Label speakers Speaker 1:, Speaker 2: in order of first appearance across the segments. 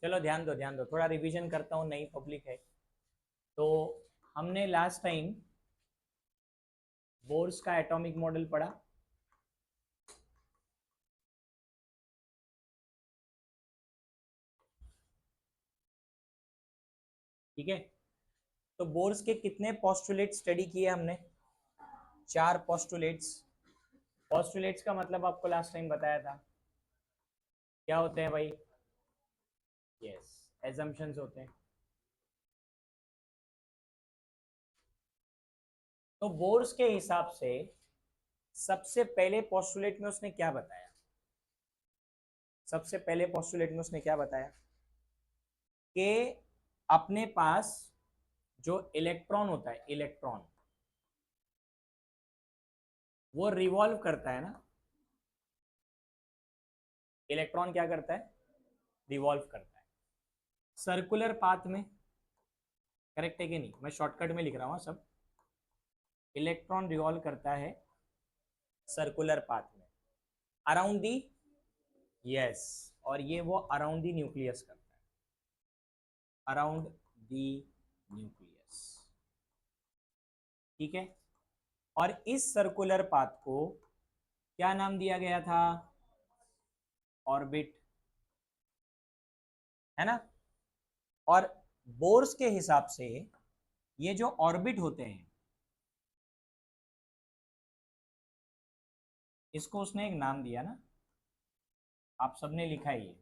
Speaker 1: चलो ध्यान दो, थोड़ा रिवीजन करता हूँ, नई पब्लिक है तो। हमने लास्ट टाइम बोर्स का एटॉमिक मॉडल पढ़ा। ठीक है, तो बोर्स के कितने पोस्टुलेट स्टडी किए हमने? 4 पोस्टुलेट्स। पोस्टुलेट्स का मतलब आपको लास्ट टाइम बताया था, क्या होते हैं भाई? यस, एजम्पशंस होते हैं। तो बोर्स के हिसाब से सबसे पहले पोस्टुलेट में उसने क्या बताया? सबसे पहले पोस्टुलेट में उसने क्या बताया कि अपने पास जो इलेक्ट्रॉन होता है, इलेक्ट्रॉन वो रिवॉल्व करता है ना। इलेक्ट्रॉन क्या करता है? रिवॉल्व करता है सर्कुलर पाथ में। करेक्ट है कि नहीं? मैं शॉर्टकट में लिख रहा हूँ सब। इलेक्ट्रॉन रिवॉल्व करता है सर्कुलर पाथ में अराउंड दी, यस, और ये वो अराउंड दी न्यूक्लियस करता है, अराउंड दी न्यूक्लियस। ठीक है, और इस सर्कुलर पाथ को क्या नाम दिया गया था? ऑर्बिट, है ना। और बोर्स के हिसाब से ये जो ऑर्बिट होते हैं इसको उसने एक नाम दिया ना, आप सबने लिखा है ये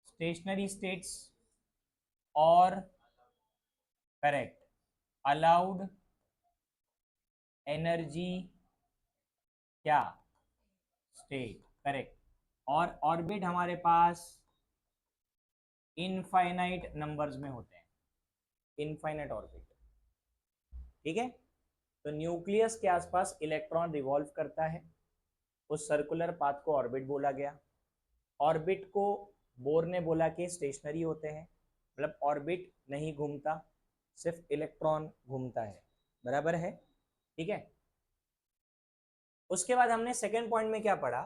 Speaker 1: स्टेशनरी स्टेट्स और करेक्ट अलाउड एनर्जी क्या स्टेट, करेक्ट। और ऑर्बिट हमारे पास इनफाइनाइट नंबर्स में होते हैं, इनफाइनाइट ऑर्बिट। ठीक है, तो न्यूक्लियस के आसपास इलेक्ट्रॉन रिवॉल्व करता है, उस सर्कुलर पाथ को ऑर्बिट बोला गया। ऑर्बिट को बोर ने बोला कि स्टेशनरी होते हैं, मतलब ऑर्बिट नहीं घूमता, सिर्फ इलेक्ट्रॉन घूमता है, बराबर है। ठीक है, उसके बाद हमने सेकेंड पॉइंट में क्या पढ़ा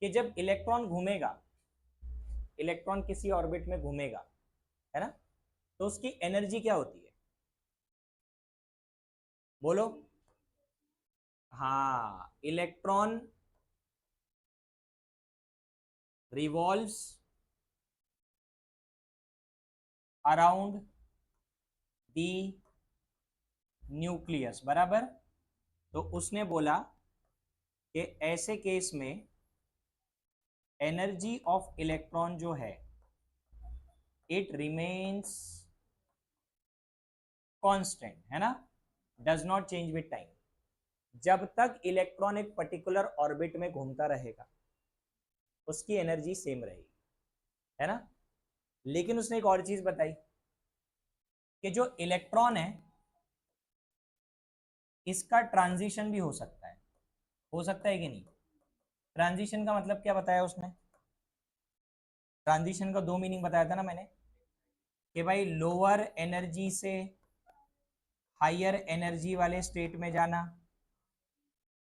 Speaker 1: कि जब इलेक्ट्रॉन घूमेगा, इलेक्ट्रॉन किसी ऑर्बिट में घूमेगा, है ना, तो उसकी एनर्जी क्या होती है? बोलो। हाँ, electron revolves around the nucleus, बराबर। तो उसने बोला कि ऐसे केस में एनर्जी ऑफ इलेक्ट्रॉन जो है इट रिमेन्स कांस्टेंट, है ना, does not change with time. जब तक इलेक्ट्रॉन एक पर्टिकुलर ऑर्बिट में घूमता रहेगा उसकी एनर्जी सेम रहेगी, है ना। लेकिन उसने एक और चीज बताई कि जो इलेक्ट्रॉन है इसका ट्रांजिशन भी हो सकता है कि नहीं? ट्रांजिशन का मतलब क्या बताया उसने? ट्रांजिशन का 2 मीनिंग बताया था ना मैंने, कि भाई लोअर एनर्जी से हायर एनर्जी वाले स्टेट में जाना,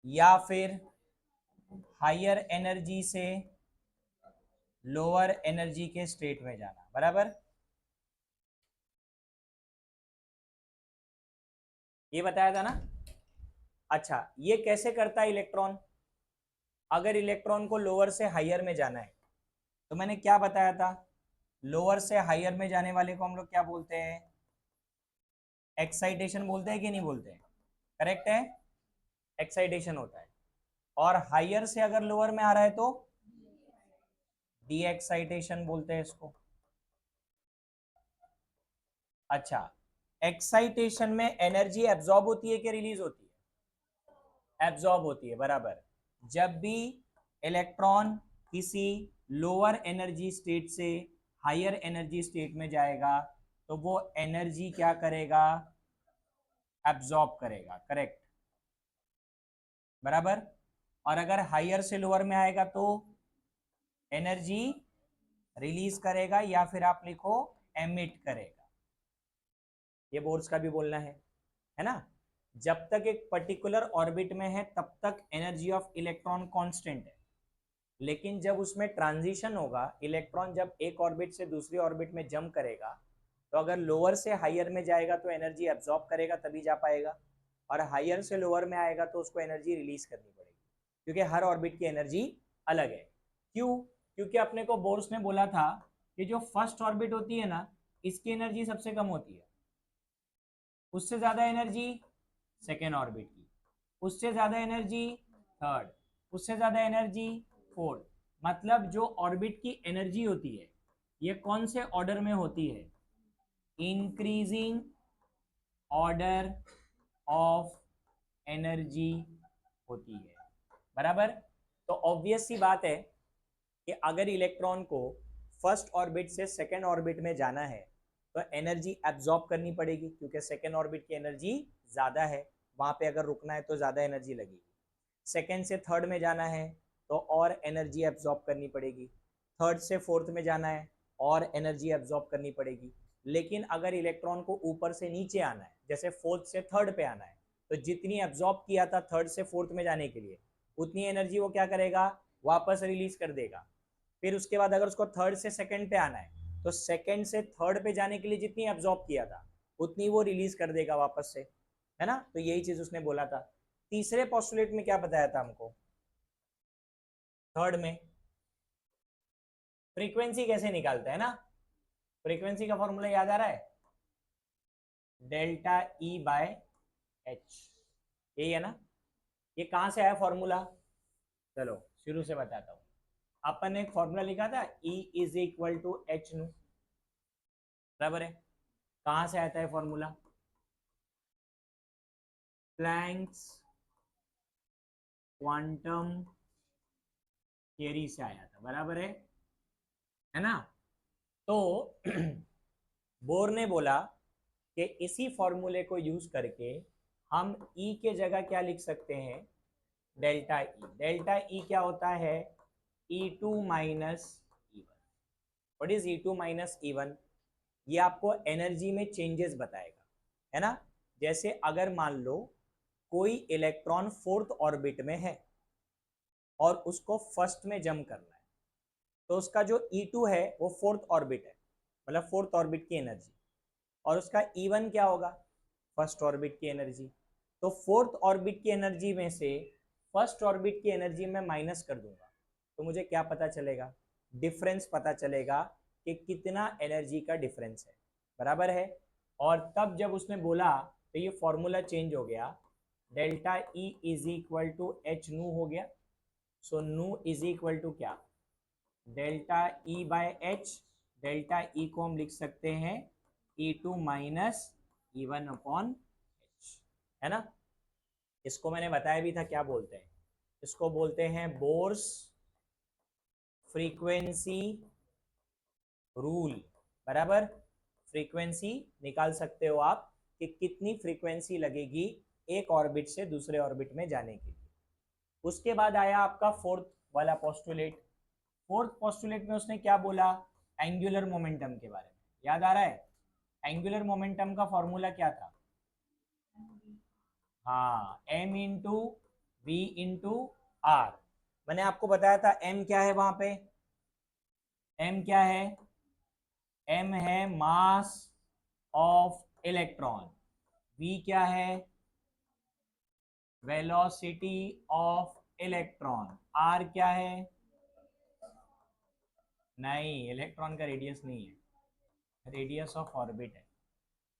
Speaker 1: या फिर हायर एनर्जी से लोअर एनर्जी के स्टेट में जाना, बराबर। ये बताया था ना। अच्छा, ये कैसे करता है इलेक्ट्रॉन? अगर इलेक्ट्रॉन को लोअर से हायर में जाना है तो मैंने क्या बताया था, लोअर से हायर में जाने वाले को हम लोग क्या बोलते हैं? एक्साइटेशन बोलते हैं कि नहीं बोलते हैं? करेक्ट है, एक्साइटेशन होता है। और हायर से अगर लोअर में आ रहा है तो डी एक्साइटेशन बोलते हैं इसको। अच्छा, एक्साइटेशन में एनर्जी एब्जॉर्ब होती है कि रिलीज होती है? एब्जॉर्ब होती है, बराबर। जब भी इलेक्ट्रॉन किसी लोअर एनर्जी स्टेट से हायर एनर्जी स्टेट में जाएगा तो वो एनर्जी क्या करेगा? एब्जॉर्ब करेगा, करेक्ट, बराबर। और अगर हायर से लोअर में आएगा तो एनर्जी रिलीज करेगा, या फिर आप लिखो एमिट करेगा। ये बोर्स का भी बोलना है ना। जब तक एक पर्टिकुलर ऑर्बिट में है तब तक एनर्जी ऑफ इलेक्ट्रॉन कांस्टेंट है, लेकिन जब उसमें ट्रांजिशन होगा, इलेक्ट्रॉन जब एक ऑर्बिट से दूसरी ऑर्बिट में जंप करेगा, तो अगर लोअर से हायर में जाएगा तो एनर्जी एब्जॉर्ब करेगा तभी जा पाएगा, और हायर से लोअर में आएगा तो उसको एनर्जी रिलीज करनी पड़ेगी, क्योंकि हर ऑर्बिट की एनर्जी अलग है। क्यों? क्योंकि अपने को बोर्स ने बोला था कि जो फर्स्ट ऑर्बिट होती है ना, इसकी एनर्जी सबसे कम होती है, उससे ज्यादा एनर्जी सेकेंड ऑर्बिट की, उससे ज्यादा एनर्जी थर्ड, उससे ज्यादा एनर्जी फोर्थ। मतलब जो ऑर्बिट की एनर्जी होती है ये कौन से ऑर्डर में होती है? इंक्रीजिंग ऑर्डर ऑफ एनर्जी होती है, बराबर। तो ऑब्वियस सी बात है कि अगर इलेक्ट्रॉन को फर्स्ट ऑर्बिट से सेकेंड ऑर्बिट में जाना है तो एनर्जी एब्जॉर्ब करनी पड़ेगी, क्योंकि सेकेंड ऑर्बिट की एनर्जी ज़्यादा है, वहाँ पे अगर रुकना है तो ज़्यादा एनर्जी लगेगी। सेकेंड से थर्ड में जाना है तो और एनर्जी एब्जॉर्ब करनी पड़ेगी, थर्ड से फोर्थ में जाना है और एनर्जी एब्जॉर्ब करनी पड़ेगी। लेकिन अगर इलेक्ट्रॉन को ऊपर से नीचे आना है, जैसे फोर्थ से थर्ड पे आना है, तो जितनी एब्जॉर्ब किया था थर्ड से फोर्थ में जाने के लिए, उतनी एनर्जी वो क्या करेगा? वापस रिलीज कर देगा। फिर उसके बाद अगर उसको थर्ड से सेकंड पे आना है तो सेकंड से थर्ड पे जाने के लिए जितनी एब्जॉर्ब किया था उतनी वो रिलीज कर देगा वापस से, है ना। तो यही चीज उसने बोला था। तीसरे पोस्टुलेट में क्या बताया था हमको? थर्ड में फ्रीक्वेंसी कैसे निकालते हैं ना, फ्रीक्वेंसी का फॉर्मूला याद आ रहा है? डेल्टा ई बाय एच, यही है ना। ये कहां से आया फॉर्मूला? चलो शुरू से बताता हूँ। अपन ने एक फॉर्मूला लिखा था, E is equal to H nu, बराबर है। कहां से आता है फॉर्मूला? प्लैंक्स क्वांटम थियरी से आया था, बराबर है ना। तो बोर ने बोला कि इसी फॉर्मूले को यूज करके हम E के जगह क्या लिख सकते हैं? Delta E. डेल्टा ई क्या होता है? E2 minus E1। What is E2 minus E1? ये आपको एनर्जी में चेंजेस बताएगा, है ना। जैसे अगर मान लो कोई इलेक्ट्रॉन फोर्थ ऑर्बिट में है और उसको फर्स्ट में जंप करना है, तो उसका जो E2 है वो फोर्थ ऑर्बिट है, मतलब फोर्थ ऑर्बिट की एनर्जी, और उसका E1 क्या होगा? फर्स्ट ऑर्बिट की एनर्जी। तो फोर्थ ऑर्बिट की एनर्जी में से फर्स्ट ऑर्बिट की एनर्जी में माइनस कर दूंगा तो मुझे क्या पता चलेगा? डिफरेंस पता चलेगा कि कितना एनर्जी का डिफरेंस है, बराबर है। और तब जब उसने बोला तो ये फॉर्मूला चेंज हो गया, delta E is equal to H nu हो गया। So nu is equal to क्या? Delta E by H. Delta E को हम लिख सकते हैं E2 minus E1 upon H, है ना। इसको मैंने बताया भी था क्या बोलते हैं, इसको बोलते हैं बोर्स फ्रीक्वेंसी रूल, बराबर। फ्रीक्वेंसी निकाल सकते हो आप कि कितनी फ्रीक्वेंसी लगेगी एक ऑर्बिट से दूसरे ऑर्बिट में जाने के लिए। उसके बाद आया आपका फोर्थ वाला पोस्टुलेट। फोर्थ पोस्टुलेट में उसने क्या बोला? एंगुलर मोमेंटम के बारे में, याद आ रहा है? एंगुलर मोमेंटम का फॉर्मूला क्या था? हाँ, m into V into R. मैंने आपको बताया था m क्या है वहां पे? m क्या है? m है मास ऑफ इलेक्ट्रॉन। v क्या है? Velocity of electron. r क्या है? नहीं, इलेक्ट्रॉन का रेडियस नहीं है, रेडियस ऑफ ऑर्बिट है।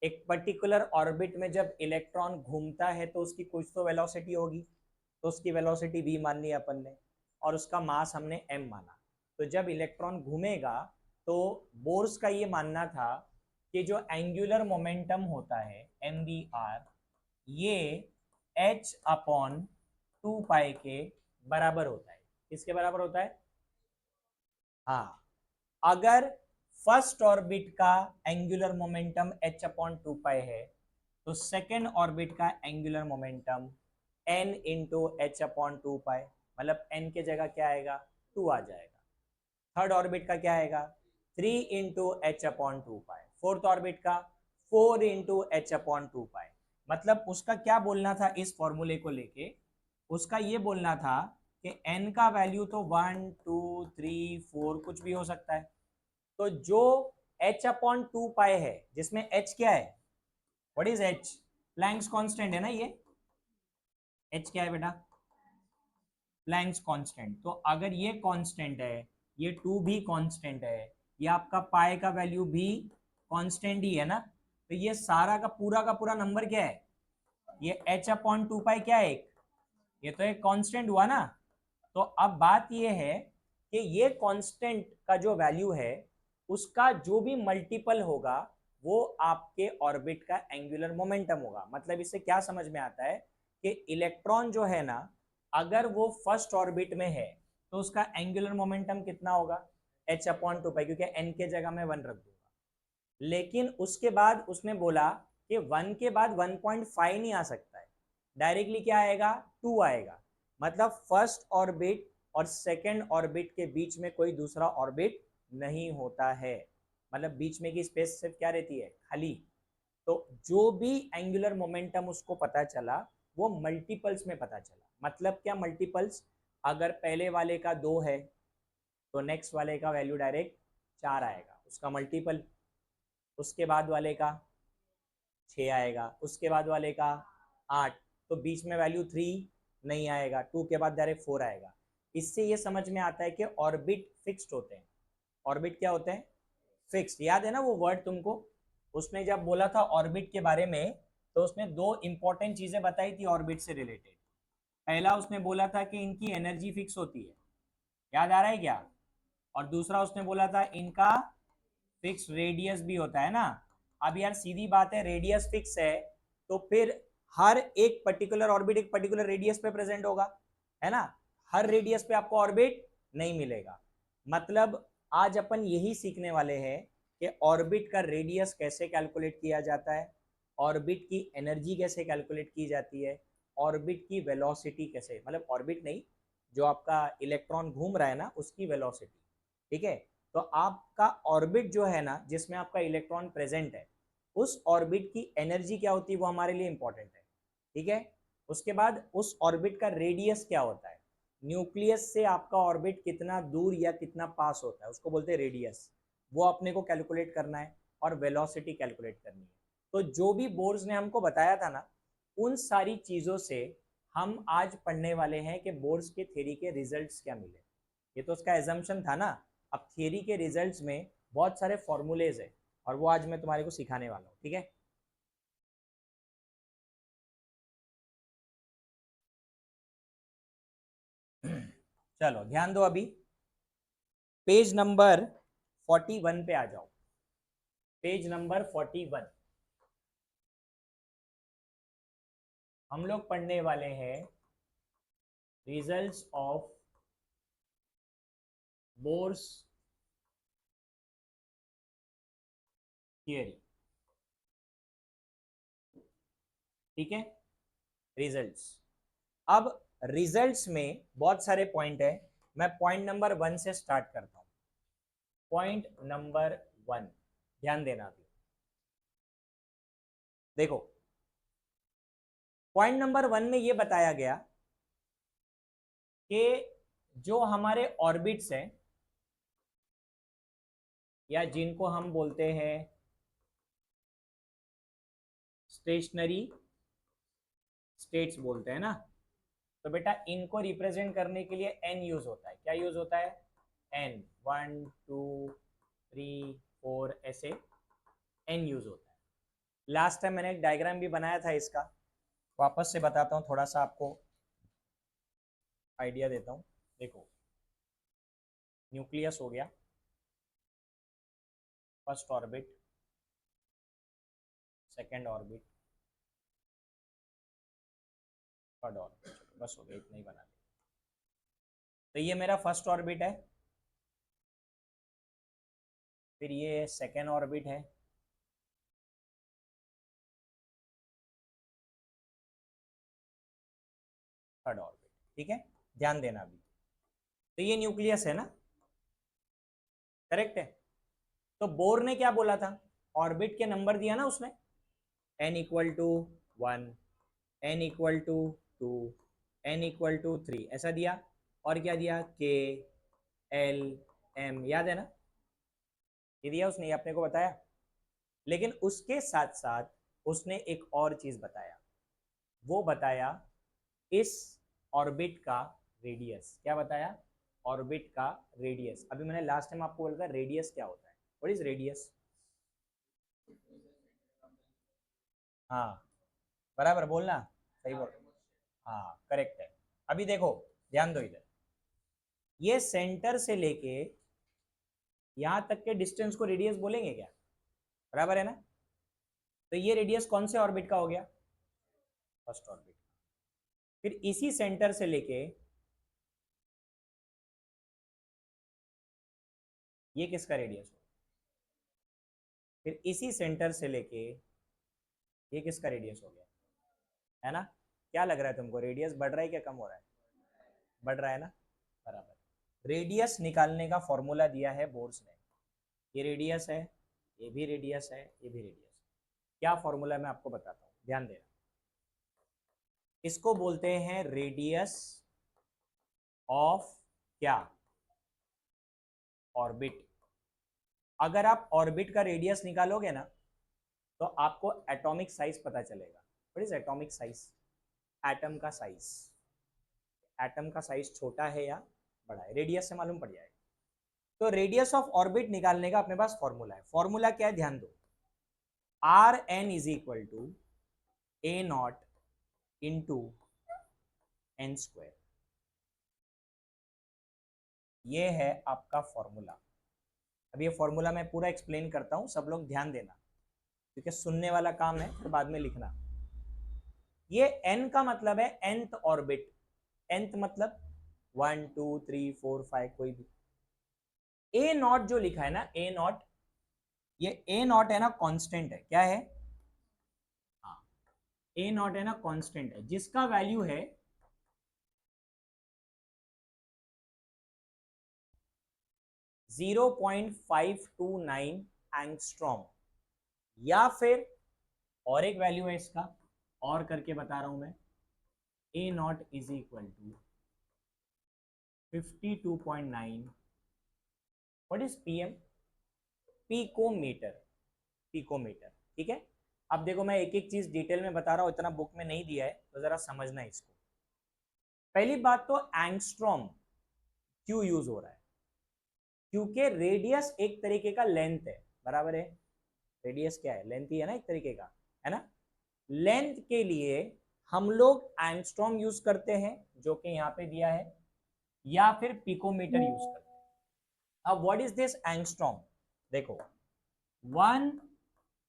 Speaker 1: एक पर्टिकुलर ऑर्बिट में जब इलेक्ट्रॉन घूमता है तो उसकी कुछ तो वेलोसिटी होगी, तो उसकी वेलोसिटी v मान ली अपन ने, और उसका मास हमने m माना। तो जब इलेक्ट्रॉन घूमेगा तो बोर्स का ये मानना था कि जो एंगुलर मोमेंटम होता है mvr, ये h अपॉन 2 पाई के बराबर होता है। किसके बराबर होता है? हाँ, अगर फर्स्ट ऑर्बिट का एंगुलर मोमेंटम h अपॉन 2 पाई है तो सेकेंड ऑर्बिट का angular momentum n into H upon 2 पाई, मतलब n के जगह क्या आएगा? 2 आ जाएगा। थर्ड ऑर्बिट का क्या आएगा? 3 इंटू एच अपॉन 2 पाई। फोर्थ ऑर्बिट का 4 इंटू एच अपॉन 2 पाई। मतलब उसका क्या बोलना था इस फॉर्मूले को लेके? उसका ये बोलना था कि n का वैल्यू तो 1 2 3 4 कुछ भी हो सकता है, तो जो h अपॉन 2 पाई है जिसमें h क्या है, what is h, Planck's constant है ना, ये h क्या है बेटा, प्लैंक्स कांस्टेंट। तो अगर ये कांस्टेंट है, ये 2 भी कांस्टेंट है, ये आपका पाई का वैल्यू भी कांस्टेंट ही है ना, तो ये सारा का पूरा नंबर क्या है, ये h अपॉन 2 पाई क्या है, ये तो एक कांस्टेंट हुआ ना। तो अब बात ये है कि ये कांस्टेंट का जो वैल्यू है उसका जो भी मल्टीपल होगा वो आपके ऑर्बिट का एंगुलर मोमेंटम होगा। मतलब इससे क्या समझ में आता है कि इलेक्ट्रॉन जो है ना, अगर वो फर्स्ट ऑर्बिट में है तो उसका एंगुलर मोमेंटम कितना होगा, h अपॉन 2 पाई, क्योंकि n के जगह में 1 रख दूंगा। लेकिन उसके बाद उसने बोला कि 1 के बाद 1.5 नहीं आ सकता है, डायरेक्टली क्या आएगा, 2 आएगा। मतलब फर्स्ट ऑर्बिट और सेकेंड ऑर्बिट के बीच में कोई दूसरा ऑर्बिट नहीं होता है, मतलब बीच में की स्पेस सिर्फ क्या रहती है, खाली। तो जो भी एंगुलर मोमेंटम उसको पता चला वो मल्टीपल्स में पता चला। मतलब क्या मल्टीपल्स, अगर पहले वाले का 2 है तो नेक्स्ट वाले का वैल्यू डायरेक्ट 4 आएगा, उसका मल्टीपल। उसके बाद वाले का 6 आएगा, उसके बाद वाले का 8, तो बीच में वैल्यू 3 नहीं आएगा, 2 के बाद डायरेक्ट 4 आएगा। इससे ये समझ में आता है कि ऑर्बिट फिक्स्ड होते हैं। ऑर्बिट क्या होते हैं, फिक्स्ड। याद है ना वो वर्ड तुमको, उसने जब बोला था ऑर्बिट के बारे में तो उसने दो इंपॉर्टेंट चीजें बताई थी ऑर्बिट से रिलेटेड। पहला उसने बोला था कि इनकी एनर्जी फिक्स होती है, याद आ रहा है क्या, और दूसरा उसने बोला था इनका फिक्स रेडियस भी होता है ना। अब यार सीधी बात है, रेडियस फिक्स है तो फिर हर एक पर्टिकुलर ऑर्बिट एक पर्टिकुलर रेडियस पे प्रेजेंट होगा, है ना। हर रेडियस पे आपको ऑर्बिट नहीं मिलेगा। मतलब आज अपन यही सीखने वाले हैं कि ऑर्बिट का रेडियस कैसे कैलकुलेट किया जाता है, ऑर्बिट की एनर्जी कैसे कैलकुलेट की जाती है, ऑर्बिट की वेलोसिटी कैसे, मतलब ऑर्बिट नहीं, जो आपका इलेक्ट्रॉन घूम रहा है ना उसकी वेलोसिटी, ठीक है। तो आपका ऑर्बिट जो है ना जिसमें आपका इलेक्ट्रॉन प्रेजेंट है, उस ऑर्बिट की एनर्जी क्या होती है वो हमारे लिए इंपॉर्टेंट है, ठीक है। उसके बाद उस ऑर्बिट का रेडियस क्या होता है, न्यूक्लियस से आपका ऑर्बिट कितना दूर या कितना पास होता है उसको बोलते हैं रेडियस, वो अपने को कैलकुलेट करना है, और वेलोसिटी कैलकुलेट करनी है। तो जो भी बोर्स ने हमको बताया था ना, उन सारी चीज़ों से हम आज पढ़ने वाले हैं कि बोर्स के थ्योरी के रिजल्ट्स क्या मिले। ये तो उसका एजम्पशन था ना। अब थियरी के रिजल्ट्स में बहुत सारे फॉर्मूलेज है और वो आज मैं तुम्हारे को सिखाने वाला हूँ, ठीक है। चलो ध्यान दो, अभी पेज नंबर 41 पे आ जाओ, पेज नंबर 41। हम लोग पढ़ने वाले हैं रिजल्ट्स ऑफ बोर्स थियरी, ठीक है। रिजल्ट्स, अब रिजल्ट्स में बहुत सारे पॉइंट है, मैं पॉइंट नंबर 1 से स्टार्ट करता हूं। पॉइंट नंबर 1, ध्यान देना अभी, देखो पॉइंट नंबर 1 में ये बताया गया कि जो हमारे ऑर्बिट्स हैं या जिनको हम बोलते हैं स्टेशनरी स्टेट्स बोलते हैं ना, तो बेटा इनको रिप्रेजेंट करने के लिए एन यूज होता है। क्या यूज होता है, एन, 1 2 3 4 ऐसे एन यूज होता है। लास्ट टाइम मैंने एक डायग्राम भी बनाया था इसका, वापस से बताता हूँ, थोड़ा सा आपको आइडिया देता हूँ। देखो न्यूक्लियस हो गया, first orbit, second orbit, third orbit, बस हो गया, इतना ही बना लिया। तो ये मेरा फर्स्ट ऑर्बिट है, फिर ये सेकेंड ऑर्बिट है, थर्ड ऑर्बिट, ठीक है। ध्यान देना अभी, तो ये न्यूक्लियस है ना, करेक्ट है। तो बोर ने क्या बोला था, ऑर्बिट के नंबर दिया ना उसने, n equal to 1, n equal to 2, n equal to 3, ऐसा दिया। और क्या दिया, के एल एम, याद है ना, ये दिया उसने, ये अपने को बताया। लेकिन उसके साथ साथ उसने एक और चीज बताया, वो बताया इस ऑर्बिट का रेडियस। क्या बताया, ऑर्बिट का रेडियस। अभी मैंने लास्ट टाइम आपको बोला था रेडियस क्या होता है, व्हाट इज रेडियस। हाँ बराबर बोलना, सही बोल, हाँ करेक्ट है। अभी देखो ध्यान दो इधर, ये सेंटर से लेके यहां तक के डिस्टेंस को रेडियस बोलेंगे क्या, बराबर है ना। तो ये रेडियस कौन से ऑर्बिट का हो गया, फर्स्ट ऑर्बिट। फिर इसी सेंटर से लेके ये किसका रेडियस हो, फिर इसी सेंटर से लेके ये किसका रेडियस हो गया, है ना। क्या लग रहा है तुमको, रेडियस बढ़ रहा है क्या कम हो रहा है, बढ़ रहा है ना, बराबर। रेडियस निकालने का फॉर्मूला दिया है बोर्स ने, ये रेडियस है, ये भी रेडियस है, ये भी रेडियस है। क्या फॉर्मूला मैं आपको बताता हूँ, ध्यान देना। इसको बोलते हैं रेडियस ऑफ क्या, ऑर्बिट। अगर आप ऑर्बिट का रेडियस निकालोगे ना तो आपको एटॉमिक साइज पता चलेगा। What is atomic size, atom का साइज, एटम का साइज छोटा है या बड़ा है, रेडियस से मालूम पड़ जाएगा। तो रेडियस ऑफ ऑर्बिट निकालने का अपने पास फॉर्मूला है। फॉर्मूला क्या है, ध्यान दो, R N is equal to A naught into N square, ये है आपका फॉर्मूला। अब ये फॉर्मूला मैं पूरा एक्सप्लेन करता हूं, सब लोग ध्यान देना, क्योंकि सुनने वाला काम है तो बाद में लिखना। ये एन का मतलब है nth ऑर्बिट, nth मतलब 1 2 3 4 5 कोई भी। ए नॉट जो लिखा है ना, ए नॉट, ये ए नॉट है ना कांस्टेंट है, क्या है, हाँ ए नॉट है ना कांस्टेंट है, जिसका वैल्यू है 0.529 एंगस्ट्रॉम, या फिर और एक वैल्यू है इसका, और करके बता रहा हूं मैं, A not is equal to 52.9, what is PM, picometer, picometer, ठीक है। अब देखो मैं एक एक चीज डिटेल में बता रहा हूं, इतना बुक में नहीं दिया है तो जरा समझना इसको। पहली बात तो एंगस्ट्रॉम क्यों यूज हो रहा है, क्योंकि रेडियस एक तरीके का लेंथ है, बराबर है। रेडियस क्या है, लेंथ ही है ना एक तरीके का, है ना। लेंथ के लिए हम लोग एंगस्ट्रॉम यूज करते हैं, जो कि यहाँ पे दिया है, या फिर पिकोमीटर यूज करते हैं। अब व्हाट इज दिस एंगस्ट्रॉम, देखो 1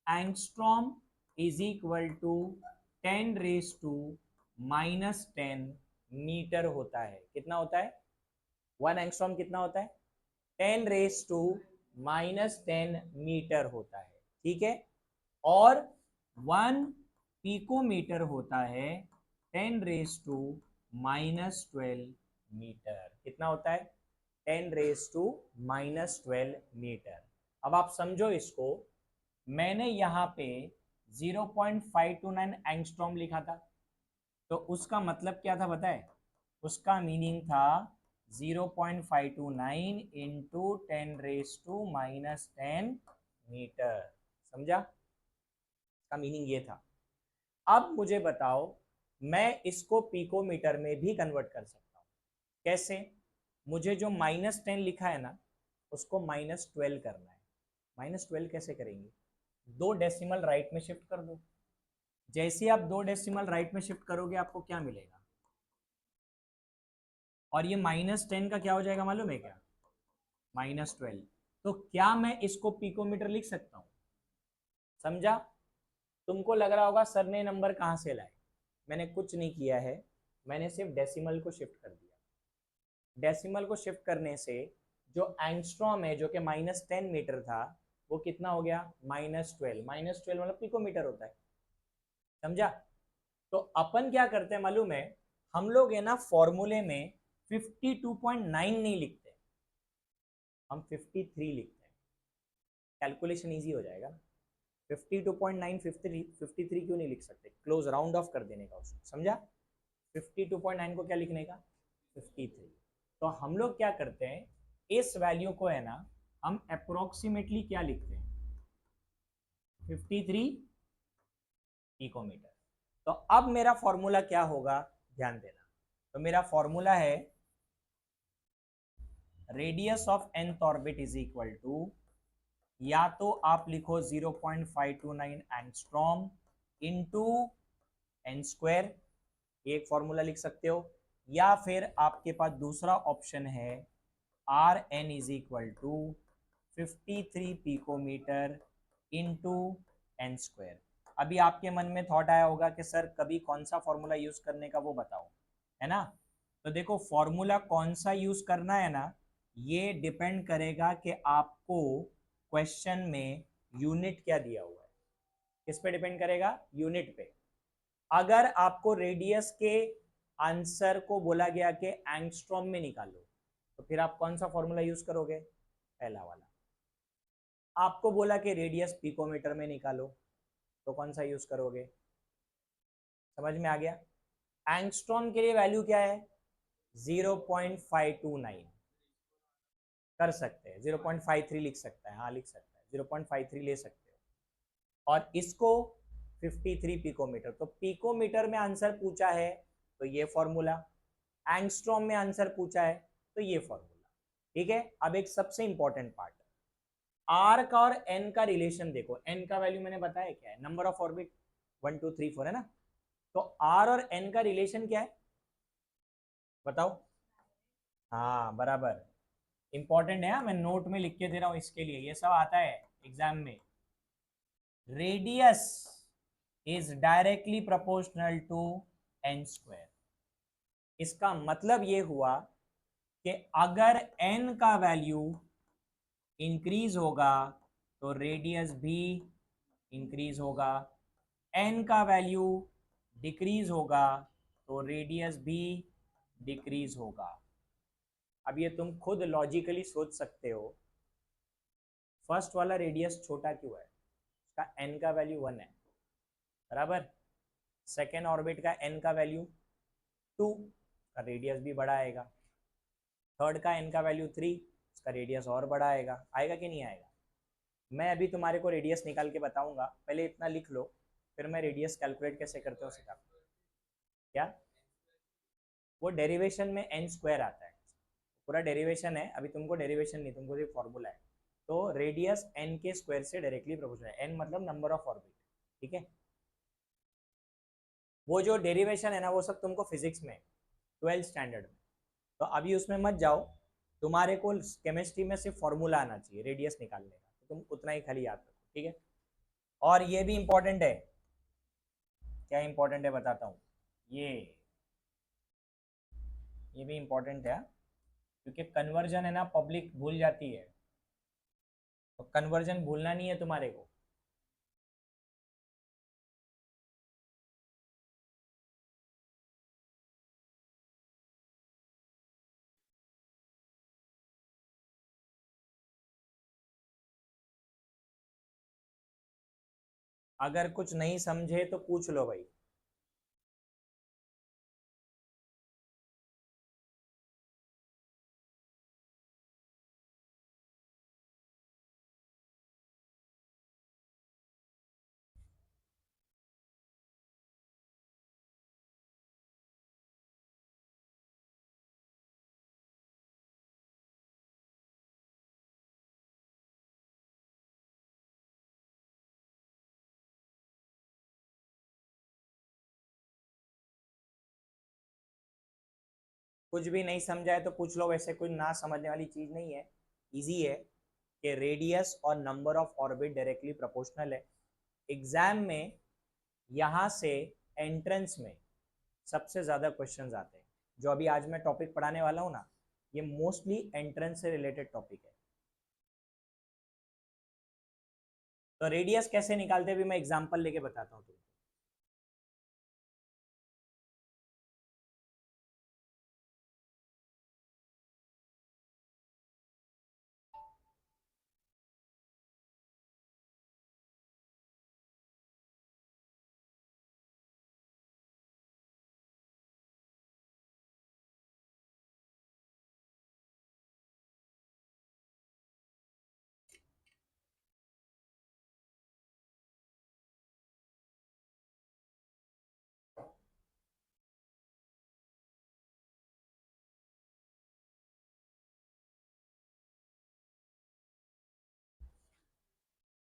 Speaker 1: angstrom is equal to 10⁻⁻10 metre होता है। कितना होता है, 1 एंगस्ट्रॉम कितना होता है, 10⁻⁻10 मीटर होता है, ठीक है। और 1 पिकोमीटर होता है 10⁻⁻12 मीटर। कितना होता है, 10⁻⁻12 मीटर। अब आप समझो इसको, मैंने यहाँ पे 0.529 एंगस्ट्रॉम लिखा था, तो उसका मतलब क्या था बताए, उसका मीनिंग था 0.529 इंटू 10⁻⁻10 मीटर, समझा, का मीनिंग ये था। अब मुझे बताओ, मैं इसको पिकोमीटर में भी कन्वर्ट कर सकता हूँ, कैसे, मुझे जो -10 लिखा है ना उसको -12 करना है। -12 कैसे करेंगे, 2 डेसिमल राइट में शिफ्ट कर दो। जैसे आप 2 डेसिमल राइट में शिफ्ट करोगे आपको क्या मिलेगा, और ये -10 का क्या हो जाएगा मालूम है क्या, -12। तो क्या मैं इसको पिकोमीटर लिख सकता हूँ, समझा। तुमको लग रहा होगा सर ने नंबर कहाँ से लाए, मैंने कुछ नहीं किया है, मैंने सिर्फ डेसिमल को शिफ्ट कर दिया। डेसिमल को शिफ्ट करने से जो एंगस्ट्रॉम है, जो कि -10 मीटर था, वो कितना हो गया, -12। -12 मतलब पिकोमीटर होता है, समझा। तो अपन क्या करते हैं मालूम है, हम लोग है ना फॉर्मूले में 52.9 नहीं लिखते, हम 53 लिखते हैं, कैलकुलेशन इजी हो जाएगा ना। 52.9 53 क्यों नहीं लिख सकते, क्लोज राउंड ऑफ कर देने का उसको, समझा। 52.9 को क्या लिखने का, 53। तो हम लोग क्या करते हैं, इस वैल्यू को है ना हम अप्रोक्सीमेटली क्या लिखते हैं, 53 पिकोमीटर। तो अब मेरा फॉर्मूला क्या होगा, ध्यान देना। तो मेरा फॉर्मूला है radius of nth orbit is equal to, या तो आप लिखो 0.529 एंगस्ट्रॉम इनटू एन स्क्वायर, एक फॉर्मूला लिख सकते हो, या फिर आपके पास दूसरा ऑप्शन है R N is equal to 53 picometre into N square. अभी आपके मन में थॉट आया होगा कि सर कभी कौन सा फॉर्मूला यूज करने का वो बताओ, है ना। तो देखो फॉर्मूला कौन सा यूज करना है ना, ये डिपेंड करेगा कि आपको क्वेश्चन में यूनिट क्या दिया हुआ है। किस पे डिपेंड करेगा, यूनिट पे। अगर आपको रेडियस के आंसर को बोला गया कि एंगस्ट्रॉम में निकालो, तो फिर आप कौन सा फॉर्मूला यूज करोगे, पहला वाला। आपको बोला कि रेडियस पिकोमीटर में निकालो, तो कौन सा यूज करोगे, समझ में आ गया। एंगस्ट्रॉम के लिए वैल्यू क्या है, 0.529 कर सकते हैं, 0.53 लिख सकता है, हाँ लिख सकता है, 0.53 ले सकते हो। और इसको 53 पिकोमीटर, तो पिकोमीटर में आंसर पूछा है तो ये फॉर्मूला, एंगस्ट्रॉम में आंसर पूछा है तो ये फॉर्मूला। ठीक है, अब एक सबसे इंपॉर्टेंट पार्ट, आर का और एन का रिलेशन देखो। एन का वैल्यू मैंने बताया क्या है, नंबर ऑफ ऑर्बिट 1 2 3 4 है ना। तो आर और एन का रिलेशन क्या है बताओ। हाँ बराबर, इंपॉर्टेंट है, मैं नोट में लिख के दे रहा हूं इसके लिए, ये सब आता है एग्जाम में। Radius is directly proportional to N square. इसका मतलब ये हुआ कि अगर एन का वैल्यू इंक्रीज होगा तो रेडियस भी इंक्रीज होगा, एन का वैल्यू डिक्रीज होगा तो रेडियस भी डिक्रीज होगा। अब ये तुम खुद लॉजिकली सोच सकते हो, फर्स्ट वाला रेडियस छोटा क्यों है, उसका एन का वैल्यू 1 है बराबर। सेकेंड ऑर्बिट का एन का वैल्यू 2, का रेडियस भी बड़ा आएगा। थर्ड का एन का वैल्यू 3, उसका रेडियस और बड़ा आएगा। आएगा कि नहीं आएगा। मैं अभी तुम्हारे को रेडियस निकाल के बताऊंगा, पहले इतना लिख लो, फिर मैं रेडियस कैलकुलेट कैसे करते हो सिखा। क्या, वो डेरिवेशन में एन स्क्वायर आता है, पूरा डेरिवेशन है, अभी तुमको डेरिवेशन नहीं, तुमको सिर्फ फॉर्मूला है। तो रेडियस एन के स्क्वायर से डायरेक्टली प्रोपोर्शनल है, एन मतलब नंबर ऑफ ऑर्बिट। ठीक है, वो जो डेरिवेशन है ना वो सब तुमको फिजिक्स में 12th स्टैंडर्ड में, तो अभी उसमें मत जाओ। तुम्हारे को केमिस्ट्री में सिर्फ फॉर्मूला आना चाहिए रेडियस निकालने का, तो तुम उतना ही खाली याद रखो। ठीक है, और ये भी इंपॉर्टेंट है, क्या इंपॉर्टेंट है बताता हूँ, ये भी इंपॉर्टेंट है, क्योंकि कन्वर्जन है ना पब्लिक भूल जाती है, तो कन्वर्जन भूलना नहीं है तुम्हारे को। अगर कुछ नहीं समझे तो पूछ लो भाई। कुछ भी नहीं समझा है तो पूछ लो, वैसे कोई ना समझने वाली चीज नहीं है, इजी है कि रेडियस और number of orbit directly proportional है। एग्जाम में यहाँ से एंट्रेंस में सबसे ज़्यादा क्वेश्चंस आते हैं, जो अभी आज मैं टॉपिक पढ़ाने वाला हूँ ना, ये मोस्टली एंट्रेंस से रिलेटेड टॉपिक है। तो रेडियस कैसे निकालते हैं भी मैं एग्जांपल लेके बताता हूँ तुमको।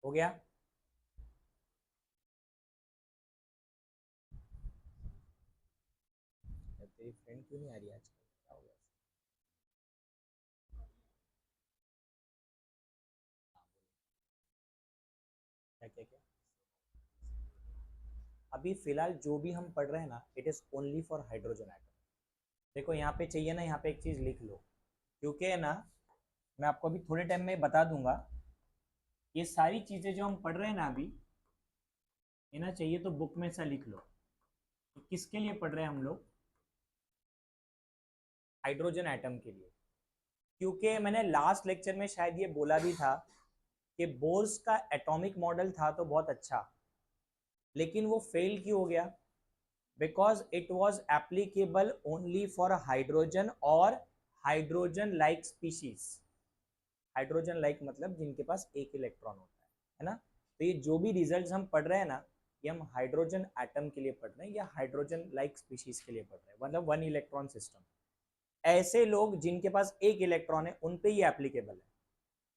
Speaker 1: हो गया। तेरी फ्रेंड क्यों नहीं आ रही आज, क्या हो गया? क्या क्या क्या? अभी फिलहाल जो भी हम पढ़ रहे हैं ना, it is only for hydrogen atom. देखो यहाँ पे चाहिए ना, यहाँ पे एक चीज लिख लो, क्योंकि है ना, मैं आपको अभी थोड़े टाइम में बता दूंगा। ये सारी चीजें जो हम पढ़ रहे हैं ना अभी, ये ना चाहिए तो बुक में से लिख लो कि किसके लिए पढ़ रहे हैं हम लोग, हाइड्रोजन एटम के लिए। क्योंकि मैंने लास्ट लेक्चर में शायद ये बोला भी था कि बोर्स का एटॉमिक मॉडल था तो बहुत अच्छा, लेकिन वो फेल क्यों हो गया? Because it was applicable only for hydrogen और hydrogen like species. Hydrogen like मतलब जिनके पास एक इलेक्ट्रॉन होता है ना। तो ये जो भी रिजल्ट्स हम पढ़ रहे हैं ना, ये हम हाइड्रोजन एटम के लिए पढ़ रहे हैं या हाइड्रोजन लाइक स्पीशीज के लिए पढ़ रहे हैं, मतलब वन इलेक्ट्रॉन सिस्टम। ऐसे लोग जिनके पास एक इलेक्ट्रॉन है उन पे ही एप्लीकेबल है,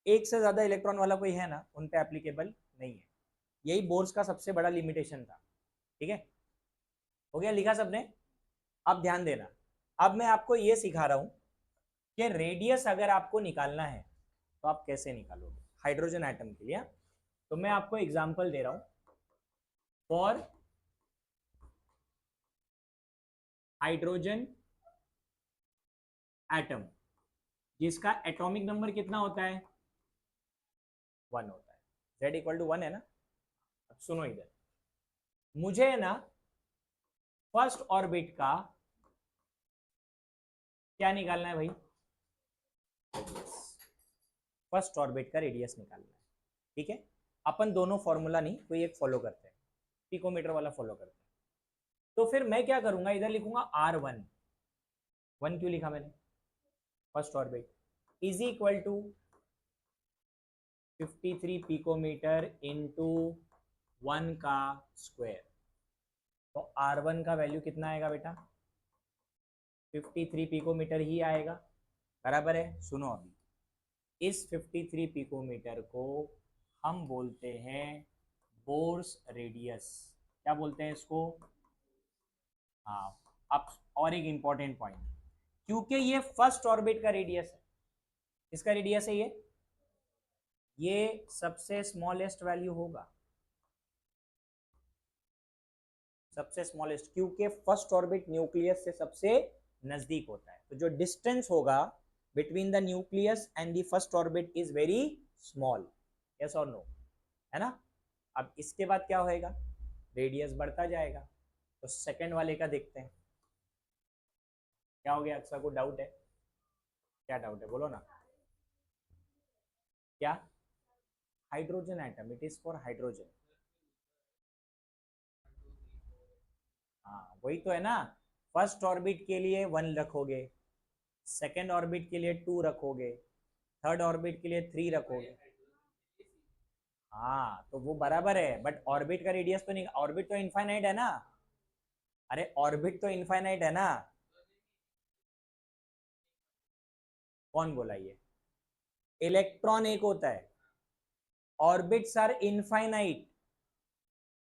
Speaker 1: एक से ज्यादा इलेक्ट्रॉन वाला कोई है ना, उन पे एप्लीकेबल नहीं है। यही बोर्स का सबसे बड़ा लिमिटेशन था। ठीक है, हो गया लिखा सबने? अब ध्यान देना, अब मैं आपको ये सिखा रहा हूं कि रेडियस अगर आपको निकालना है तो आप कैसे निकालोगे हाइड्रोजन एटम के लिए। तो मैं आपको एग्जांपल दे रहा हूं फॉर हाइड्रोजन एटम, जिसका एटॉमिक नंबर कितना होता है? 1 होता है। Z=1 है ना। अब सुनो इधर, मुझे ना फर्स्ट ऑर्बिट का क्या निकालना है भाई? फर्स्ट ऑर्बिट का रेडियस निकालना है। ठीक है, अपन दोनों फॉर्मूला नहीं, कोई एक फॉलो करते हैं, पिकोमीटर वाला फॉलो करते हैं। तो फिर मैं क्या करूंगा, इधर लिखूंगा R1। 1 क्यों लिखा मैंने? First orbit is equal to 53 picometre into 1 का स्क्वायर। तो R1 का वैल्यू कितना आएगा बेटा? 53 पिकोमीटर ही आएगा, बराबर है। सुनो अभी, इस 53 पिकोमीटर को हम बोलते हैं बोर्स रेडियस। क्या बोलते हैं इसको? हाँ। अब और एक इंपॉर्टेंट पॉइंट, क्योंकि ये फर्स्ट ऑर्बिट का रेडियस है। किसका रेडियस है ये सबसे स्मॉलेस्ट वैल्यू होगा, सबसे स्मॉलेस्ट, क्योंकि फर्स्ट ऑर्बिट न्यूक्लियस से सबसे नजदीक होता है। तो जो डिस्टेंस होगा between the nucleus and the first orbit is very small. Yes और नो? है ना। अब इसके बाद क्या होएगा? रेडियस बढ़ता जाएगा। तो सेकंड वाले का देखते हैं क्या हो गया। अक्सर को डाउट है? क्या डाउट है बोलो ना। क्या? Hydrogen atom, it is for hydrogen. हाँ वही तो है ना। फर्स्ट ऑर्बिट के लिए 1 रखोगे, सेकेंड ऑर्बिट के लिए 2 रखोगे, थर्ड ऑर्बिट के लिए 3 रखोगे। हाँ तो वो बराबर है, बट ऑर्बिट का रेडियस तो नहीं, ऑर्बिट तो इनफाइनाइट है ना। अरे ऑर्बिट तो इनफाइनाइट है ना। कौन बोला ये? इलेक्ट्रॉन एक होता है, ऑर्बिट्स आर इनफाइनाइट।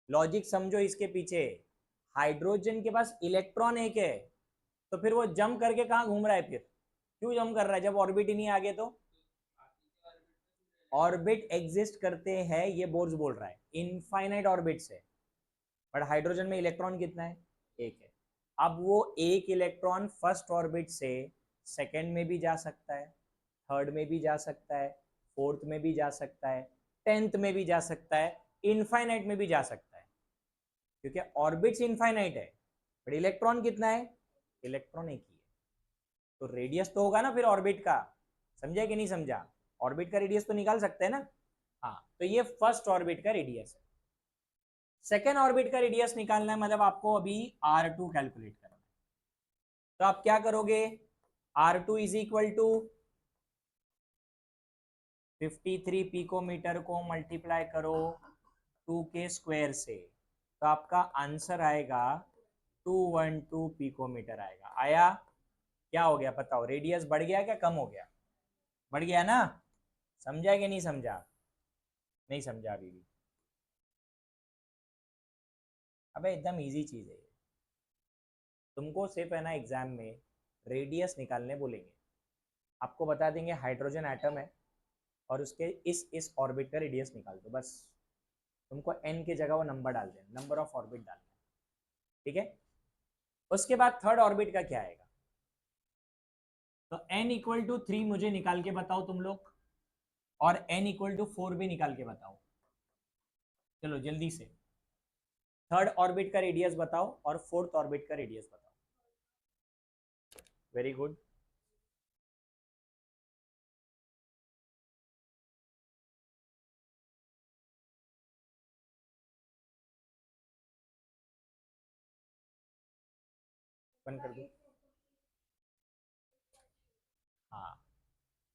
Speaker 1: लॉजिक समझो इसके पीछे। हाइड्रोजन के पास इलेक्ट्रॉन एक है, तो फिर वो जंप करके कहाँ घूम रहा है? फिर क्यों जंप कर रहा है जब ऑर्बिट ही नहीं आगे? तो ऑर्बिट एग्जिस्ट करते हैं, ये बोर्स बोल रहा है, इनफाइनाइट ऑर्बिट्स है। बट हाइड्रोजन में इलेक्ट्रॉन कितना है? एक है। अब वो एक इलेक्ट्रॉन फर्स्ट ऑर्बिट से सेकेंड में भी जा सकता है, थर्ड में भी जा सकता है, फोर्थ में भी जा सकता है, 10th में भी जा सकता है, इनफाइनाइट में भी जा सकता है, क्योंकि ऑर्बिट्स इनफाइनाइट है। बट इलेक्ट्रॉन कितना है? इलेक्ट्रॉन एक ही है। तो रेडियस तो होगा ना फिर ऑर्बिट का। समझा कि नहीं समझा? ऑर्बिट का रेडियस तो निकाल सकते हैं ना। हाँ तो ये फर्स्ट ऑर्बिट का रेडियस है। सेकेंड ऑर्बिट का रेडियस निकालना है, मतलब आपको अभी R2 कैलकुलेट करना है। तो आप क्या करोगे? R2 is equal to 53 picometre को मल्टीप्लाई करो 2 के स्क्वायर से, तो आपका आंसर आएगा 212 पिकोमीटर आएगा। आया? क्या हो गया बताओ? रेडियस बढ़ गया क्या कम हो गया? बढ़ गया ना। समझा कि नहीं समझा? नहीं समझा अभी भी? अबे एकदम इजी चीज़ है ये। तुमको सिर्फ है ना एग्जाम में रेडियस निकालने बोलेंगे, आपको बता देंगे हाइड्रोजन एटम है और उसके इस ऑर्बिट का रेडियस निकाल दो, बस तुमको n की जगह वो नंबर डाल देना, नंबर ऑफ ऑर्बिट डालना है, ठीक है। उसके बाद थर्ड ऑर्बिट का क्या आएगा, तो n इक्वल टू 3 मुझे निकाल के बताओ तुम लोग, और n इक्वल टू 4 भी निकाल के बताओ। चलो जल्दी से थर्ड ऑर्बिट का रेडियस बताओ और फोर्थ ऑर्बिट का रेडियस बताओ। Very good. बंद कर दो। हाँ,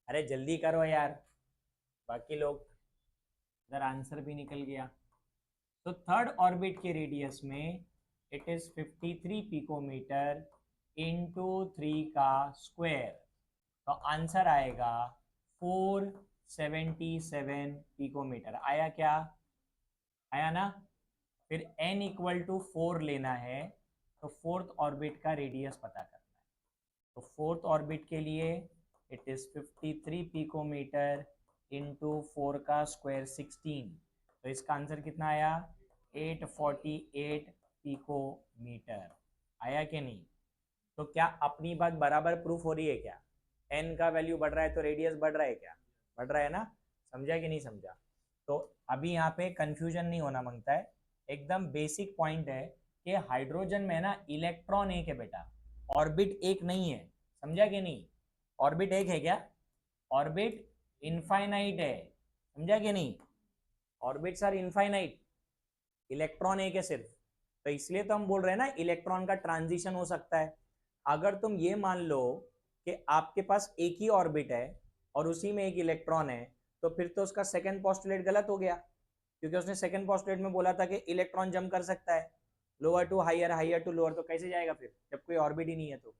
Speaker 1: अरे जल्दी करो यार, बाकी लोग इधर आंसर भी निकल गया। तो थर्ड ऑर्बिट के रेडियस में इट इज 53 पिकोमीटर इंटू 3 का स्क्वायर, तो आंसर आएगा 477 पिकोमीटर। आया क्या, आया ना। फिर n इक्वल टू 4 लेना है, तो फोर्थ ऑर्बिट का रेडियस पता करना है। तो फोर्थ ऑर्बिट के लिए इट इज 53 पिकोमीटर इंटू 4 का स्क्वायर 16, तो इसका आंसर कितना आया 848 पिकोमीटर। आया कि नहीं। तो क्या अपनी बात बराबर प्रूफ हो रही है क्या, n का वैल्यू बढ़ रहा है तो रेडियस बढ़ रहा है क्या, बढ़ रहा है ना। समझा कि नहीं समझा। तो अभी यहाँ पे कंफ्यूजन नहीं होना मांगता है, एकदम बेसिक पॉइंट है कि हाइड्रोजन में ना इलेक्ट्रॉन एक है बेटा, ऑर्बिट एक नहीं है। समझा कि नहीं, ऑर्बिट एक है क्या, ऑर्बिट इनफाइनाइट है। समझा कि नहीं, ऑर्बिट्स आर इनफाइनाइट, इलेक्ट्रॉन एक है सिर्फ। तो इसलिए तो हम बोल रहे हैं ना इलेक्ट्रॉन का ट्रांजिशन हो सकता है। अगर तुम ये मान लो कि आपके पास एक ही ऑर्बिट है और उसी में एक इलेक्ट्रॉन है, तो फिर तो उसका सेकंड पोस्टुलेट गलत हो गया, क्योंकि उसने सेकंड पोस्टुलेट में बोला था कि इलेक्ट्रॉन जंप कर सकता है lower to higher, higher to lower, तो कैसे जाएगा फिर जब कोई ऑर्बिट ही नहीं है। तो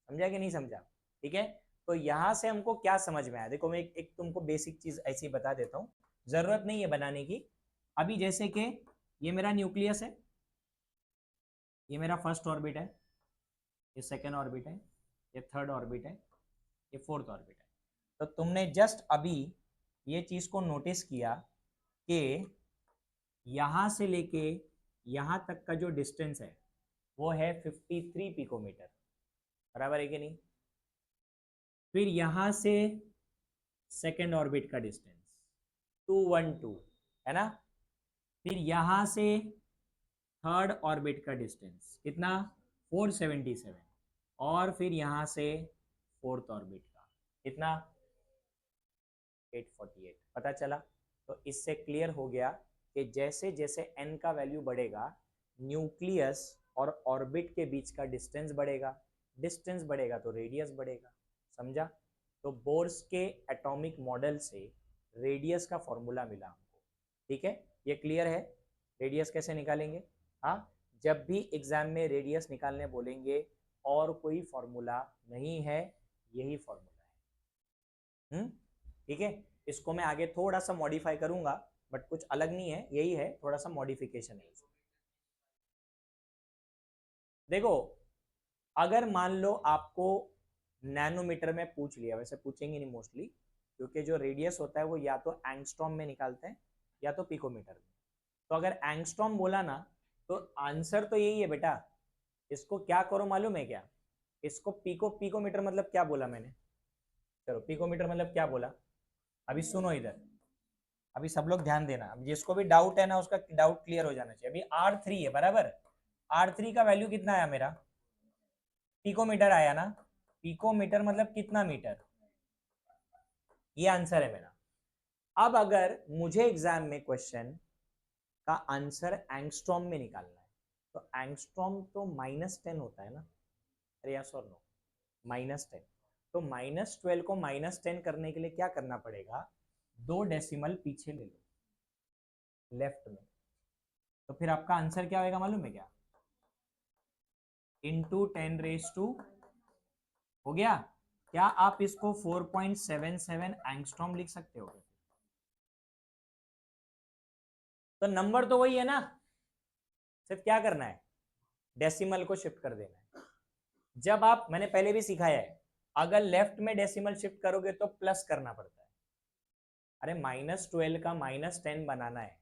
Speaker 1: समझा कि नहीं समझा, ठीक है। तो यहां से हमको क्या समझ में आया, देखो मैं एक तुमको बेसिक चीज ऐसी बता देता हूँ, जरूरत नहीं है बनाने की। अभी जैसे कि ये मेरा न्यूक्लियस है, ये मेरा फर्स्ट ऑर्बिट है, ये सेकेंड ऑर्बिट है, ये थर्ड ऑर्बिट है, ये फोर्थ ऑर्बिट है। तो तुमने जस्ट अभी ये चीज को नोटिस किया कि यहां से लेके यहां तक का जो डिस्टेंस है वो है 53 पिकोमीटर, बराबर है कि नहीं। फिर यहां से सेकेंड ऑर्बिट का डिस्टेंस 212 है ना। फिर यहां से थर्ड ऑर्बिट का डिस्टेंस कितना 477, और फिर यहां से फोर्थ ऑर्बिट का कितना 848। पता चला। तो इससे क्लियर हो गया कि जैसे जैसे n का वैल्यू बढ़ेगा न्यूक्लियस और ऑर्बिट के बीच का डिस्टेंस बढ़ेगा, डिस्टेंस बढ़ेगा तो रेडियस बढ़ेगा। समझा। तो बोर्स के एटॉमिक मॉडल से रेडियस का फॉर्मूला मिला हमको, ठीक है। ये क्लियर है, रेडियस कैसे निकालेंगे। हाँ, जब भी एग्जाम में रेडियस निकालने बोलेंगे और कोई फॉर्मूला नहीं है, यही फॉर्मूला है। ठीक है। इसको मैं आगे थोड़ा सा मॉडिफाई करूंगा, बट कुछ अलग नहीं है, यही है, थोड़ा सा मॉडिफिकेशन है इसमें। देखो अगर मान लो आपको नैनोमीटर में पूछ लिया, वैसे पूछेंगे नहीं मोस्टली, क्योंकि जो रेडियस होता है वो या तो एंगस्ट्रॉम में निकालते हैं या तो पिकोमीटर में। तो अगर एंगस्ट्रॉम बोला ना तो आंसर तो यही है बेटा। इसको क्या करो मालूम है क्या, इसको पिकोमीटर मतलब क्या बोला मैंने, चलो पिकोमीटर मतलब क्या बोला, अभी सुनो इधर, अभी सब लोग ध्यान देना, जिसको भी डाउट है ना उसका डाउट क्लियर हो जाना चाहिए। अभी R3 है बराबर, R3 का वैल्यू कितना आया मेरा, पिकोमीटर आया ना। पिकोमीटर मतलब कितना मीटर, ये आंसर है मेरा। अब अगर मुझे एग्जाम में क्वेश्चन का आंसर एंगस्ट्रॉम में निकालना है, तो एंगस्ट्रॉम तो -10 होता है ना, अरे यस और नो, -10। तो -12 को -10 करने के लिए क्या करना पड़ेगा, 2 डेसिमल पीछे ले लो लेफ्ट में। तो फिर आपका आंसर क्या होगा मालूम है क्या, इंटू 10⁻², हो गया। क्या आप इसको 4.77 एंगस्ट्रॉम लिख सकते हो, तो नंबर तो वही है ना, सिर्फ क्या करना है, डेसिमल को शिफ्ट कर देना है। जब आप, मैंने पहले भी सिखाया है, अगर लेफ्ट में डेसिमल शिफ्ट करोगे तो प्लस करना पड़ता है। अरे -12 का -10 बनाना है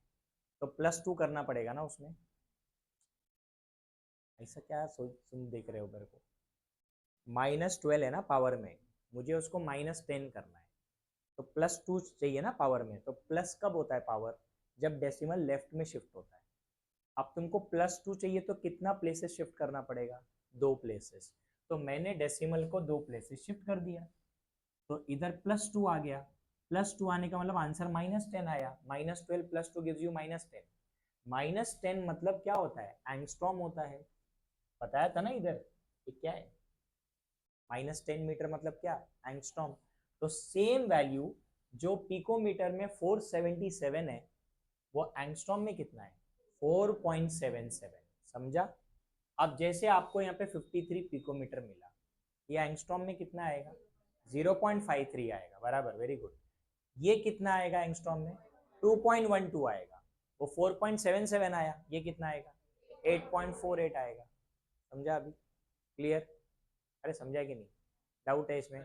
Speaker 1: तो +2 करना पड़ेगा ना उसमें। ऐसा क्या सोच तुम देख रहे हो मेरे को, -12 है ना पावर में, मुझे उसको -10 करना है तो +2 चाहिए ना पावर में। तो प्लस कब होता है पावर, जब डेसिमल लेफ्ट में शिफ्ट होता है। अब तुमको +2 चाहिए तो कितना प्लेसेस शिफ्ट करना पड़ेगा, 2 प्लेसेस। तो मैंने डेसिमल को 2 प्लेसेस शिफ्ट कर दिया, तो इधर +2 आ गया। +2 आने का मतलब आंसर -10 आया। -12 + 2 गिव्स यू -10। -10 मतलब क्या होता है, एंगस्ट्रॉम होता है, बताया था ना इधर, ये क्या है, -10 मीटर मतलब क्या, एंगस्ट्रॉम। तो सेम वैल्यू जो पिकोमीटर में 477 है, वो एंगस्ट्रॉम में कितना है, 4.77। समझा। अब जैसे आपको यहाँ पे 53 पिकोमीटर मिला, ये एंगस्ट्रॉम में कितना आएगा, 0.53 आएगा, बराबर, वेरी गुड। ये कितना आएगा एंगस्ट्रॉम में, 2.12 आएगा। वो 4.77 आया, ये कितना आएगा, 8.48 आएगा। समझा अभी, क्लियर। अरे समझा कि नहीं, डाउट है इसमें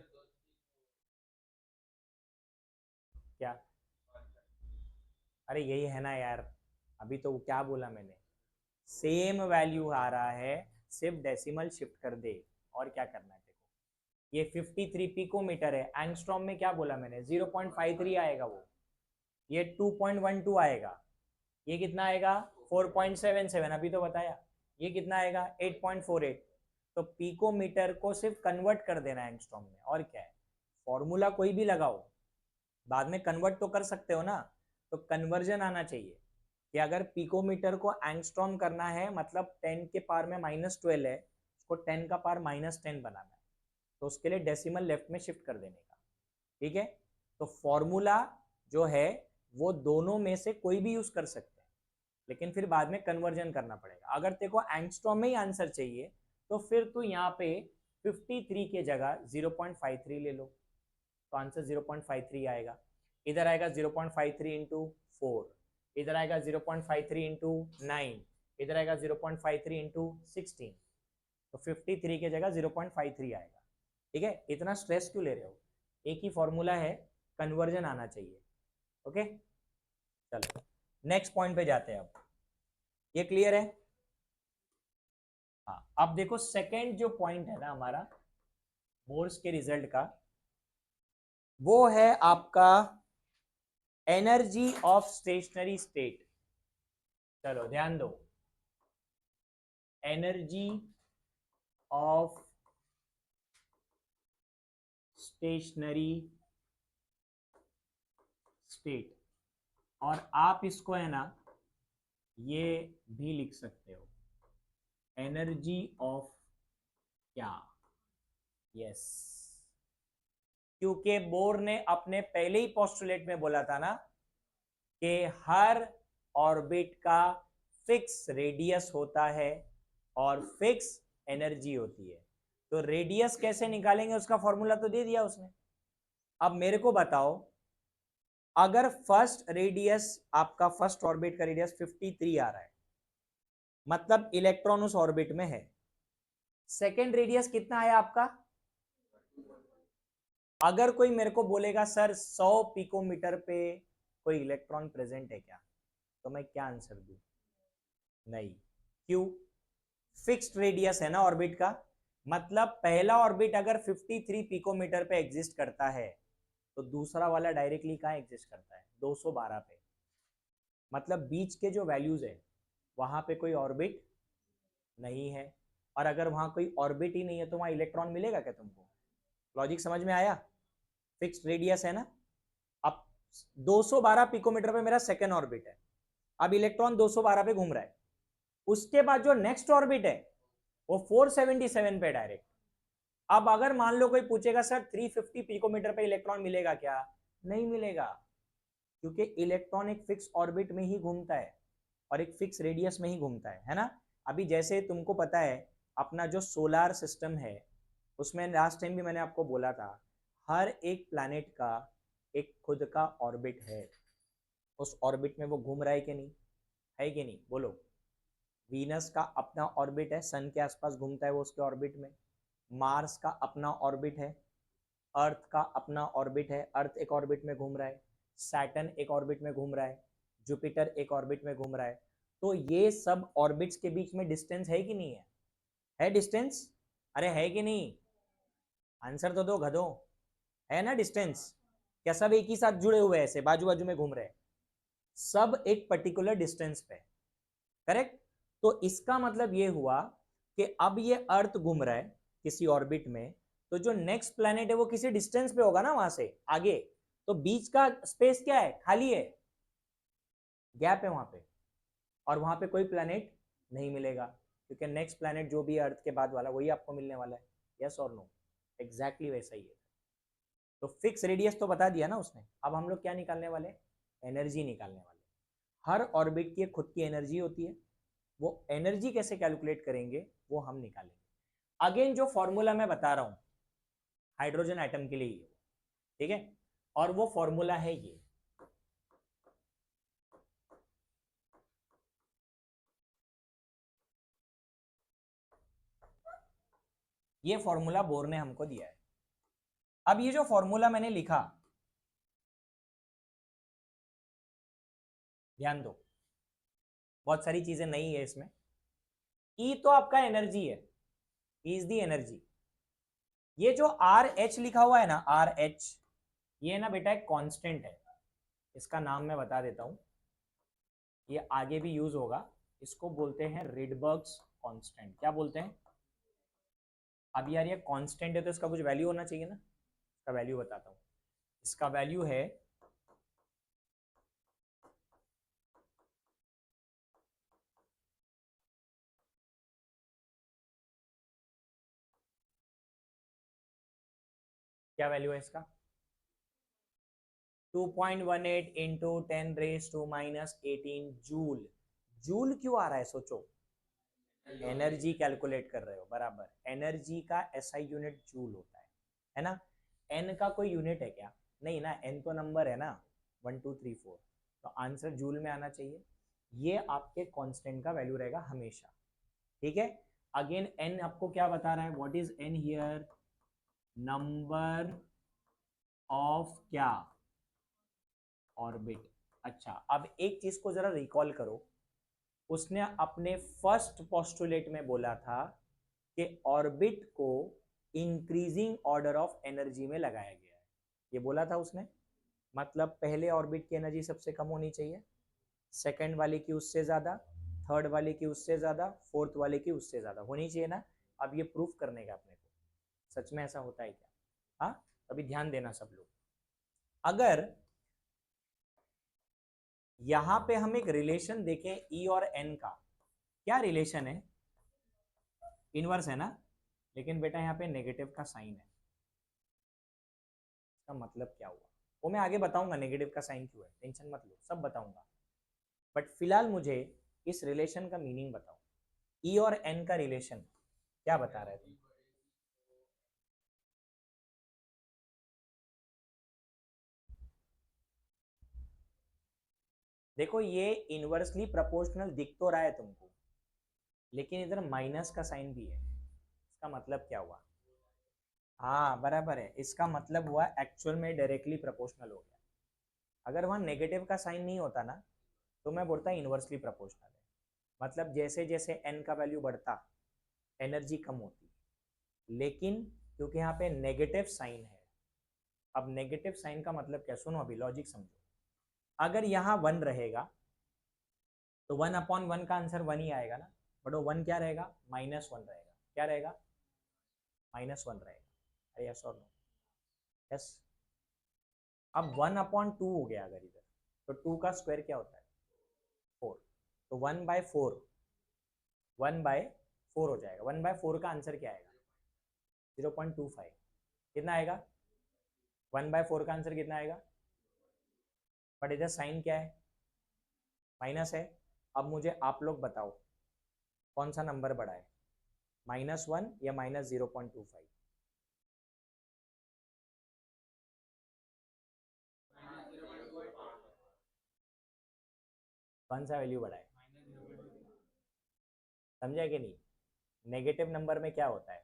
Speaker 1: क्या, अरे यही है ना यार, अभी तो क्या बोला मैंने, सेम वैल्यू आ रहा है, सिर्फ डेसिमल शिफ्ट कर दे, और क्या करना है देखो। ये 53 पिकोमीटर है, एंगस्ट्रॉम में क्या बोला मैंने, 0.53 आएगा वो, ये 2.12 आएगा, ये कितना आएगा 4.77, अभी तो बताया। ये कितना आएगा 8.48। तो पिकोमीटर को सिर्फ कन्वर्ट कर देना है एंगस्ट्रॉम में, और क्या है। फॉर्मूला कोई भी लगाओ, बाद में कन्वर्ट तो कर सकते हो ना, तो कन्वर्जन आना चाहिए कि अगर पिकोमीटर को एंगस्ट्रॉम करना है, मतलब 10 के पावर में -12 है, उसको 10 का पावर -10 बनाना है, तो उसके लिए डेसिमल लेफ्ट में शिफ्ट कर देने का। ठीक है, तो फॉर्मूला जो है वो दोनों में से कोई भी यूज कर सकते हैं, लेकिन फिर बाद में कन्वर्जन करना पड़ेगा। अगर तेरे को एंगस्ट्रॉम में ही आंसर चाहिए तो फिर तू यहाँ पे 53 के जगह 0.53 ले लो, तो आंसर 0.53 आएगा। इधर आएगा 0.53 इंटू 4, इधर आएगा 0.53 इंटू 9, इधर आएगा 0.53 इंटू 16, तो 53 के जगह 0.53 आएगा। ठीक है, इतना स्ट्रेस क्यों ले रहे हो, एक ही फॉर्मूला है, कन्वर्जन आना चाहिए। ओके, चलो नेक्स्ट पॉइंट पे जाते हैं। अब ये क्लियर है। हाँ, अब देखो सेकेंड जो पॉइंट है ना हमारा मोर्स के रिजल्ट का, वो है आपका एनर्जी ऑफ स्टेशनरी स्टेट। चलो ध्यान दो, एनर्जी ऑफ स्टेशनरी स्टेट, और आप इसको है ना ये भी लिख सकते हो, एनर्जी ऑफ क्या, यस, क्योंकि बोर ने अपने पहले ही पोस्टुलेट में बोला था ना कि हर ऑर्बिट का फिक्स रेडियस होता है और फिक्स एनर्जी होती है। तो रेडियस कैसे निकालेंगे, उसका फॉर्मूला तो दे दिया उसने। अब मेरे को बताओ, अगर फर्स्ट रेडियस, आपका फर्स्ट ऑर्बिट का रेडियस 53 आ रहा है, मतलब इलेक्ट्रॉन उस ऑर्बिट में है, सेकेंड रेडियस कितना आया आपका, अगर कोई मेरे को बोलेगा सर 100 पिकोमीटर पे कोई इलेक्ट्रॉन प्रेजेंट है क्या, तो मैं क्या आंसर दूं, नहीं। क्यों, फिक्स्ड रेडियस है ना ऑर्बिट का, मतलब पहला ऑर्बिट अगर 53 पिकोमीटर पे एग्जिस्ट करता है तो दूसरा वाला डायरेक्टली कहाँ एग्जिस्ट करता है, 212 पे, मतलब बीच के जो वैल्यूज है वहां पे कोई ऑर्बिट नहीं है। और अगर वहां कोई ऑर्बिट ही नहीं है तो वहां इलेक्ट्रॉन मिलेगा क्या तुमको, लॉजिक समझ में आया। फिक्स्ड रेडियस है ना, अब 212 पिकोमीटर पे मेरा सेकेंड ऑर्बिट है, अब इलेक्ट्रॉन 212 पे घूम रहा है, उसके बाद जो नेक्स्ट ऑर्बिट है वो 477 पे डायरेक्ट। अब अगर मान लो कोई पूछेगा सर 350 पिकोमीटर पे इलेक्ट्रॉन मिलेगा क्या, नहीं मिलेगा, क्योंकि इलेक्ट्रॉन एक फिक्स ऑर्बिट में ही घूमता है और एक फिक्स रेडियस में ही घूमता है ना। अभी जैसे तुमको पता है अपना जो सोलार सिस्टम है, उसमें लास्ट टाइम भी मैंने आपको बोला था, हर एक प्लैनेट का एक खुद का ऑर्बिट है, उस ऑर्बिट में वो घूम रहा है कि नहीं, है कि नहीं, बोलो। वीनस का अपना ऑर्बिट है, सन के आसपास घूमता है वो उसके ऑर्बिट में। मार्स का अपना ऑर्बिट है, अर्थ का अपना ऑर्बिट है, अर्थ एक ऑर्बिट में घूम रहा है। सैटर्न एक ऑर्बिट में घूम रहा है, जुपिटर एक ऑर्बिट में घूम रहा है। तो ये सब ऑर्बिट्स के बीच में डिस्टेंस है कि नहीं है? है डिस्टेंस? अरे है कि नहीं? आंसर तो दो गधों, है ना डिस्टेंस? क्या सब एक ही साथ जुड़े हुए हैं, ऐसे बाजू बाजू में घूम रहे हैं? सब एक पर्टिकुलर डिस्टेंस पे, करेक्ट। तो इसका मतलब ये हुआ कि अब ये अर्थ घूम रहा है किसी ऑर्बिट में, तो जो नेक्स्ट प्लैनेट है वो किसी डिस्टेंस पे होगा ना वहां से आगे। तो बीच का स्पेस क्या है? खाली है, गैप है वहां पे, और वहां पे कोई प्लैनेट नहीं मिलेगा, क्योंकि नेक्स्ट प्लैनेट जो भी अर्थ के बाद वाला वही आपको मिलने वाला है। यस और नो? एग्जैक्टली वैसा ही है। तो फिक्स रेडियस तो बता दिया ना उसने। अब हम लोग क्या निकालने वाले? एनर्जी निकालने वाले। हर ऑर्बिट की खुद की एनर्जी होती है, वो एनर्जी कैसे कैलकुलेट करेंगे वो हम निकालेंगे। अगेन जो फॉर्मूला मैं बता रहा हूं हाइड्रोजन एटम के लिए ही है, ठीक है। और वो फॉर्मूला है ये फॉर्मूला बोर ने हमको दिया है। अब ये जो फॉर्मूला मैंने लिखा, ध्यान दो, बहुत सारी चीजें नई है इसमें। ई तो आपका एनर्जी है, ई इज दी एनर्जी। ये जो आर एच लिखा हुआ है ना, आर एच, ये ना बेटा एक कांस्टेंट है। इसका नाम मैं बता देता हूं, ये आगे भी यूज होगा। इसको बोलते हैं रिडबर्ग्स कांस्टेंट। क्या बोलते हैं? अब यार ये कांस्टेंट है तो इसका कुछ वैल्यू होना चाहिए ना। इसका वैल्यू बताता हूं। इसका वैल्यू है क्या वैल्यू है इसका? 2.18 इंटू 10⁻⁻18 जूल। जूल क्यों आ रहा है सोचो? एनर्जी कैलकुलेट कर रहे हो, बराबर। एनर्जी का एसआई यूनिट जूल होता है ना। एन का कोई यूनिट है क्या? नहीं ना, एन तो नंबर है ना, 1 2 3 4। तो आंसर जूल में आना चाहिए। ये आपके कांस्टेंट का वैल्यू रहेगा हमेशा, ठीक है। अगेन एन आपको क्या बता रहा है? What is an here? Number of क्या? ऑर्बिट। अच्छा, अब एक चीज को जरा रिकॉल करो। उसने अपने फर्स्ट पोस्टुलेट में बोला था कि ऑर्बिट को इंक्रीजिंग ऑर्डर ऑफ एनर्जी में लगाया गया है। ये बोला था उसने। मतलब पहले ऑर्बिट की एनर्जी सबसे कम होनी चाहिए, सेकंड वाले की उससे ज्यादा, थर्ड वाले की उससे ज्यादा, फोर्थ वाले की उससे ज्यादा होनी चाहिए ना। अब ये प्रूफ करने का अपने को, सच में ऐसा होता है क्या? हाँ, अभी ध्यान देना सब लोग। अगर यहां पे हम एक रिलेशन देखें ई और एन का, क्या रिलेशन है? इनवर्स है ना। लेकिन बेटा यहाँ पे नेगेटिव का साइन है। इसका मतलब क्या हुआ वो मैं आगे बताऊंगा, नेगेटिव का साइन क्यों है, टेंशन मत लो, सब बताऊंगा। बट फिलहाल मुझे इस रिलेशन का मीनिंग बताओ। ई और एन का रिलेशन क्या बता रहे तुम? देखो ये इनवर्सली प्रोपोर्शनल दिख तो रहा है तुमको, लेकिन इधर माइनस का साइन भी है। इसका मतलब क्या हुआ? हाँ बराबर है, इसका मतलब हुआ एक्चुअल में डायरेक्टली प्रोपोर्शनल हो गया। अगर वहां नेगेटिव का साइन नहीं होता ना, तो मैं बोलता इनवर्सली प्रोपोर्शनल है। मतलब जैसे जैसे एन का वैल्यू बढ़ता एनर्जी कम होती, लेकिन क्योंकि यहाँ पे नेगेटिव साइन है। अब नेगेटिव साइन का मतलब क्या? सुनो अभी लॉजिक समझो। अगर यहाँ 1 रहेगा तो 1/1 का आंसर 1 ही आएगा ना। बट वो 1 क्या रहेगा? -1 रहेगा। क्या रहेगा? -1 रहेगा। अरे यस और नो? यस। अब 1/2 हो गया अगर इधर, तो 2 का स्क्वायर क्या होता है? 4। तो 1/4, 1/4 हो जाएगा। 1/4 का आंसर क्या आएगा? 0.25। कितना आएगा? 1/4 का आंसर कितना आएगा? बट इधर साइन क्या है? माइनस है। अब मुझे आप लोग बताओ कौन सा नंबर बड़ा है, -1 या -0.25? कौन सा वैल्यू बड़ा है? समझा कि नहीं? नेगेटिव नंबर में क्या होता है,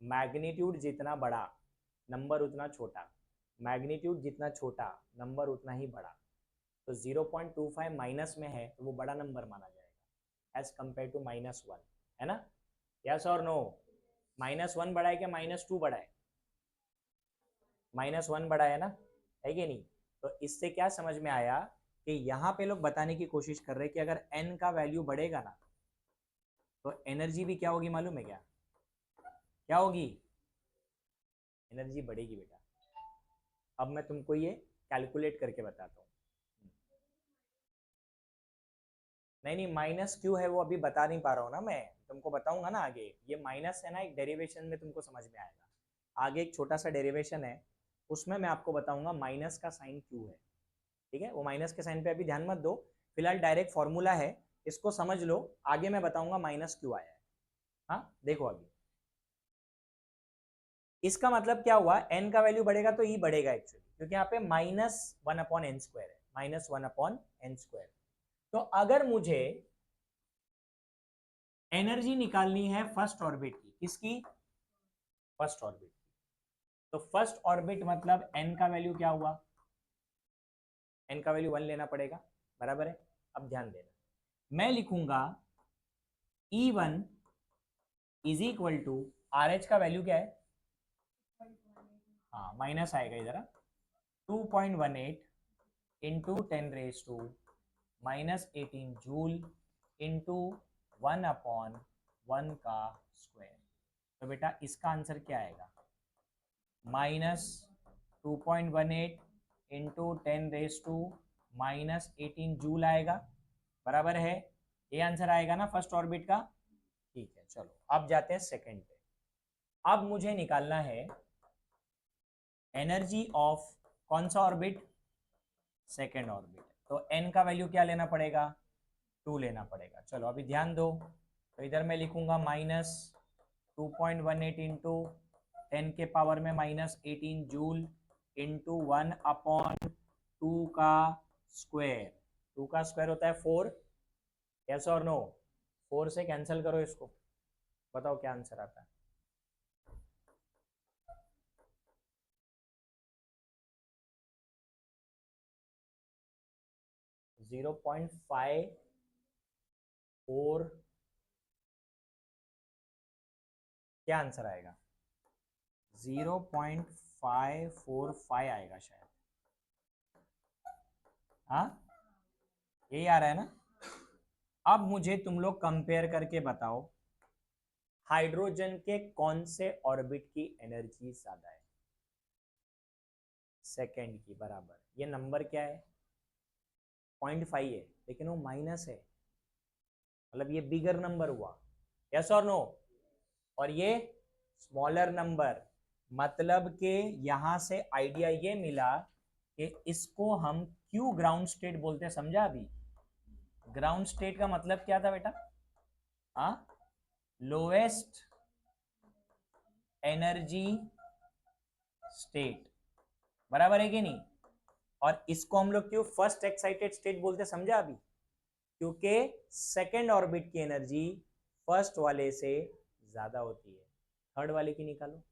Speaker 1: मैग्नीट्यूड जितना बड़ा नंबर उतना छोटा, मैग्नीट्यूड जितना छोटा नंबर उतना ही बड़ा। तो 0.25 माइनस में है तो वो बड़ा नंबर माना जाएगा एज कंपेयर टू -1, है ना? यस और नो? -1 बड़ा है क्या -2 बड़ा है? -1 बड़ा है ना, है कि नहीं? तो इससे क्या समझ में आया कि यहाँ पे लोग बताने की कोशिश कर रहे हैं कि अगर n का वैल्यू बढ़ेगा ना तो एनर्जी भी क्या होगी मालूम है क्या? क्या होगी? एनर्जी बढ़ेगी बेटा। अब मैं तुमको ये कैलकुलेट करके बताता हूँ। नहीं नहीं, माइनस क्यों है वो अभी बता नहीं पा रहा हूँ ना, मैं तुमको बताऊंगा ना आगे। ये माइनस है ना, एक डेरिवेशन में तुमको समझ में आएगा। आगे एक छोटा सा डेरिवेशन है, उसमें मैं आपको बताऊंगा माइनस का साइन क्यों है। ठीक है, वो माइनस के साइन पे अभी ध्यान मत दो, फिलहाल डायरेक्ट फॉर्मूला है, इसको समझ लो, आगे मैं बताऊंगा माइनस क्यों आया है। हाँ देखो अभी इसका मतलब क्या हुआ, n का वैल्यू बढ़ेगा तो e बढ़ेगा एक्चुअली, क्योंकि यहाँ पे -1/n² है, -1/n²। तो अगर मुझे एनर्जी निकालनी है फर्स्ट ऑर्बिट की, किसकी? फर्स्ट ऑर्बिट की। तो फर्स्ट ऑर्बिट मतलब n का वैल्यू क्या हुआ, n का वैल्यू 1 लेना पड़ेगा, बराबर है? अब ध्यान देना, मैं लिखूंगा E1 is equal to RH का वैल्यू क्या है, हाँ माइनस आएगा इधर, 2.18 इंटू 10⁻⁻18 जूल इंटू 1/1 का स्क्वायर। तो बेटा इसका आंसर क्या आएगा, -2.18 इंटू 10⁻⁻18 जूल आएगा, बराबर है? ये आंसर आएगा ना फर्स्ट ऑर्बिट का। ठीक है, चलो अब जाते हैं सेकंड पे। अब मुझे निकालना है एनर्जी ऑफ कौन सा ऑर्बिट, सेकंड ऑर्बिट। तो n का वैल्यू क्या लेना पड़ेगा, 2 लेना पड़ेगा। चलो अभी ध्यान दो, तो इधर मैं लिखूंगा -2.18 इंटू 10⁻⁻18 जूल इंटू 1/2 का स्क्वायर। 2 का स्क्वायर होता है 4, यस और नो? 4 से कैंसिल करो इसको, बताओ क्या आंसर आता है। 0.54, क्या आंसर आएगा? 0.545 आएगा शायद, हाँ यही आ रहा है ना? अब मुझे तुम लोग कंपेयर करके बताओ हाइड्रोजन के कौन से ऑर्बिट की एनर्जी ज्यादा है, सेकंड की, बराबर। ये नंबर क्या है, 0.5 है, लेकिन वो माइनस है, मतलब ये बिगर नंबर हुआ, यस और नो? और ये स्मॉलर नंबर, मतलब कि यहां से आइडिया ये मिला कि इसको हम क्यों ग्राउंड स्टेट बोलते हैं, समझा अभी? ग्राउंड स्टेट का मतलब क्या था बेटा, हाँ लोएस्ट एनर्जी स्टेट, बराबर है कि नहीं? और इसको हम लोग क्यों फर्स्ट एक्साइटेड स्टेट बोलते हैं, समझा अभी? क्योंकि सेकेंड ऑर्बिट की एनर्जी फर्स्ट वाले से ज्यादा होती है। थर्ड वाले की निकालो,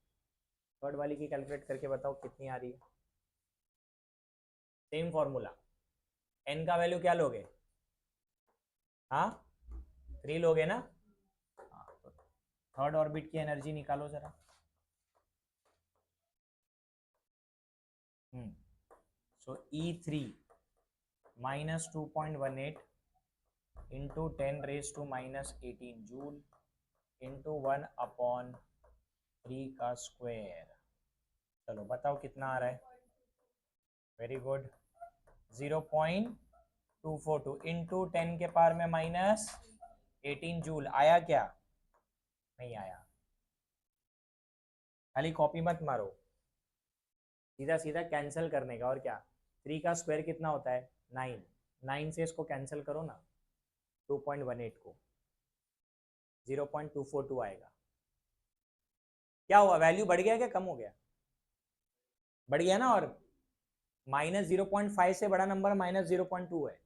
Speaker 1: थर्ड वाले की कैलकुलेट करके बताओ कितनी आ रही है। सेम फॉर्मूला, एन का वैल्यू क्या लोगे, हाँ 3 लोगे ना, हाँ तो थर्ड ऑर्बिट की एनर्जी निकालो जरा। सो E3 -2.18 इंटू 10⁻⁻18 जूल इंटू 1/3 का स्क्वायर। चलो बताओ कितना आ रहा है, वेरी गुड, 0.242 इंटू 10⁻⁻18 जूल। आया क्या, नहीं आया? खाली कॉपी मत मारो, सीधा सीधा कैंसिल करने का, और क्या। 3 का स्क्वायर कितना होता है, 9, 9 से इसको कैंसिल करो ना, 2.18 को, 0.242 आएगा। क्या हुआ, वैल्यू बढ़ गया क्या कम हो गया? बढ़ गया ना, और -0.5 से बड़ा नंबर -0.2 है,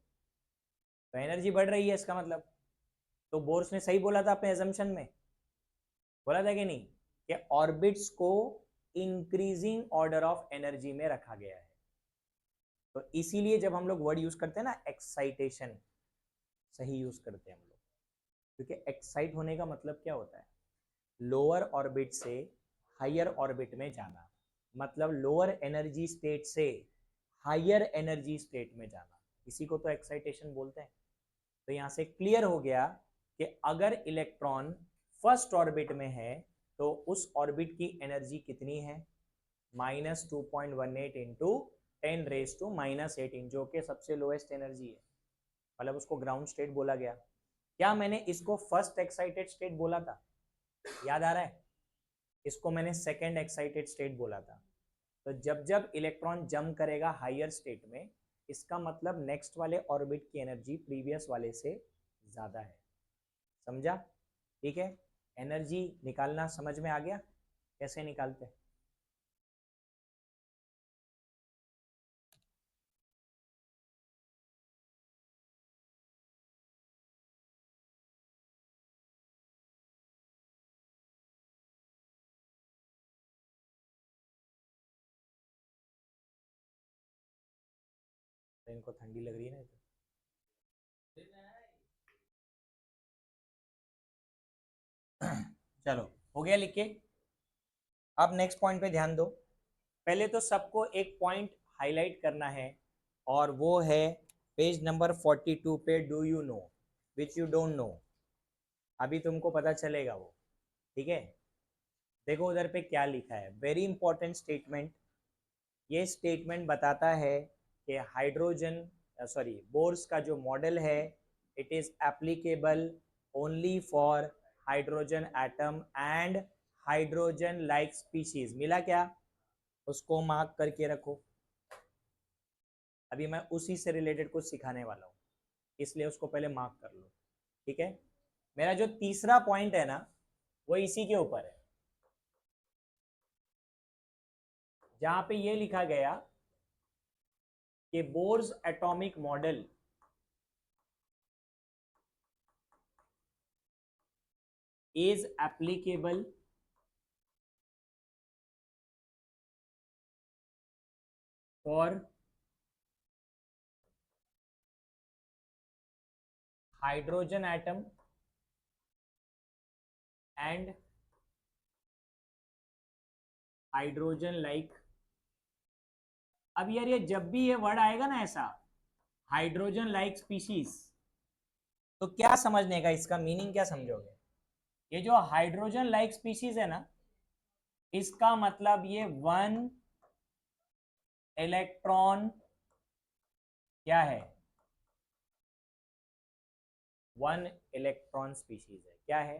Speaker 1: तो एनर्जी बढ़ रही है इसका मतलब। तो बोर्स ने सही बोला था अपने एजम्पशन में, बोला था कि नहीं, कि ऑर्बिट्स को इंक्रीजिंग ऑर्डर ऑफ एनर्जी में रखा गया है। तो इसीलिए जब हम लोग वर्ड यूज करते हैं ना एक्साइटेशन, सही यूज करते हैं हम लोग, क्योंकि एक्साइट होने का मतलब क्या होता है, लोअर ऑर्बिट से हायर ऑर्बिट में जाना, मतलब लोअर एनर्जी स्टेट से हायर एनर्जी स्टेट में जाना, इसी को तो एक्साइटेशन बोलते हैं। तो यहाँ से क्लियर हो गया कि अगर इलेक्ट्रॉन फर्स्ट ऑर्बिट में है तो उस ऑर्बिट की एनर्जी कितनी है, -2.18 इंटू 10⁻⁻8, जो कि सबसे लोएस्ट एनर्जी है, मतलब उसको ग्राउंड स्टेट बोला गया। क्या मैंने इसको फर्स्ट एक्साइटेड स्टेट बोला था, याद आ रहा है? इसको मैंने सेकेंड एक्साइटेड स्टेट बोला था। तो जब जब इलेक्ट्रॉन जंप करेगा हायर स्टेट में, इसका मतलब नेक्स्ट वाले ऑर्बिट की एनर्जी प्रीवियस वाले से ज़्यादा है। समझा? ठीक है, एनर्जी निकालना समझ में आ गया, कैसे निकालते हैं? तो इनको ठंडी लग रही है ना, चलो हो गया लिख के। अब नेक्स्ट पॉइंट पे ध्यान दो। पहले तो सबको एक पॉइंट हाईलाइट करना है, और वो है पेज नंबर 42 पे, do you know which you don't know. अभी तुमको पता चलेगा वो, ठीक है? देखो उधर पे क्या लिखा है, वेरी इंपॉर्टेंट स्टेटमेंट। ये स्टेटमेंट बताता है कि हाइड्रोजन सॉरी बोर्स का जो मॉडल है, it is applicable only for hydrogen atom and hydrogen like species. मिला क्या? उसको मार्क करके रखो। अभी मैं उसी से रिलेटेड कुछ सिखाने वाला हूँ, इसलिए उसको पहले मार्क कर लो, ठीक है? मेरा जो तीसरा पॉइंट है ना, वो इसी के ऊपर है, जहां पे ये लिखा गया कि bourse atomic model is applicable for hydrogen atom and hydrogen like। अब यार ये जब भी ये वर्ड आएगा ना ऐसा, हाइड्रोजन लाइक स्पीशीज, तो क्या समझने का, इसका मीनिंग क्या समझोगे? ये जो हाइड्रोजन लाइक स्पीशीज है ना, इसका मतलब ये वन इलेक्ट्रॉन क्या है, वन इलेक्ट्रॉन स्पीशीज है। क्या है?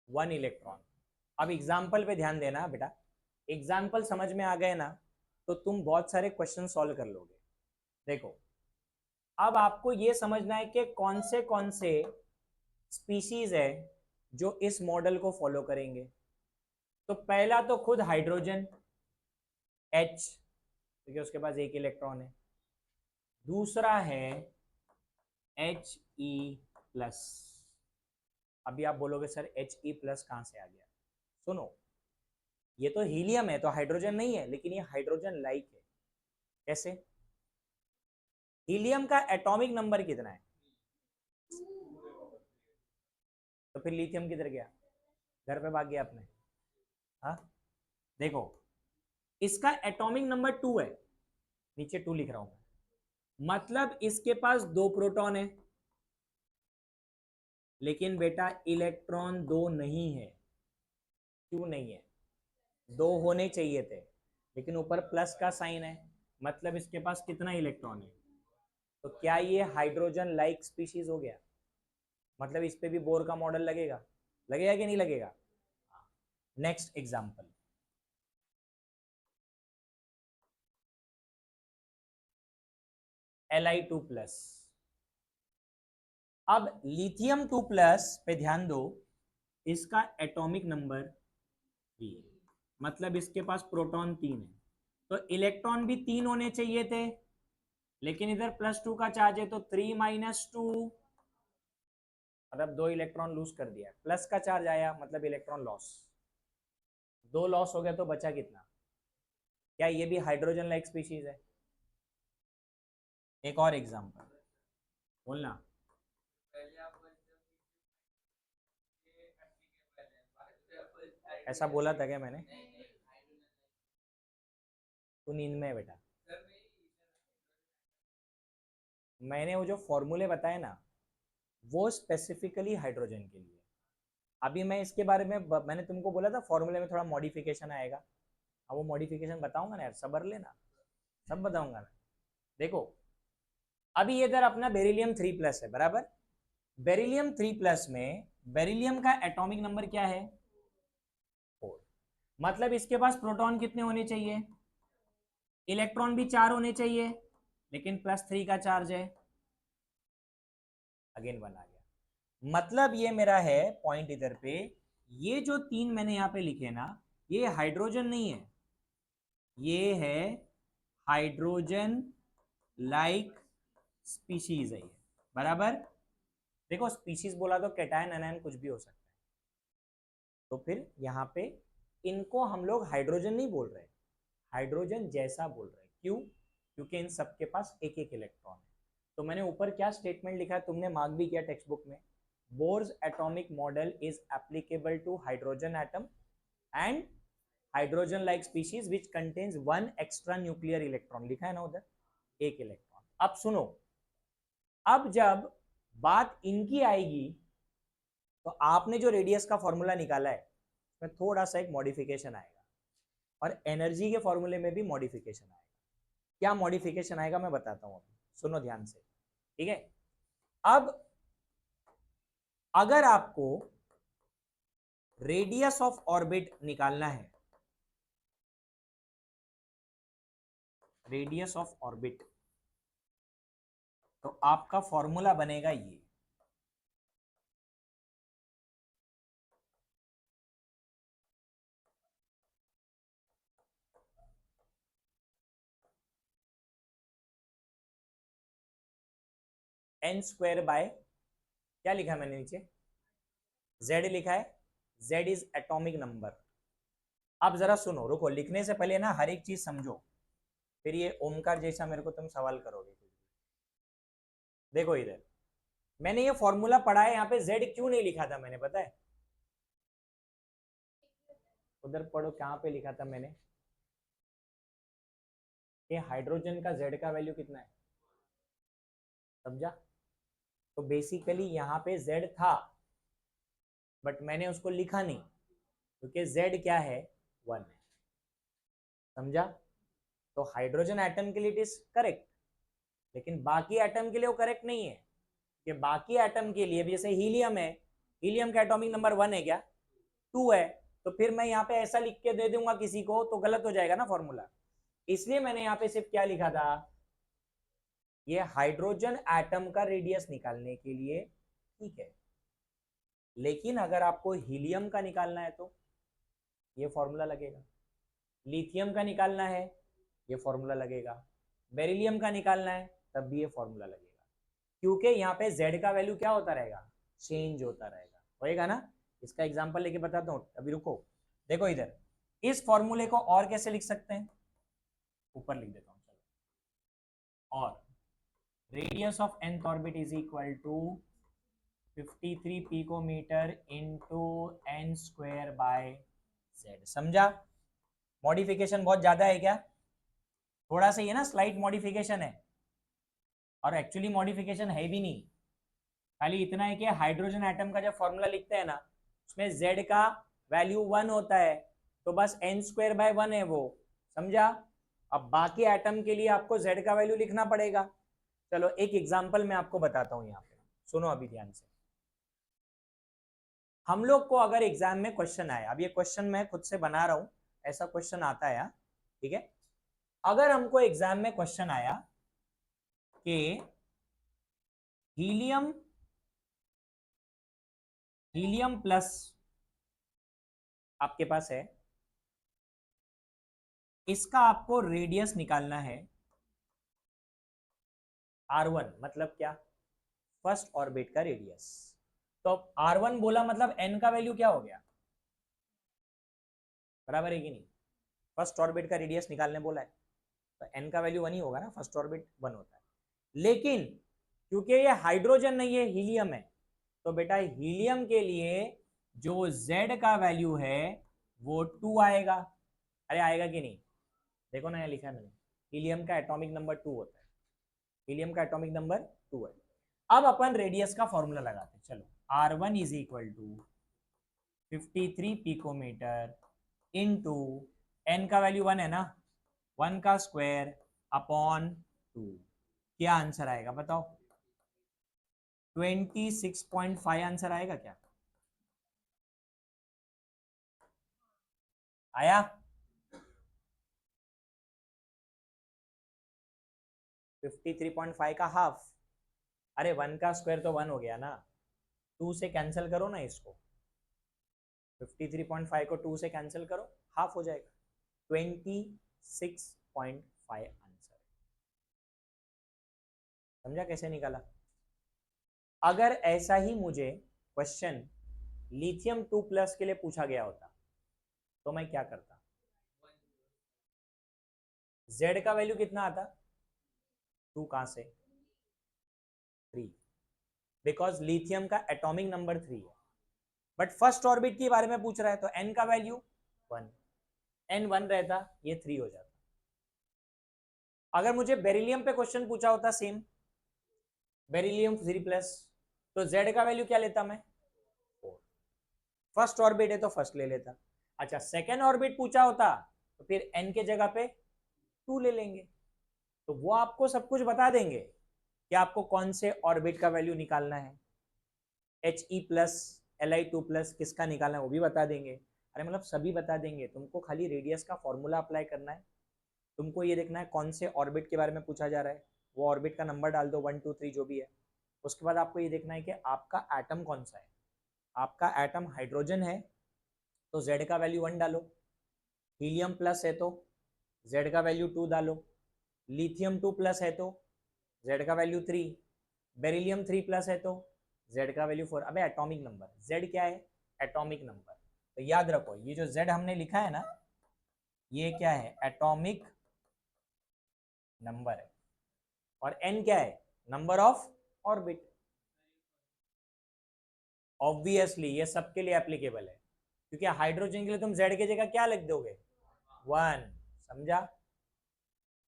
Speaker 1: One electron. अब एग्जाम्पल पे ध्यान देना बेटा, एग्जाम्पल समझ में आ गए ना तो तुम बहुत सारे क्वेश्चन सॉल्व कर लोगे। देखो अब आपको ये समझना है कि कौन से स्पीशीज है जो इस मॉडल को फॉलो करेंगे। तो पहला तो खुद हाइड्रोजन H, क्योंकि उसके पास एक इलेक्ट्रॉन है। दूसरा है He+। अभी आप बोलोगे सर He+ कहां से आ गया? सुनो, ये तो हीलियम है, तो हाइड्रोजन नहीं है, लेकिन ये हाइड्रोजन लाइक है। कैसे? हीलियम का एटॉमिक नंबर कितना है? तो फिर लिथियम किधर गया? घर पे भाग गया अपने? हाँ, देखो इसका एटॉमिक नंबर 2 है, नीचे 2 लिख रहा हूं, मतलब इसके पास 2 प्रोटॉन है, लेकिन बेटा इलेक्ट्रॉन 2 नहीं है। क्यों नहीं है? 2 होने चाहिए थे, लेकिन ऊपर प्लस का साइन है, मतलब इसके पास कितना इलेक्ट्रॉन है? तो क्या ये हाइड्रोजन लाइक स्पीशीज हो गया? मतलब इस पे भी बोर का मॉडल लगेगा, लगेगा कि नहीं लगेगा? Next example, Li2+। अब लिथियम 2+ पे ध्यान दो, इसका एटॉमिक नंबर 3 है, मतलब इसके पास प्रोटॉन 3 है, तो इलेक्ट्रॉन भी 3 होने चाहिए थे, लेकिन इधर +2 का चार्ज है, तो 3 - 2 मतलब 2 इलेक्ट्रॉन लूज कर दिया, प्लस का चार्ज आया मतलब इलेक्ट्रॉन लॉस, 2 लॉस हो गया तो बचा कितना? क्या ये भी हाइड्रोजन लाइक स्पीशीज है? एक और एग्जांपल बोलना। ऐसा बोला था क्या मैंने? तू नींद में है बेटा। मैंने वो जो फॉर्मूले बताए ना, वो स्पेसिफिकली हाइड्रोजन के लिए। अभी मैं इसके बारे में मैंने तुमको बोला था फॉर्मूले में थोड़ा मॉडिफिकेशन आएगा, अब वो मॉडिफिकेशन बताऊंगा ना यार, सब्र लेना, सब बताऊंगा ना। देखो अभी ये इधर अपना बेरिलियम 3+ है बराबर। बेरिलियम 3+ में बेरिलियम का एटॉमिक नंबर क्या है? 4। मतलब इसके पास प्रोटॉन कितने होने चाहिए? इलेक्ट्रॉन भी 4 होने चाहिए, लेकिन +3 का चार्ज है, अगेन 1 आ गया। मतलब ये मेरा है पॉइंट इधर पे, ये जो 3 मैंने यहां पे लिखे ना, ये हाइड्रोजन नहीं है, ये है हाइड्रोजन लाइक स्पीशीज है ये, बराबर। देखो स्पीशीज बोला तो कैटायन एनायन कुछ भी हो सकता है, तो फिर यहाँ पे इनको हम लोग हाइड्रोजन नहीं बोल रहे, हाइड्रोजन जैसा बोल रहे हैं। क्यों? क्योंकि इन सबके पास एक एक इलेक्ट्रॉन है। तो मैंने ऊपर क्या स्टेटमेंट लिखा है, तुमने मार्क भी किया टेक्स्ट बुक में, Bohr's atomic model is applicable to hydrogen atom and hydrogen like species which contains 1 extra nuclear electron, लिखा है ना उधर, एक इलेक्ट्रॉन। अब सुनो, अब जब बात इनकी आएगी तो आपने जो रेडियस का फॉर्मूला निकाला है उसमें थोड़ा सा एक मॉडिफिकेशन आएगा, और एनर्जी के फॉर्मूले में भी मॉडिफिकेशन आएगा। क्या मॉडिफिकेशन आएगा मैं बताता हूं, अभी सुनो ध्यान से, ठीक है। अब अगर आपको रेडियस ऑफ ऑर्बिट निकालना है, रेडियस ऑफ ऑर्बिट, तो आपका फॉर्मूला बनेगा ये, n² बाय, क्या लिखा है मैंने नीचे, z लिखा है, z इज एटॉमिक नंबर। अब जरा सुनो, रुको, लिखने से पहले ना हर एक चीज समझो, फिर ये ओमकार जैसा मेरे को तुम सवाल करोगे। देखो इधर मैंने ये फॉर्मूला पढ़ा है, यहाँ पे z क्यों नहीं लिखा था मैंने, पता है? उधर पढ़ो कहाँ पे लिखा था मैंने, कि हाइड्रोजन का z का वैल्यू कितना है, समझा? तो बेसिकली यहाँ पे z था, बट मैंने उसको लिखा नहीं क्योंकि z क्या है, 1 है, समझा? तो हाइड्रोजन एटम के लिए इट इज करेक्ट, लेकिन बाकी एटम के लिए वो करेक्ट नहीं है, कि बाकी एटम के लिए जैसे हीलियम है, हीलियम का एटॉमिक नंबर 1 है क्या, 2 है, तो फिर मैं यहाँ पे ऐसा लिख के दे दूंगा किसी को तो गलत हो जाएगा ना फॉर्मूला। इसलिए मैंने यहाँ पे सिर्फ क्या लिखा था, ये हाइड्रोजन एटम का रेडियस निकालने के लिए, ठीक है। लेकिन अगर आपको हीलियम का निकालना है तो ये फॉर्मूला लगेगा, लिथियम का निकालना है ये फॉर्मूला लगेगा, बेरिलियम का निकालना है तब भी ये फॉर्मूला लगेगा, क्योंकि यहाँ पे z का वैल्यू क्या होता रहेगा, चेंज होता रहेगा, होएगा ना। इसका एग्जांपल लेके बताता हूँ, अभी रुको। देखो इधर इस फॉर्मूले को और कैसे लिख सकते हैं, ऊपर लिख देता हूँ चलो, और radius of nth orbit is equal to 53 picometre into n² by z, समझा? मॉडिफिकेशन बहुत ज्यादा है क्या, थोड़ा सा ये ना स्लाइट मॉडिफिकेशन है, और एक्चुअली मॉडिफिकेशन है भी नहीं, खाली इतना है कि हाइड्रोजन एटम का जब फॉर्मूला लिखते हैं ना उसमें z का वैल्यू 1 होता है, तो बस n² बाय 1 है वो, समझा? अब बाकी एटम के लिए आपको z का वैल्यू लिखना पड़ेगा। चलो एक एग्जांपल मैं आपको बताता हूं, यहाँ पे सुनो अभी ध्यान से। हम लोग को अगर एग्जाम में क्वेश्चन आए, अब ये क्वेश्चन मैं खुद से बना रहा हूं, ऐसा क्वेश्चन आता है, ठीक है। अगर हमको एग्जाम में क्वेश्चन आया कि हीलियम प्लस आपके पास है, इसका आपको रेडियस निकालना है r1, मतलब क्या, फर्स्ट ऑर्बिट का रेडियस, तो R1 बोला मतलब n का वैल्यू क्या हो गया, बराबर है कि नहीं? फर्स्ट ऑर्बिट का रेडियस निकालने बोला है, तो n का वैल्यू 1 ही होगा ना, फर्स्ट ऑर्बिट 1 होता है। लेकिन क्योंकि ये हाइड्रोजन नहीं है, हीलियम है, तो बेटा हीलियम के लिए जो z का वैल्यू है वो 2 आएगा। अरे आएगा कि नहीं, देखो ना यहाँ लिखा है मैंने, हीलियम का एटॉमिक नंबर 2 होता है, हीलियम का एटॉमिक नंबर 2 है। अब अपन रेडियस का फॉर्मूला लगाते हैं, चलो R1 is equal to 53 picometre into n का वैल्यू 1 है ना, 1 का स्क्वायर अपॉन 2, क्या आंसर आएगा बताओ? 26.5 आंसर आएगा क्या? आया? 53.5 का हाफ, अरे 1 का स्क्वायर तो 1 हो गया ना, 2 से कैंसिल करो ना इसको, 53.5 को 2 से कैंसिल करो, हाफ हो जाएगा, 26.5 आंसर। समझा कैसे निकाला? अगर ऐसा ही मुझे क्वेश्चन लिथियम 2+ के लिए पूछा गया होता तो मैं क्या करता? Z का वैल्यू कितना आता? 2 कहां से? 3, बिकॉज लिथियम का एटॉमिक नंबर 3 है, बट फर्स्ट ऑर्बिट के बारे में पूछ रहा है तो n का वैल्यू 1, n 1 रहता, ये 3 हो जाता। अगर मुझे बेरिलियम पे क्वेश्चन पूछा होता सेम, बेरिलियम 3+, तो Z का वैल्यू क्या लेता मैं? 4। फर्स्ट ऑर्बिट है तो फर्स्ट ले लेता। अच्छा सेकेंड ऑर्बिट पूछा होता तो फिर n के जगह पे 2 ले लेंगे। तो वो आपको सब कुछ बता देंगे कि आपको कौन से ऑर्बिट का वैल्यू निकालना है, He+, Li2+ किसका निकालना है वो भी बता देंगे। अरे मतलब सभी बता देंगे, तुमको खाली रेडियस का फॉर्मूला अप्लाई करना है, तुमको ये देखना है कौन से ऑर्बिट के बारे में पूछा जा रहा है, वो ऑर्बिट का नंबर डाल दो 1 2 3 जो भी है। उसके बाद आपको ये देखना है कि आपका एटम कौन सा है, आपका एटम हाइड्रोजन है तो Z का वैल्यू 1 डालो, हीलियम प्लस है तो Z का वैल्यू 2 डालो, लिथियम 2+ है तो Z का वैल्यू 3, बेरिलियम 3+ है तो Z का वैल्यू 4। अबे एटॉमिक नंबर, Z क्या है? Atomic number. तो याद रखो ये जो Z हमने लिखा है ना, ये क्या है? एटॉमिक नंबर है, और N क्या है? Number of orbit. ऑब्वियसली ये सबके लिए एप्लीकेबल है, क्योंकि हाइड्रोजन के लिए तुम Z की जगह क्या लिख दोगे? 1। समझा?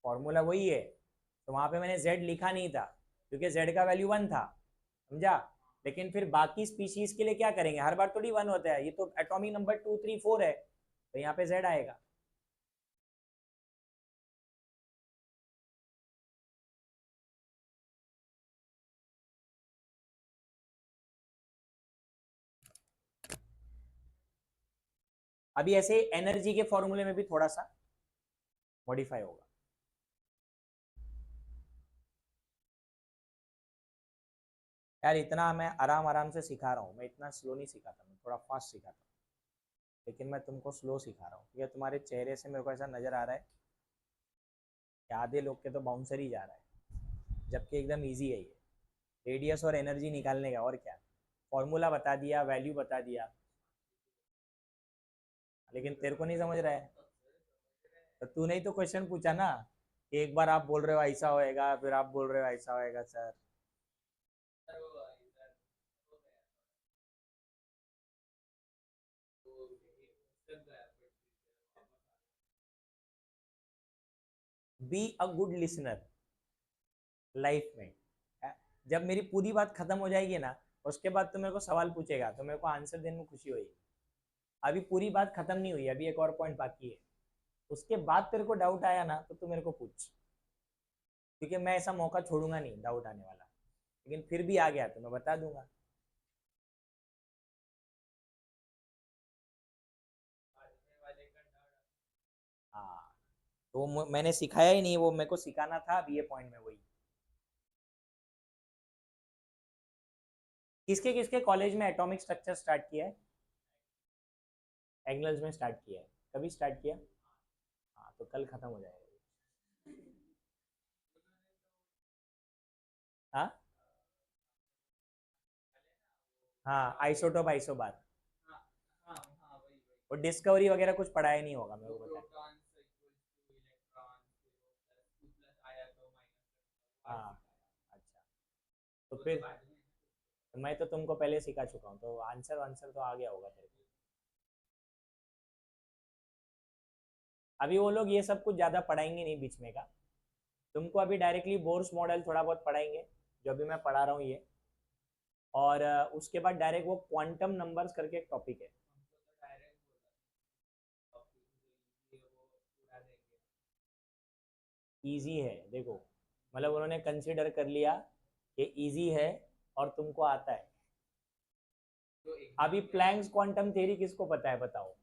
Speaker 1: फॉर्मूला वही है। तो वहां पे मैंने Z लिखा नहीं था क्योंकि Z का वैल्यू 1 था, समझा? लेकिन फिर बाकी स्पीशीज के लिए क्या करेंगे, हर बार थोड़ी 1 होता है, ये तो एटॉमिक नंबर 2 3 4 है, तो यहाँ पे Z आएगा। अभी ऐसे एनर्जी के फॉर्मूले में भी थोड़ा सा मॉडिफाई होगा। यार इतना मैं आराम आराम से सिखा रहा हूँ, मैं इतना स्लो नहीं सिखाता, मैं थोड़ा फास्ट सिखाता हूँ, लेकिन मैं तुमको स्लो सिखा रहा हूँ क्योंकि तुम्हारे चेहरे से मेरे को ऐसा नज़र आ रहा है कि आधे लोग के तो बाउंसर ही जा रहा है, जबकि एकदम ईजी है ये, रेडियस और एनर्जी निकालने का, और क्या, फॉर्मूला बता दिया, वैल्यू बता दिया, लेकिन तेरे को नहीं समझ रहा है। तो तूने ही तो क्वेश्चन पूछा ना कि एक बार आप बोल रहे हो ऐसा होएगा, फिर आप बोल रहे हो ऐसा होएगा sir. Be a good listener life में। जब मेरी पूरी बात खत्म हो जाएगी ना, उसके बाद तो मेरे को सवाल पूछेगा तो मेरे को आंसर देने में खुशी होगी। अभी पूरी बात खत्म नहीं हुई, अभी एक और पॉइंट बाकी है, उसके बाद तेरे को डाउट आया ना तो तू मेरे को पूछ, क्योंकि मैं ऐसा मौका छोड़ूंगा नहीं डाउट आने वाला, लेकिन फिर भी आ गया तो मैं बता दूंगा। हाँ, तो मैंने सिखाया ही नहीं, वो मेरे को सिखाना था अभी ये पॉइंट में वही। किसके किसके कॉलेज में एटॉमिक स्ट्रक्चर स्टार्ट किया है? एंगल्स में स्टार्ट किया है, कभी स्टार्ट किया? हाँ तो कल खत्म हो जाएगा। हाँ हाँ आइसोटोप आइसोबार, वो डिस्कवरी वगैरह कुछ पढ़ाया नहीं होगा मेरे को पता है। हाँ अच्छा, तो फिर मैं तो तुमको पहले सिखा चुका हूँ, तो आंसर आंसर तो आ गया होगा तेरे को। अभी वो लोग ये सब कुछ ज़्यादा पढ़ाएंगे नहीं बीच में का, तुमको अभी डायरेक्टली बोर्स मॉडल थोड़ा बहुत पढ़ाएंगे जो अभी मैं पढ़ा रहा हूँ ये, और उसके बाद डायरेक्ट वो क्वांटम नंबर्स करके एक टॉपिक है। इजी है देखो, मतलब उन्होंने कंसिडर कर लिया कि इजी है और तुमको आता है। अभी प्लैंक्स क्वांटम थ्योरी किसको पता है बताओ,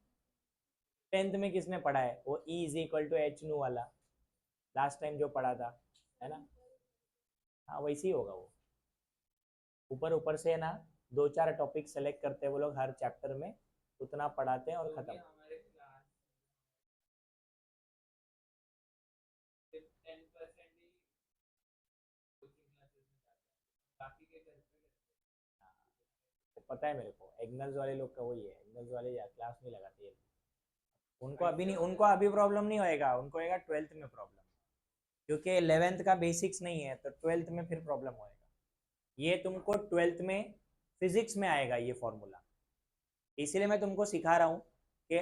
Speaker 1: 10th में किसने पढ़ा है, वो E is equal to H nu वाला, लास्ट टाइम जो पढ़ा था, है ना। हाँ वैसे ही होगा वो, ऊपर ऊपर से ना दो चार टॉपिक सेलेक्ट करते हैं वो लोग हर चैप्टर में, उतना पढ़ाते हैं और खत्म। तो पता है मेरे को, एग्नल्स वाले लोग का वही है, एग्नल्स वाले क्लास नहीं लगाते हैं। उनको अभी नहीं, उनको अभी प्रॉब्लम नहीं होएगा, उनको होएगा 12th में प्रॉब्लम, क्योंकि 11th का बेसिक्स नहीं है तो 12th में फिर प्रॉब्लम होएगा। ये तुमको 12th में फिजिक्स में आएगा ये फॉर्मूला, इसीलिए मैं तुमको सिखा रहा हूँ कि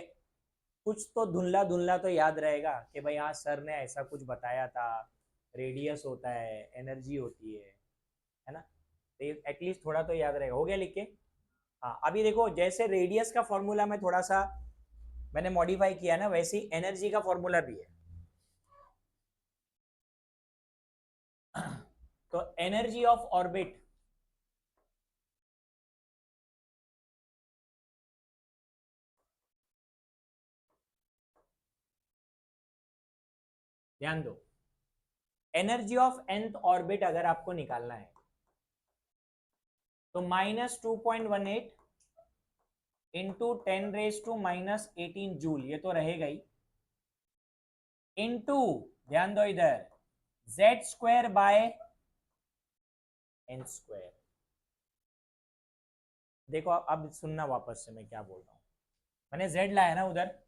Speaker 1: कुछ तो धुंधला धुंधला तो याद रहेगा कि भाई हाँ सर ने ऐसा कुछ बताया था, रेडियस होता है, एनर्जी होती है ना, तो एटलीस्ट थोड़ा तो याद रहेगा। हो गया लिख के। हाँ अभी देखो, जैसे रेडियस का फॉर्मूला में थोड़ा सा मैंने मॉडिफाई किया ना, वैसे ही एनर्जी का फॉर्मूला भी है। तो एनर्जी ऑफ ऑर्बिट, ध्यान दो, एनर्जी ऑफ nth ऑर्बिट अगर आपको निकालना है तो -2.18 इंटू 10⁻⁻18 जूल, ये तो रहेगा ही, इंटू, ध्यान दो इधर, Z² / n²। देखो अब सुनना वापस से मैं क्या बोल रहा हूँ, मैंने Z लाया ना उधर।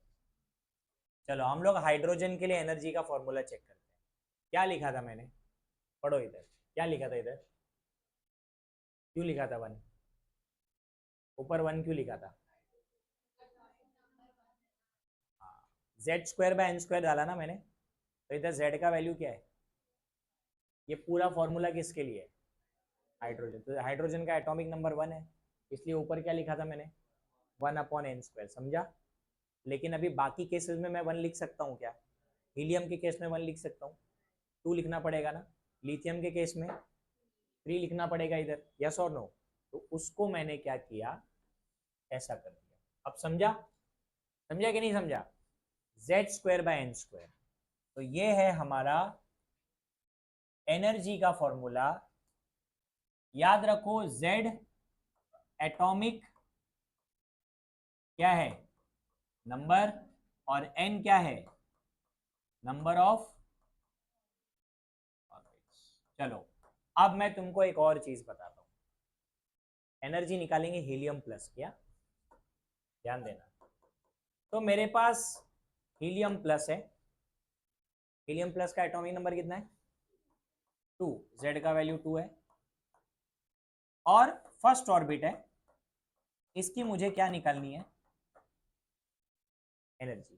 Speaker 1: चलो हम लोग हाइड्रोजन के लिए एनर्जी का फॉर्मूला चेक करते हैं। क्या लिखा था मैंने, पढ़ो इधर, क्या लिखा था इधर, क्यों लिखा था 1, ऊपर 1 क्यों लिखा था। हाँ, Z² / n² डाला ना मैंने, तो इधर Z का वैल्यू क्या है, ये पूरा फॉर्मूला किसके लिए है, हाइड्रोजन, तो हाइड्रोजन का एटॉमिक नंबर 1 है, इसलिए ऊपर क्या लिखा था मैंने, 1/n², समझा। लेकिन अभी बाकी केसेस में मैं 1 लिख सकता हूँ क्या, हीलियम के केस में 1 लिख सकता हूँ, 2 लिखना पड़ेगा ना, लिथियम के केस में 3 लिखना पड़ेगा इधर, यस और नो। तो उसको मैंने क्या किया, ऐसा कर दिया। अब समझा, समझा कि नहीं समझा, Z² / n², तो ये है हमारा एनर्जी का फॉर्मूला। याद रखो, Z एटॉमिक क्या है, नंबर, और n क्या है, नंबर ऑफ ऑर्बिट्स। चलो अब मैं तुमको एक और चीज बताता हूं, एनर्जी निकालेंगे हीलियम प्लस, क्या, ध्यान देना। तो मेरे पास हीलियम प्लस है, हीलियम प्लस का एटॉमिक नंबर कितना है, 2, Z का वैल्यू 2 है, और फर्स्ट ऑर्बिट है, इसकी मुझे क्या निकालनी है, एनर्जी,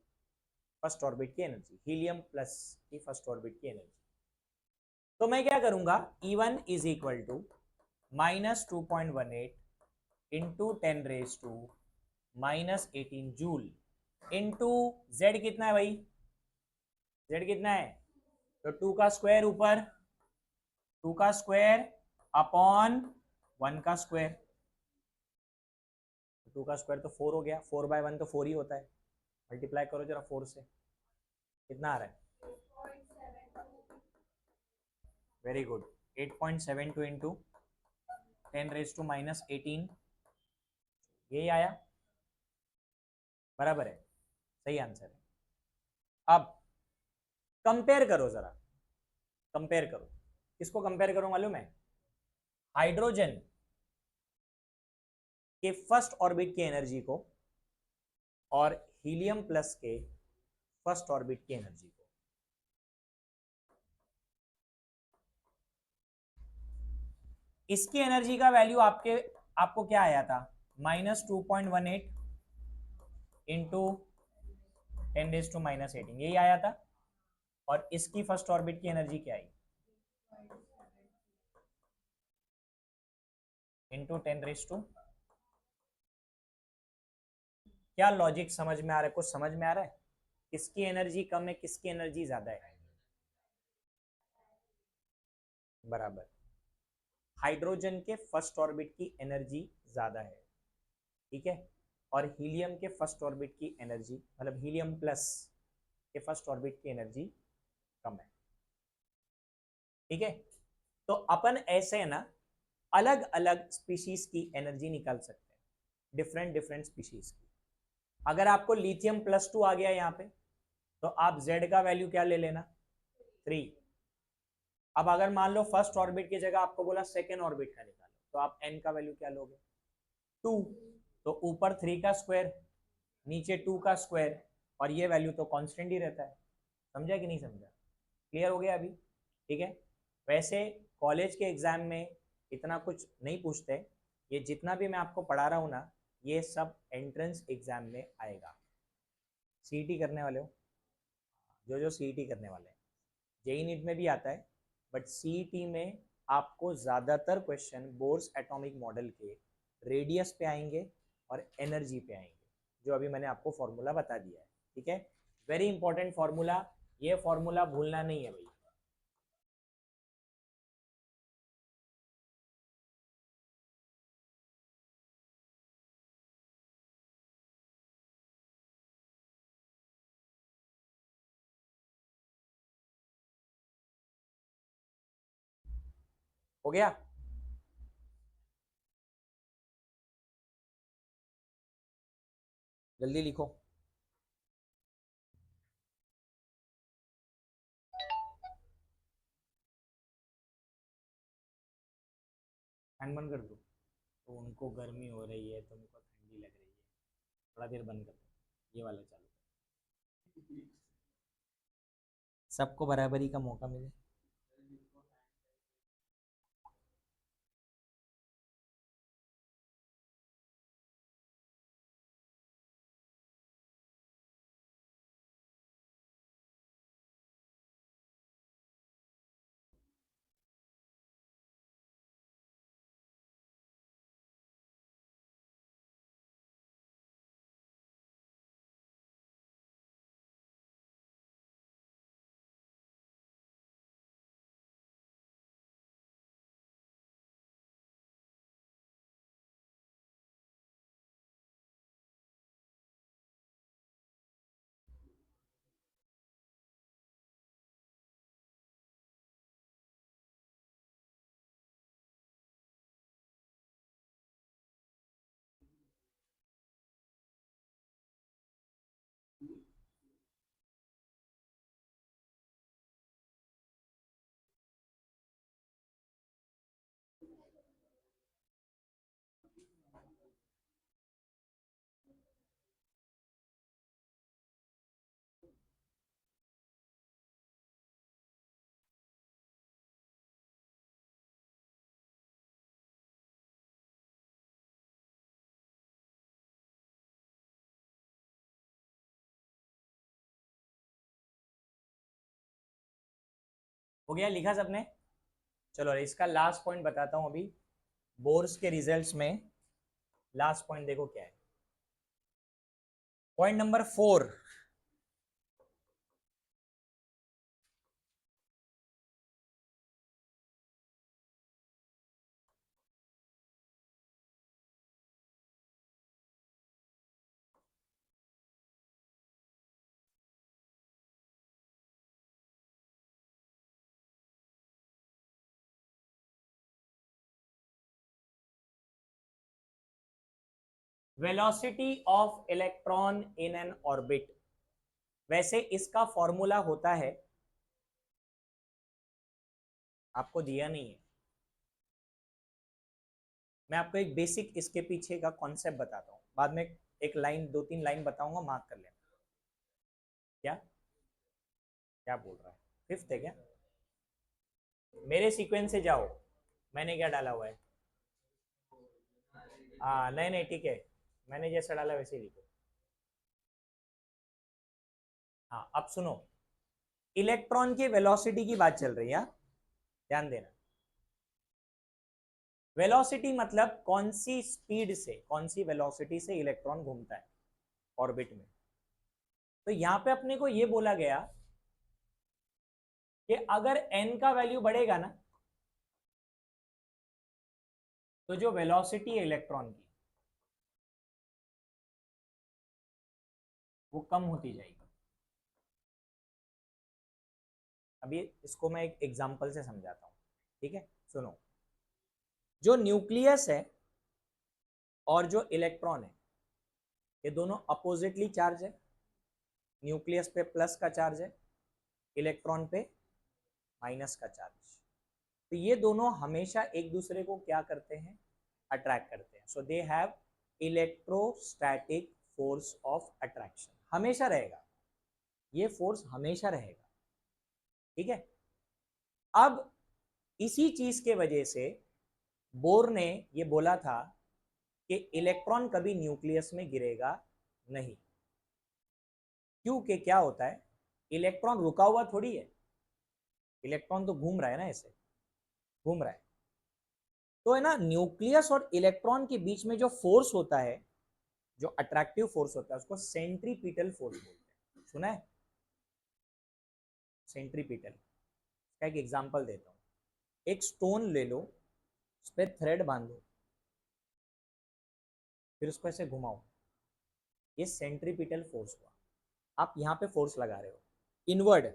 Speaker 1: फर्स्ट ऑर्बिट की एनर्जी, हीलियम प्लस की फर्स्ट ऑर्बिट की एनर्जी। तो मैं क्या करूंगा, E1 is equal to -2.18 into 10⁻⁻18 joule, into Z कितना है भाई, Z कितना है, तो 2 का स्क्वायर ऊपर, 2 का स्क्वायर अपॉन 1 का स्क्वायर, 2 का स्क्वायर तो 4 हो गया, 4/1 तो 4 ही होता है, मल्टीप्लाई करो जरा 4 से, कितना आ रहा है, वेरी गुड, 8.72 इंटू 10⁻⁻18, यही आया, बराबर है, सही आंसर है। अब कंपेयर करो जरा, कंपेयर करो, किसको कंपेयर करो मालूम है, हाइड्रोजन के फर्स्ट ऑर्बिट की एनर्जी को और हीलियम प्लस के फर्स्ट ऑर्बिट की एनर्जी को। इसकी एनर्जी का वैल्यू आपको क्या आया था, -2.18 इंटू 10⁻⁻18 यही आया था। और इसकी फर्स्ट ऑर्बिट की एनर्जी क्या आई, इंटू 10⁻। क्या लॉजिक समझ में आ रहा है, कुछ समझ में आ रहा है? किसकी एनर्जी कम है, किसकी एनर्जी ज्यादा है? बराबर, हाइड्रोजन के फर्स्ट ऑर्बिट की एनर्जी ज्यादा है, ठीक है, और हीलियम के फर्स्ट ऑर्बिट की एनर्जी, मतलब हीलियम प्लस के फर्स्ट ऑर्बिट की एनर्जी कम है, ठीक है। तो अपन ऐसे है ना अलग अलग स्पीशीज की एनर्जी निकाल सकते हैं, डिफरेंट डिफरेंट स्पीशीज की। अगर आपको लिथियम +2 आ गया यहाँ पे, तो आप Z का वैल्यू क्या ले लेना, 3। अब अगर मान लो फर्स्ट ऑर्बिट की जगह आपको बोला सेकेंड ऑर्बिट का निकालो, तो आप N का वैल्यू क्या लोगे, 2। तो ऊपर 3 का स्क्वायर, नीचे 2 का स्क्वायर, और ये वैल्यू तो कांस्टेंट ही रहता है। समझा कि नहीं समझा? क्लियर हो गया अभी? ठीक है। वैसे कॉलेज के एग्जाम में इतना कुछ नहीं पूछते, ये जितना भी मैं आपको पढ़ा रहा हूँ ना, ये सब एंट्रेंस एग्जाम में आएगा। सीईटी करने वाले हो, जो सीईटी करने वाले हैं, जेई नीट में भी आता है, बट सीईटी में आपको ज़्यादातर क्वेश्चन बोर्स एटॉमिक मॉडल के रेडियस पे आएंगे और एनर्जी पे आएंगे, जो अभी मैंने आपको फॉर्मूला बता दिया है, ठीक है। वेरी इंपॉर्टेंट फॉर्मूला, ये फॉर्मूला भूलना नहीं है भाई। हो गया? जल्दी लिखो। फैन बंद कर दो, तो उनको गर्मी हो रही है, तुमको ठंडी लग रही है, थोड़ा देर बंद कर दो, ये वाला चालू कर, सबको बराबरी का मौका मिले। हो गया, लिखा सबने? चलो इसका लास्ट पॉइंट बताता हूं अभी। बोर्स के रिजल्ट्स में लास्ट पॉइंट देखो क्या है, point number 4। Velocity of electron in an orbit. वैसे इसका फॉर्मूला होता है, आपको दिया नहीं है, मैं आपको एक बेसिक इसके पीछे का कॉन्सेप्ट बताता हूँ, बाद में एक लाइन 2-3 लाइन बताऊंगा, मार्क कर लेना। क्या क्या बोल रहा है, फिफ्थ है क्या? मेरे सीक्वेंस से जाओ, मैंने क्या डाला हुआ है? हाँ नहीं नहीं ठीक है, मैंने जैसा डाला वैसे ही लिखो। हाँ अब सुनो, इलेक्ट्रॉन की वेलोसिटी की बात चल रही है, ध्यान देना। वेलोसिटी मतलब कौन सी स्पीड से, कौन सी वेलोसिटी से इलेक्ट्रॉन घूमता है ऑर्बिट में। तो यहाँ पे अपने को ये बोला गया कि अगर n का वैल्यू बढ़ेगा ना, तो जो वेलोसिटी है इलेक्ट्रॉन की वो कम होती जाएगी। अभी इसको मैं एक एग्जांपल से समझाता हूँ, ठीक है? सुनो, जो न्यूक्लियस है और जो इलेक्ट्रॉन है, ये दोनों अपोजिटली चार्ज है। न्यूक्लियस पे प्लस का चार्ज है, इलेक्ट्रॉन पे माइनस का चार्ज। तो ये दोनों हमेशा एक दूसरे को क्या करते हैं, अट्रैक्ट करते हैं। So they have electrostatic force of attraction, हमेशा रहेगा, ये फोर्स हमेशा रहेगा, ठीक है? अब इसी चीज के वजह से बोर ने ये बोला था कि इलेक्ट्रॉन कभी न्यूक्लियस में गिरेगा नहीं। क्योंकि क्या होता है, इलेक्ट्रॉन रुका हुआ थोड़ी है, इलेक्ट्रॉन तो घूम रहा है ना, ऐसे घूम रहा है। तो है ना, न्यूक्लियस और इलेक्ट्रॉन के बीच में जो फोर्स होता है, जो अट्रैक्टिव फोर्स होता है, उसको सेंट्रीपिटल फोर्स बोलते हैं। सुना है सेंट्रीपिटल? का एक एग्जांपल देता हूँ। एक स्टोन ले लो, उस पर थ्रेड बांधो, फिर उसको ऐसे घुमाओ, ये सेंट्रीपिटल फोर्स हुआ। आप यहाँ पे फोर्स लगा रहे हो इनवर्ड,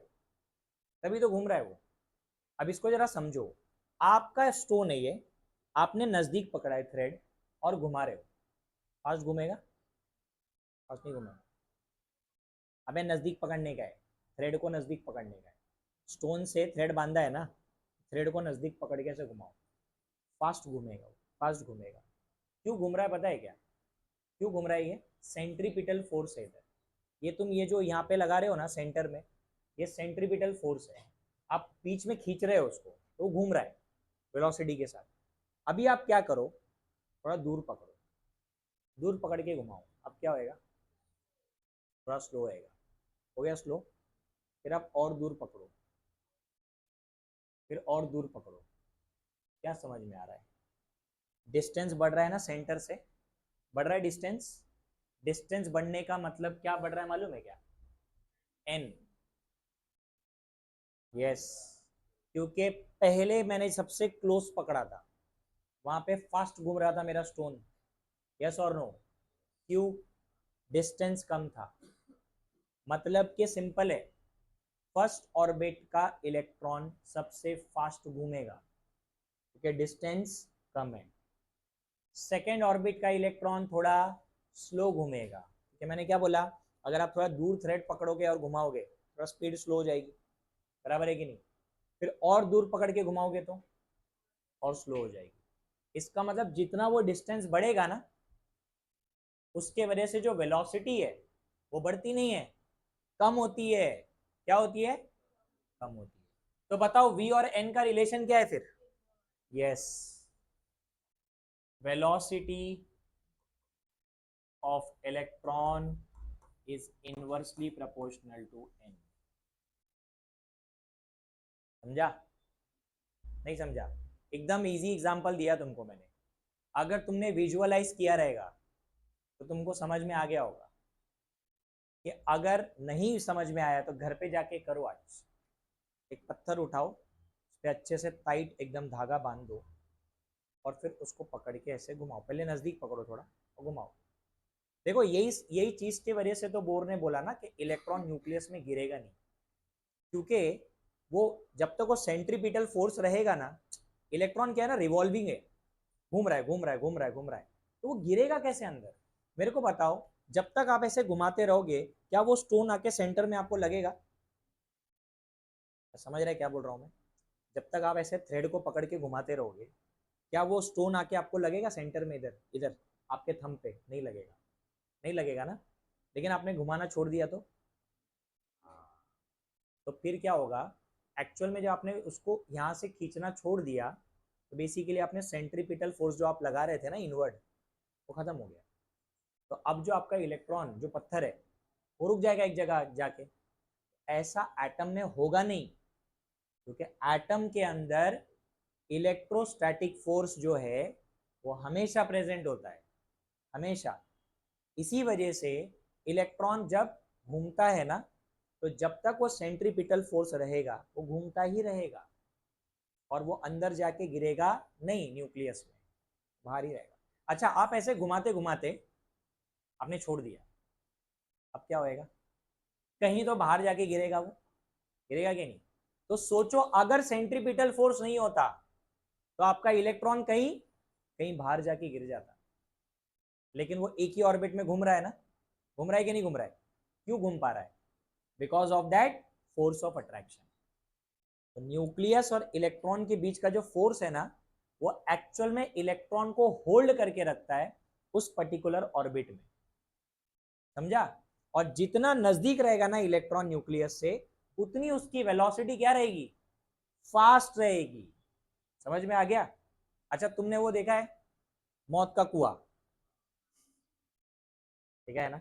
Speaker 1: तभी तो घूम रहा है वो। अब इसको जरा समझो, आपका स्टोन है ये, आपने नजदीक पकड़ा है थ्रेड और घुमा रहे हो, फास्ट घूमेगा? फास्ट नहीं घूमेगा। अबे नजदीक पकड़ने का है, थ्रेड को नजदीक पकड़ने का है। स्टोन से थ्रेड बांधा है ना, थ्रेड को नजदीक पकड़ के ऐसे घुमाओ, फास्ट घूमेगा, फास्ट घूमेगा। क्यों घूम रहा है पता है क्या? क्यों घूम रहा है? ये सेंट्रीपिटल फोर्स है इधर। ये तुम ये जो यहाँ पे लगा रहे हो ना सेंटर में, ये सेंट्रीपिटल फोर्स है। आप बीच में खींच रहे हो उसको, तो घूम रहा है वेलोसिटी के साथ। अभी आप क्या करो, थोड़ा दूर पकड़ो, दूर पकड़ के घुमाओ, अब क्या होएगा? थोड़ा स्लो होएगा। हो गया स्लो। फिर आप और दूर पकड़ो, फिर और दूर पकड़ो। क्या समझ में आ रहा है? डिस्टेंस बढ़ रहा है ना सेंटर से, बढ़ रहा है डिस्टेंस। डिस्टेंस बढ़ने का मतलब क्या बढ़ रहा है मालूम है क्या? एन। यस, क्योंकि पहले मैंने सबसे क्लोज पकड़ा था, वहां पे फास्ट घूम रहा था मेरा स्टोन। यस और नो? क्यों? डिस्टेंस कम था। मतलब कि सिंपल है, फर्स्ट ऑर्बिट का इलेक्ट्रॉन सबसे फास्ट घूमेगा क्योंकि डिस्टेंस कम है। सेकेंड ऑर्बिट का इलेक्ट्रॉन थोड़ा स्लो घूमेगा, क्योंकि मैंने क्या बोला, अगर आप थोड़ा दूर थ्रेड पकड़ोगे और घुमाओगे, थोड़ा स्पीड स्लो हो जाएगी, बराबर है कि नहीं? फिर और दूर पकड़ के घुमाओगे तो और स्लो हो जाएगी। इसका मतलब जितना वो डिस्टेंस बढ़ेगा ना, उसके वजह से जो वेलोसिटी है वो बढ़ती नहीं है, कम होती है। क्या होती है? कम होती है। तो बताओ v और n का रिलेशन क्या है फिर? Yes, velocity of electron is inversely proportional to n। समझा? नहीं समझा? एकदम इजी एग्जांपल दिया तुमको मैंने। अगर तुमने विजुअलाइज किया रहेगा तो तुमको समझ में आ गया होगा। कि अगर नहीं समझ में आया तो घर पे जाके करो आज। एक पत्थर उठाओ, उस पर अच्छे से टाइट एकदम धागा बांध दो, और फिर उसको पकड़ के ऐसे घुमाओ। पहले नज़दीक पकड़ो थोड़ा और घुमाओ। देखो यही यही चीज़ की वजह से तो बोर ने बोला ना कि इलेक्ट्रॉन न्यूक्लियस में गिरेगा नहीं, क्योंकि वो जब तक वो सेंट्रीपिटल फोर्स रहेगा ना, इलेक्ट्रॉन क्या है ना, रिवॉल्विंग है, घूम रहा है घूम रहा है घूम रहा है घूम रहा है, तो वो गिरेगा कैसे अंदर? मेरे को बताओ, जब तक आप ऐसे घुमाते रहोगे, क्या वो स्टोन आके सेंटर में आपको लगेगा? समझ रहे क्या बोल रहा हूँ मैं? जब तक आप ऐसे थ्रेड को पकड़ के घुमाते रहोगे, क्या वो स्टोन आके आपको लगेगा सेंटर में, इधर इधर आपके थंब पे? नहीं लगेगा, नहीं लगेगा ना। लेकिन आपने घुमाना छोड़ दिया तो फिर क्या होगा? एक्चुअल में जब आपने उसको यहाँ से खींचना छोड़ दिया तो बेसिकली आपने सेंट्रीपिटल फोर्स जो आप लगा रहे थे ना इनवर्ड, वो खत्म हो गया। तो अब जो आपका इलेक्ट्रॉन, जो पत्थर है, वो रुक जाएगा एक जगह जाके। ऐसा एटम में होगा नहीं, क्योंकि एटम के अंदर इलेक्ट्रोस्टैटिक फोर्स जो है वो हमेशा प्रेजेंट होता है, हमेशा। इसी वजह से इलेक्ट्रॉन जब घूमता है ना, तो जब तक वो सेंट्रीपिटल फोर्स रहेगा वो घूमता ही रहेगा, और वो अंदर जाके गिरेगा नहीं न्यूक्लियस में, बाहर ही रहेगा। अच्छा, आप ऐसे घुमाते घुमाते आपने छोड़ दिया, अब क्या होएगा? कहीं तो बाहर जाके गिरेगा, वो गिरेगा कि नहीं? तो सोचो, अगर सेंट्रीपिटल फोर्स नहीं होता तो आपका इलेक्ट्रॉन कहीं कहीं बाहर जाके गिर जाता। लेकिन वो एक ही ऑर्बिट में घूम रहा है ना, घूम रहा है कि नहीं घूम रहा है? क्यों घूम पा रहा है? Because of that force of attraction. तो न्यूक्लियस और इलेक्ट्रॉन के बीच का जो फोर्स है ना, वो एक्चुअल में इलेक्ट्रॉन को होल्ड करके रखता है उस पर्टिकुलर ऑर्बिट में। समझा? और जितना नजदीक रहेगा ना इलेक्ट्रॉन न्यूक्लियस से, उतनी उसकी वेलोसिटी क्या रहेगी? फास्ट रहेगी। समझ में आ गया? अच्छा, तुमने वो देखा है मौत का कुआं? देखा है ना,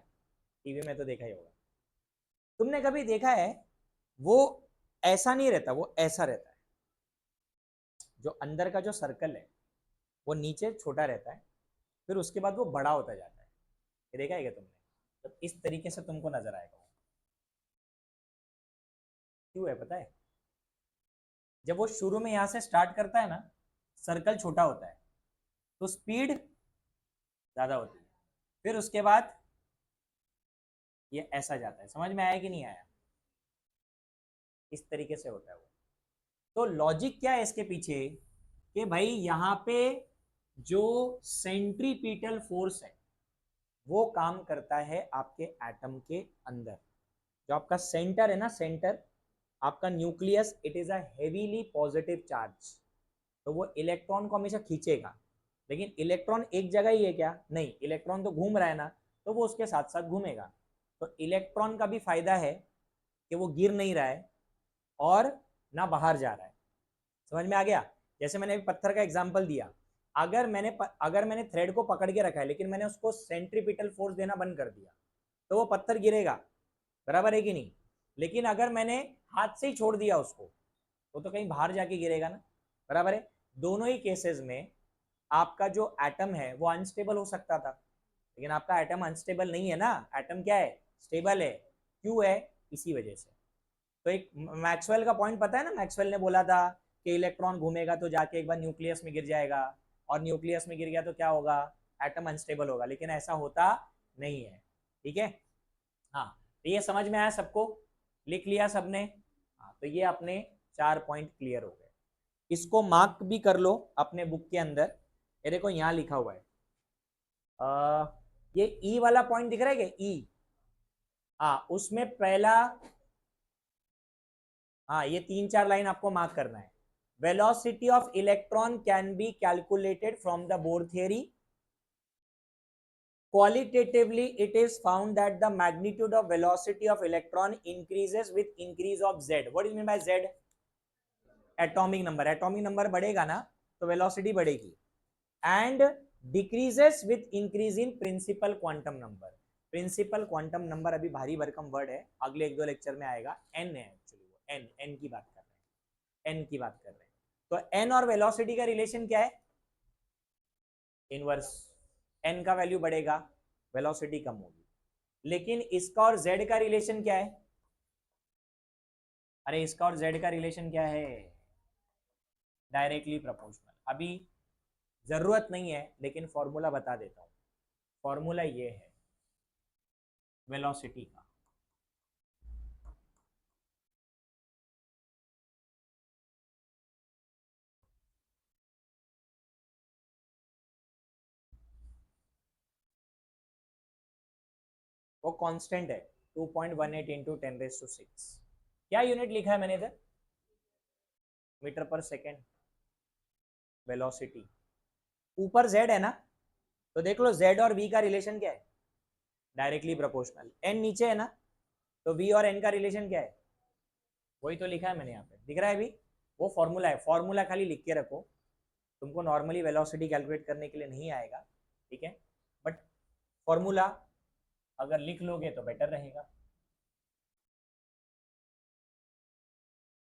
Speaker 1: टीवी में तो देखा ही होगा। तुमने कभी देखा है वो ऐसा नहीं रहता, वो ऐसा रहता है। जो अंदर का जो सर्कल है वो नीचे छोटा रहता है, फिर उसके बाद वो बड़ा होता जाता है। ये देखा है क्या तुमने? तो इस तरीके से तुमको नजर आएगा। क्यों है पता है? जब वो शुरू में यहां से स्टार्ट करता है ना, सर्कल छोटा होता है, तो स्पीड ज्यादा होती है। फिर उसके बाद ये ऐसा जाता है। समझ में आया कि नहीं आया? इस तरीके से होता है वो। तो लॉजिक क्या है इसके पीछे? कि भाई यहाँ पे जो सेंट्रीपिटल फोर्स है वो काम करता है आपके एटम के अंदर। जो आपका सेंटर है ना, सेंटर, आपका nucleus, it is a heavily positive charge. तो वो इलेक्ट्रॉन को हमेशा खींचेगा। लेकिन इलेक्ट्रॉन एक जगह ही है क्या? नहीं, इलेक्ट्रॉन तो घूम रहा है ना, तो वो उसके साथ साथ घूमेगा। तो इलेक्ट्रॉन का भी फायदा है कि वो गिर नहीं रहा है और ना बाहर जा रहा है। समझ में आ गया? जैसे मैंने एक पत्थर का एग्जांपल दिया, अगर मैंने थ्रेड को पकड़ के रखा है लेकिन मैंने उसको सेंट्रीपिटल फोर्स देना बंद कर दिया, तो वो पत्थर गिरेगा। बराबर है कि नहीं? लेकिन अगर मैंने हाथ से ही छोड़ दिया उसको, वो तो कहीं बाहर जाके गिरेगा ना। बराबर है? दोनों ही केसेस में आपका जो एटम है वो अनस्टेबल हो सकता था, लेकिन आपका एटम अनस्टेबल नहीं है ना। एटम क्या है? स्टेबल है। क्यों है? इसी वजह से। तो एक मैक्सवेल का पॉइंट पता है ना, मैक्सवेल ने बोला था कि इलेक्ट्रॉन घूमेगा तो जाके एक बार न्यूक्लियस में गिर जाएगा, और न्यूक्लियस में गिर गया तो क्या होगा? एटम अनस्टेबल होगा। लेकिन ऐसा होता नहीं है। ठीक है? हाँ, तो ये समझ में आया सबको? लिख लिया सबने? हाँ, तो ये अपने 4 पॉइंट क्लियर हो गए। इसको मार्क भी कर लो अपने बुक के अंदर। ये देखो यहाँ लिखा हुआ है, ये ई वाला पॉइंट दिख रहा है क्या? ई, हाँ, उसमें पहला, हाँ, ये 3-4 लाइन आपको मार्क करना है। Velocity of electron can be calculated from the bore theory. Qualitatively, it is found that the magnitude of velocity of electron increases with increase of z. What is mean by z? Atomic number. Atomic number बढ़ेगा ना तो velocity बढ़ेगी. And decreases with increase in principal quantum number. Principal quantum number अभी भारी भरकम word है, अगले 1-2 lecture में आएगा। एन है एक्चुअली, वो एन की बात कर रहे हैं, एन की बात कर रहे हैं। तो एन और वेलोसिटी का रिलेशन क्या है? इनवर्स। एन का वैल्यू बढ़ेगा, वेलोसिटी कम होगी। लेकिन इसका और जेड का रिलेशन क्या है? अरे इसका और जेड का रिलेशन क्या है? Directly proportional. अभी जरूरत नहीं है लेकिन फॉर्मूला बता देता हूं। फॉर्मूला ये है वेलोसिटी का। वो कांस्टेंट है, 2.18 इंटू 10⁶। क्या यूनिट लिखा है मैंने इधर? Metre per second velocity. ऊपर z है ना, तो देख लो z और v का रिलेशन क्या है, डायरेक्टली प्रोपोर्शनल। n नीचे है ना, तो v और n का रिलेशन क्या है, वही तो लिखा है मैंने यहाँ पे, दिख रहा है अभी, वो फॉर्मूला है, फॉर्मूला खाली लिख के रखो, तुमको नॉर्मली वेलोसिटी कैलकुलेट करने के लिए नहीं आएगा, ठीक है, बट फॉर्मूला अगर लिख लोगे तो बेटर रहेगा।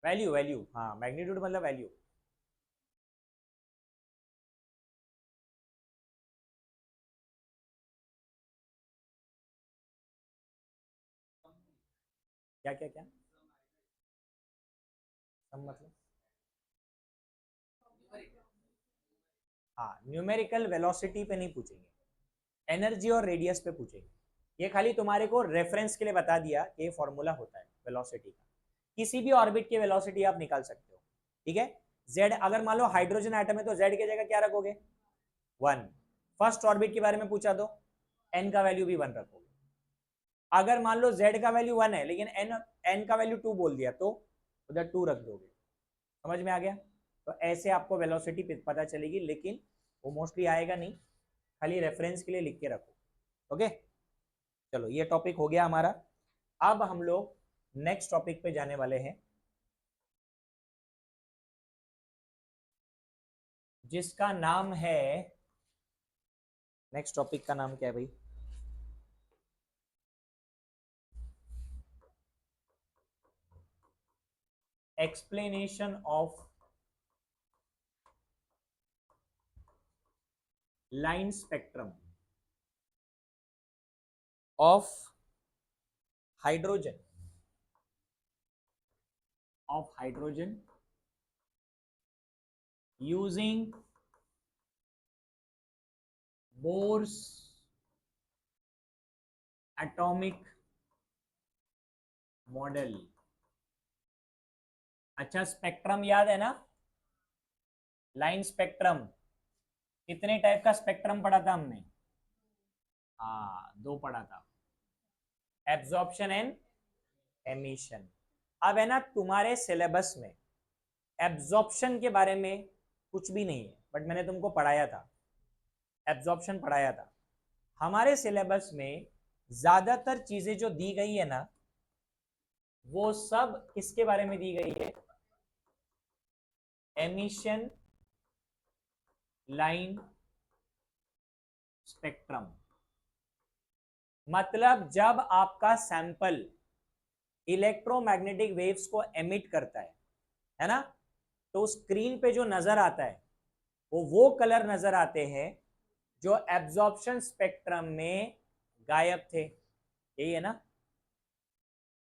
Speaker 1: वैल्यू, वैल्यू, हाँ, मैग्नीट्यूड मतलब वैल्यू। क्या क्या क्या सम मतलब, हाँ, न्यूमेरिकल वेलोसिटी पे नहीं पूछेंगे, एनर्जी और रेडियस पे पूछेंगे। ये खाली तुम्हारे को रेफरेंस के लिए बता दिया कि ये फॉर्मूला होता है वेलोसिटी का, किसी भी ऑर्बिट की वेलोसिटी आप निकाल सकते हो, ठीक है। जेड, अगर मान लो हाइड्रोजन एटम है तो जेड की जगह क्या रखोगे, 1। फर्स्ट ऑर्बिट के बारे में पूछा तो एन का वैल्यू भी 1 रखोगे। अगर मान लो जेड का वैल्यू 1 है लेकिन एन एन का वैल्यू 2 बोल दिया तो उधर 2 रख दोगे। समझ में आ गया? तो ऐसे आपको वेलोसिटी पता चलेगी, लेकिन वो मोस्टली आएगा नहीं, खाली रेफरेंस के लिए लिख के रखो। ओके, चलो ये टॉपिक हो गया हमारा। अब हम लोग नेक्स्ट टॉपिक पे जाने वाले हैं, जिसका नाम है, नेक्स्ट टॉपिक का नाम क्या है भाई, explanation of line spectrum of hydrogen, using Bohr's atomic model. अच्छा, स्पेक्ट्रम याद है ना, लाइन स्पेक्ट्रम, कितने टाइप का स्पेक्ट्रम पढ़ा था हमने, हाँ, 2 पढ़ा था, एब्जॉर्प्शन एंड एमिशन। अब है ना तुम्हारे सिलेबस में एब्जॉर्प्शन के बारे में कुछ भी नहीं है, बट मैंने तुमको पढ़ाया था, एब्जॉर्प्शन पढ़ाया था। हमारे सिलेबस में ज्यादातर चीजें जो दी गई है ना, वो सब किसके बारे में दी गई है, एमिशन लाइन स्पेक्ट्रम। मतलब जब आपका सैंपल इलेक्ट्रोमैग्नेटिक वेव्स को एमिट करता है ना, तो स्क्रीन पे जो नजर आता है वो कलर नजर आते हैं जो एब्जॉर्प्शन स्पेक्ट्रम में गायब थे, यही है ना।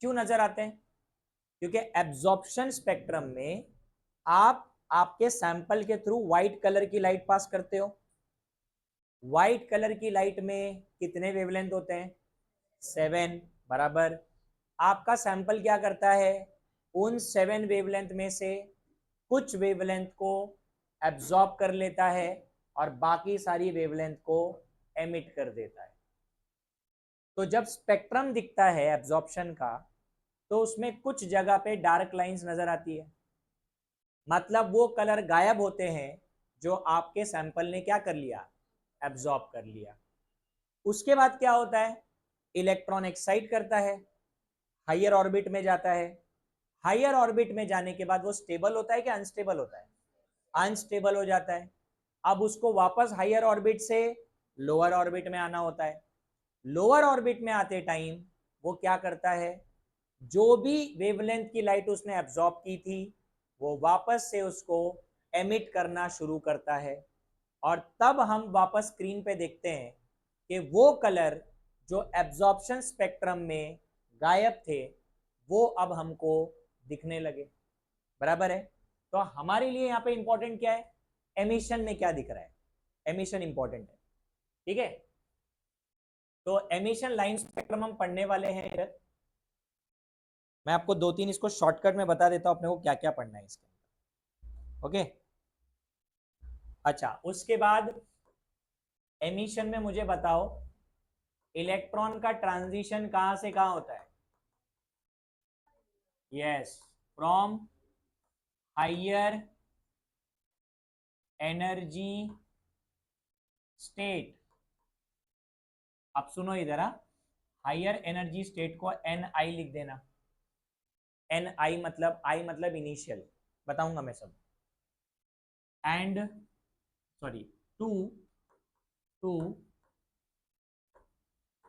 Speaker 1: क्यों नजर आते हैं, क्योंकि एब्जॉर्प्शन स्पेक्ट्रम में आप आपके सैंपल के थ्रू व्हाइट कलर की लाइट पास करते हो। व्हाइट कलर की लाइट में कितने वेवलेंथ होते हैं, 7, बराबर। आपका सैंपल क्या करता है, उन 7 वेवलेंथ में से कुछ वेवलेंथ को एब्जॉर्ब कर लेता है और बाकी सारी वेवलेंथ को एमिट कर देता है। तो जब स्पेक्ट्रम दिखता है एब्जॉर्प्शन का, तो उसमें कुछ जगह पे डार्क लाइंस नजर आती है, मतलब वो कलर गायब होते हैं जो आपके सैंपल ने क्या कर लिया, एब्जॉर्ब कर लिया। उसके बाद क्या होता है, इलेक्ट्रॉन एक्साइट करता है, हायर ऑर्बिट में जाता है। हायर ऑर्बिट में जाने के बाद वो स्टेबल होता है कि अनस्टेबल होता है, अनस्टेबल हो जाता है। अब उसको वापस हायर ऑर्बिट से लोअर ऑर्बिट में आना होता है। लोअर ऑर्बिट में आते टाइम वो क्या करता है, जो भी वेवलेंथ की लाइट उसने एब्जॉर्ब की थी वो वापस से उसको एमिट करना शुरू करता है, और तब हम वापस स्क्रीन पे देखते हैं कि वो कलर जो एब्जॉर्प्शन स्पेक्ट्रम में गायब थे वो अब हमको दिखने लगे, बराबर है। तो हमारे लिए यहाँ पे इंपॉर्टेंट क्या है, एमिशन में क्या दिख रहा है, एमिशन इंपॉर्टेंट है, ठीक है। तो एमिशन लाइन स्पेक्ट्रम हम पढ़ने वाले हैं इधर, मैं आपको 2-3 इसको शॉर्टकट में बता देता हूं अपने को क्या क्या पढ़ना है इसके अंदर, ओके। अच्छा, उसके बाद एमिशन में मुझे बताओ, इलेक्ट्रॉन का ट्रांजिशन कहां से कहां होता है, yes, from higher energy state, अब सुनो इधर, हायर एनर्जी स्टेट को NI लिख देना। NI मतलब, I मतलब इनिशियल, बताऊंगा मैं सब। And sorry, to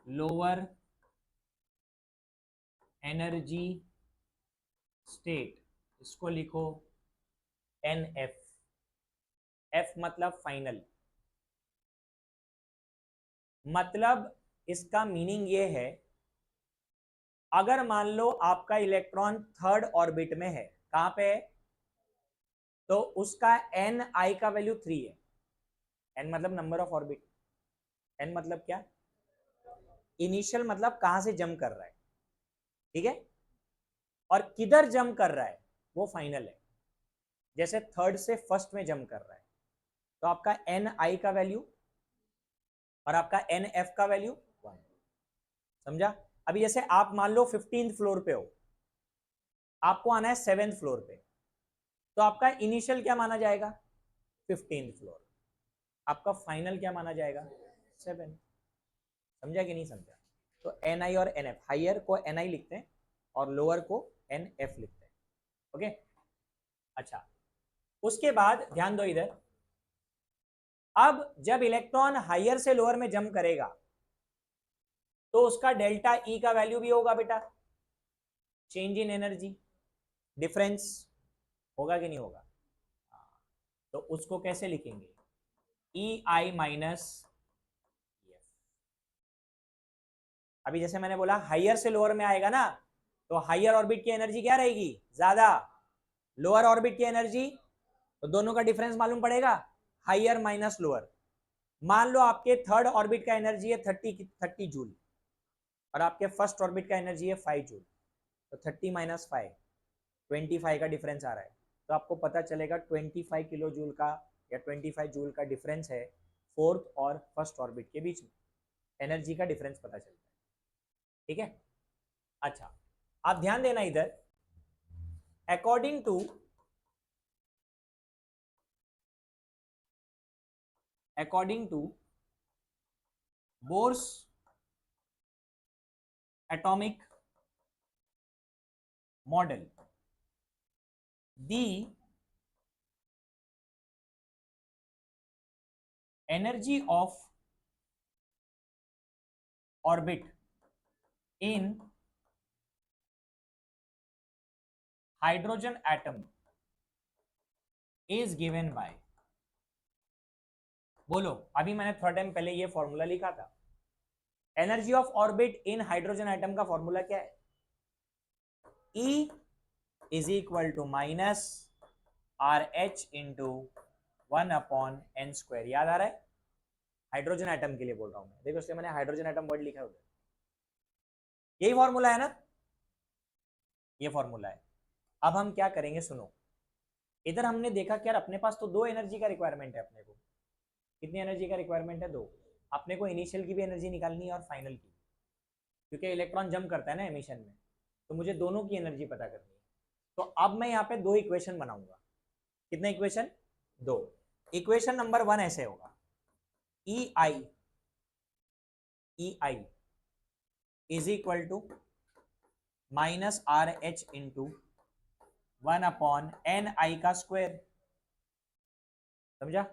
Speaker 1: lower energy state, इसको लिखो NF। F मतलब फाइनल, मतलब इसका मीनिंग ये है, अगर मान लो आपका इलेक्ट्रॉन थर्ड ऑर्बिट में है, कहां पे है, तो उसका NI का वैल्यू 3 है। N मतलब नंबर ऑफ ऑर्बिट, N मतलब क्या, इनिशियल मतलब कहां से जंप कर रहा है, ठीक है, और किधर जंप कर रहा है वो फाइनल है। जैसे थर्ड से फर्स्ट में जंप कर रहा है, तो आपका NI का वैल्यू और आपका NF का वैल्यू 1, समझा। अभी जैसे आप मान लो 15th फ्लोर पे हो, आपको आना है 7th फ्लोर पे, तो आपका इनिशियल क्या माना जाएगा, 15th फ्लोर, आपका फाइनल क्या माना जाएगा, 7। समझा कि नहीं समझा। तो NI और NF, हायर को NI लिखते हैं और लोअर को NF लिखते हैं, ओके। अच्छा, उसके बाद ध्यान दो इधर, अब जब इलेक्ट्रॉन हायर से लोअर में जंप करेगा तो उसका डेल्टा E का वैल्यू भी होगा बेटा, चेंज इन एनर्जी, डिफरेंस होगा कि नहीं होगा। तो उसको कैसे लिखेंगे, EI माइनस EF। अभी जैसे मैंने बोला हायर से लोअर में आएगा ना, तो हायर ऑर्बिट की एनर्जी क्या रहेगी, ज्यादा, लोअर ऑर्बिट की एनर्जी, तो दोनों का डिफरेंस मालूम पड़ेगा, हायर माइनस लोअर। मान लो आपके थर्ड ऑर्बिट का एनर्जी है 30 जूल और आपके फर्स्ट ऑर्बिट का एनर्जी है 5 जूल, तो 30 माइनस 5, 25 का डिफरेंस आ रहा है, तो आपको पता चलेगा 25 किलो जूल का या 25 जूल का डिफरेंस है फोर्थ और फर्स्ट ऑर्बिट के बीच में, एनर्जी का डिफरेंस पता चलता है, ठीक है। अच्छा, आप ध्यान देना इधर, according to Bohr's atomic model, the energy of orbit in hydrogen atom is given by, बोलो, अभी मैंने थोड़ा टाइम पहले ये फॉर्मूला लिखा था, energy of orbit in hydrogen atom का फॉर्मूला क्या है, E is equal to minus RH into 1/n²। याद आ रहा है, हाइड्रोजन एटम के लिए बोल रहा हूं मैं, देखो इसलिए मैंने हाइड्रोजन एटम वर्ड लिखा है उधर, यही फॉर्मूला है ना, ये फॉर्मूला है। अब हम क्या करेंगे, सुनो इधर, हमने देखा कि यार अपने पास तो 2 एनर्जी का रिक्वायरमेंट है, अपने को कितनी एनर्जी का रिक्वायरमेंट है, 2। अपने को इनिशियल की भी एनर्जी निकालनी है और फाइनल की, क्योंकि इलेक्ट्रॉन जंप करता है ना एमिशन में, तो मुझे दोनों की एनर्जी पता करनी है। तो अब मैं यहाँ पे 2 इक्वेशन बनाऊंगा, कितने इक्वेशन, 2। इक्वेशन नंबर 1 ऐसे होगा, EI is equal to minus RH into 1/ni का स्क्वायर, समझा।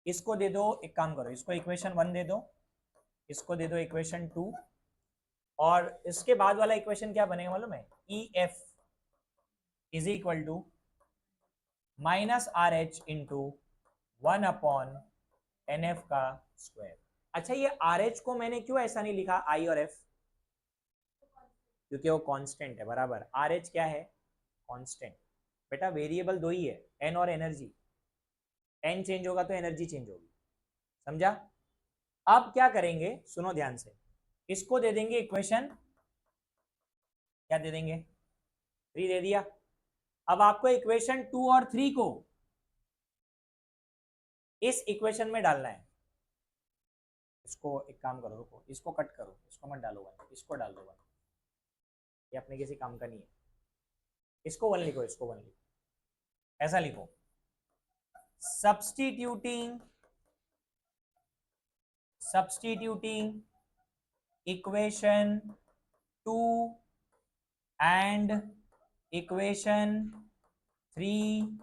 Speaker 1: इसको दे दो, एक काम करो, इसको इक्वेशन 1 दे दो, इसको दे दो इक्वेशन 2, और इसके बाद वाला इक्वेशन क्या बनेगा मालूम है, EF is equal to minus RH into 1/NF का स्क्वायर। अच्छा, ये RH को मैंने क्यों ऐसा नहीं लिखा I और F, क्योंकि वो कांस्टेंट है, बराबर। RH क्या है, कांस्टेंट। बेटा वेरिएबल 2 ही है, N और एनर्जी, N चेंज होगा तो एनर्जी चेंज होगी, समझा। अब क्या करेंगे, सुनो ध्यान से, इसको दे देंगे इक्वेशन, क्या दे देंगे, 3 दे दिया। अब आपको इक्वेशन 2 और 3 को इस इक्वेशन में डालना है। इसको एक काम करो, रुको, इसको कट करो, इसको मत डालो 1, इसको डाल दो 1, ये अपने किसी काम का नहीं है। इसको 1 लिखो, इसको 1 लिखो, ऐसा लिखो, substituting substituting equation 2 and equation 3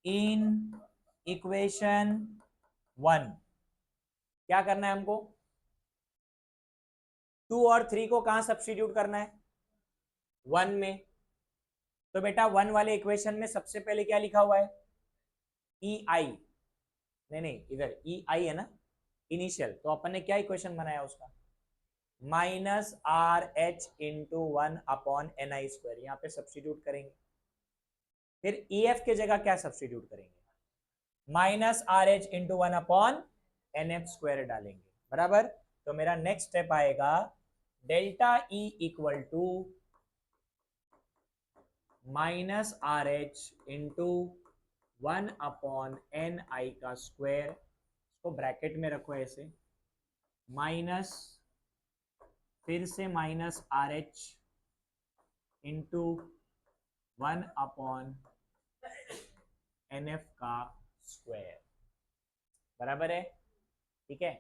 Speaker 1: in equation 1। क्या करना है हमको? 2 और 3 को कहां सब्स्टिट्यूट करना है? 1 में। तो बेटा 1 वाले इक्वेशन में सबसे पहले क्या लिखा हुआ है? ई आई, नहीं इधर ई आई है ना, इनिशियल। तो अपन ने क्या इक्वेशन बनाया उसका? Minus R H into 1 upon N I square, यहाँ पे सब्स्टिट्यूट करेंगे। फिर ई एफ के जगह क्या सब्स्टिट्यूट करेंगे? Minus R H into 1 upon N F square डालेंगे, बराबर। तो मेरा नेक्स्ट स्टेप आएगा delta E equal to minus R H into 1 upon N I का स्क्वायर, इसको ब्रैकेट में रखो ऐसे, माइनस फिर से minus R H into 1 upon N f का स्क्वायर, बराबर है? ठीक है,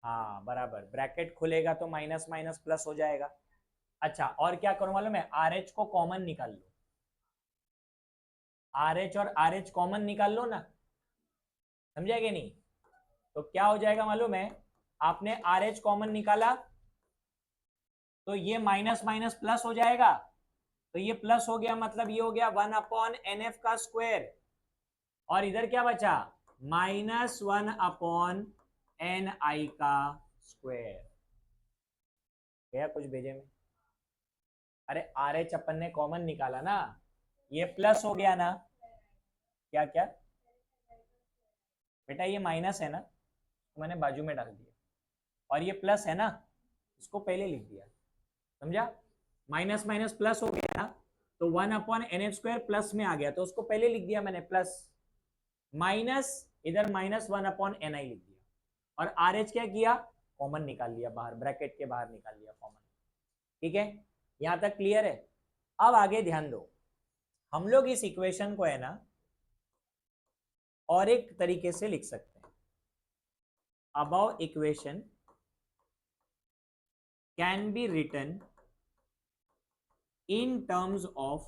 Speaker 1: हाँ बराबर। ब्रैकेट खुलेगा तो माइनस माइनस प्लस हो जाएगा। अच्छा, और क्या करूं मालूम है? आर एच को कॉमन निकाल लो, आर एच और आर एच कॉमन निकाल लो ना, समझेगे नहीं? तो क्या हो जाएगा मालूम है? आपने आर एच कॉमन निकाला तो ये माइनस माइनस प्लस हो जाएगा, तो ये प्लस हो गया, मतलब ये हो गया 1 अपॉन एन एफ का स्क्वायर। और इधर क्या बचा? माइनस 1 अपॉन एन आई का स्क्वायर। गया कुछ भेजे में? अरे आर एच अपन ने कॉमन निकाला ना, ये प्लस हो गया ना। क्या क्या बेटा, ये माइनस है ना, तो मैंने बाजू में डाल दिया, और ये प्लस है ना, इसको पहले लिख दिया, समझा? माइनस माइनस प्लस हो गया ना, तो 1 upon N F square plus में आ गया, तो उसको पहले लिख दिया मैंने प्लस, माइनस इधर माइनस 1 अपॉन एन आई लिख दिया, और आर एच क्या किया? कॉमन निकाल लिया बाहर, ब्रैकेट के बाहर निकाल लिया कॉमन। ठीक है, यहां तक क्लियर है? अब आगे ध्यान दो, हम लोग इस इक्वेशन को है ना और एक तरीके से लिख सकते हैं। Above equation can be written in terms of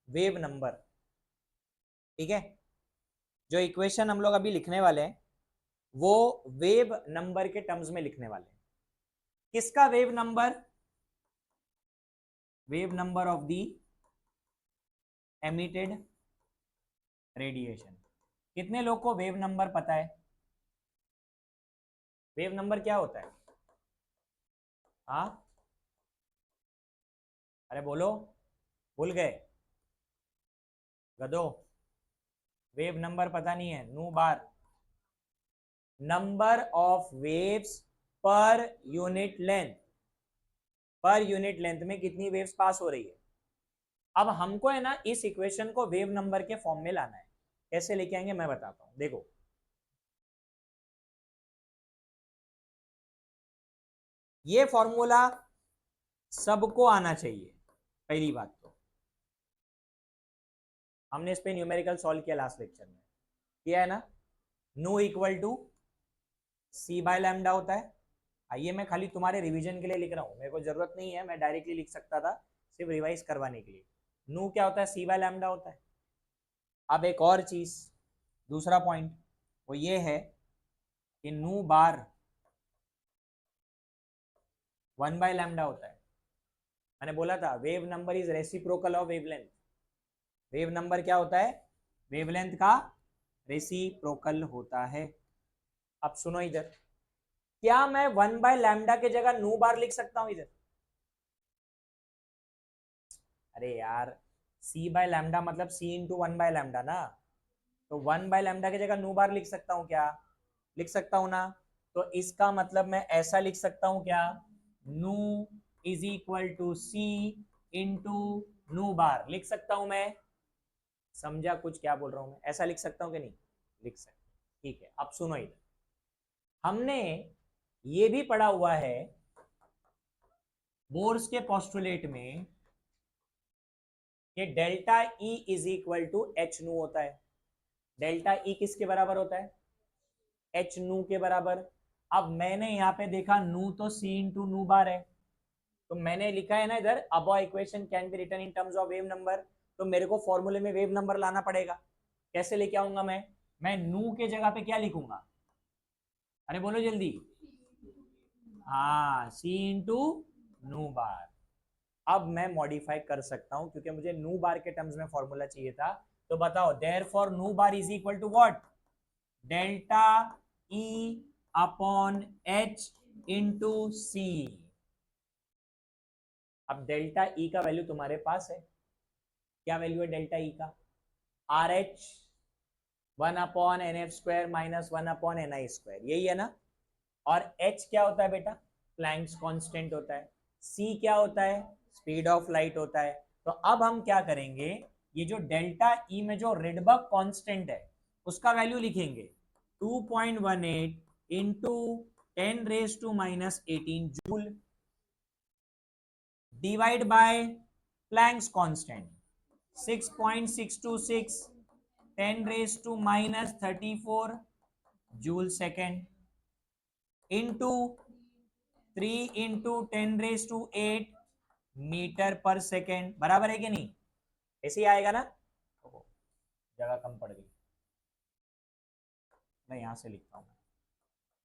Speaker 1: wave number. ठीक है, जो इक्वेशन हम लोग अभी लिखने वाले हैं वो वेव नंबर के टर्म्स में लिखने वाले हैं। किसका wave number? Wave number of the emitted radiation. कितने लोग को वेव नंबर पता है? वेव नंबर क्या होता है? हाँ, अरे बोलो, भूल गए गधो? वेव नंबर पता नहीं है? Nu bar, number of waves per unit length. Per unit length में कितनी वेव्स पास हो रही है। अब हमको है ना इस इक्वेशन को वेव नंबर के फॉर्म में लाना है। कैसे लेके आएंगे मैं बताता हूं, देखो। ये फॉर्मूला सबको आना चाहिए, पहली बात तो। हमने इस पे न्यूमेरिकल सॉल्व किया लास्ट लेक्चर में, किया है ना। Nu equal to c by lambda होता है। आइए, मैं खाली तुम्हारे रिवीजन के लिए लिख रहा हूँ, मेरे को जरूरत नहीं है, मैं डायरेक्टली लिख सकता था, सिर्फ रिवाइज करवाने के लिए। नू क्या होता है? सी बाय लैम्डा होता है। अब एक और चीज, दूसरा पॉइंट वो ये है कि नू बार 1 बाय लैम्डा होता है। मैंने बोला था wave number is reciprocal of wavelength. Wave number क्या होता है? वेवलेंथ का रेसिप्रोकल होता है। अब सुनो इधर, क्या मैं 1 बाय लैम्डा के जगह नू बार लिख सकता हूं इधर? अरे यार, सी बाय लैम्डा मतलब सी इंटू 1 बाय लैम्डा ना, तो 1 बाय लैम्डा की जगह नू बार लिख सकता हूँ क्या? लिख सकता हूँ ना। तो इसका मतलब मैं ऐसा लिख सकता हूँ क्या? Nu is equal to c into nu bar, लिख सकता हूं मैं। समझा कुछ क्या बोल रहा हूं मैं? ऐसा लिख सकता हूं कि नहीं? लिख सकता। ठीक है, अब सुनो इधर, हमने ये भी पढ़ा हुआ है बोर्स के पोस्टुलेट में ये delta E is equal to H nu होता है। डेल्टा ई किसके बराबर होता है? एच नू के बराबर। अब मैंने यहाँ पे देखा नू तो सी इंटू नू बार है, तो मैंने लिखा है ना इधर above equation can be written in terms of wave number, तो मेरे को फॉर्मूले में वेव नंबर लाना पड़ेगा। कैसे लेके आऊंगा मैं नू के जगह पे क्या लिखूंगा? अरे बोलो जल्दी। हाँ, सी इंटू नू बार। अब मैं मॉडिफाई कर सकता हूं क्योंकि मुझे नू बार के टर्म्स में फॉर्मूला चाहिए था। तो बताओ, therefore nu bar is equal to what? Delta E upon H into C. अब डेल्टा ई का वैल्यू तुम्हारे पास है, क्या वैल्यू है डेल्टा ई का? R H 1/nf² minus 1/ni², यही है ना। और h क्या होता है बेटा? प्लैंक्स कांस्टेंट होता है। c क्या होता है? स्पीड ऑफ लाइट होता है। तो अब हम क्या करेंगे, ये जो डेल्टा ई में जो रेडबर्ग कांस्टेंट है उसका वैल्यू लिखेंगे 2.18 into 10⁻⁻18 joule divide by Planck's constant 6.626 10⁻⁻34 joule second into 3 into 10⁸ metre per second, बराबर है कि नहीं? ऐसे ही आएगा ना। जगह कम पड़ गई, मैं यहां से लिखता हूं।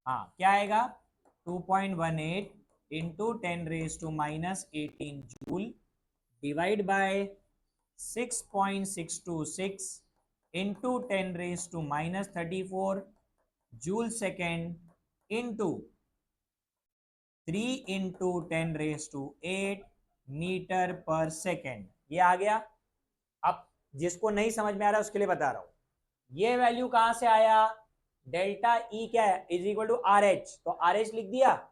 Speaker 1: हाँ, क्या आएगा? 2.18 into 10⁻⁻18 joule divide by 6.626 into 10⁻⁻34 joule second into 3 into 10⁸ metre per second. ये आ गया। अब जिसको नहीं समझ में आ रहा है उसके लिए बता रहा हूं, ये वैल्यू कहां से आया? डेल्टा ई क्या है? Is equal to R H, तो आर एच लिख दिया।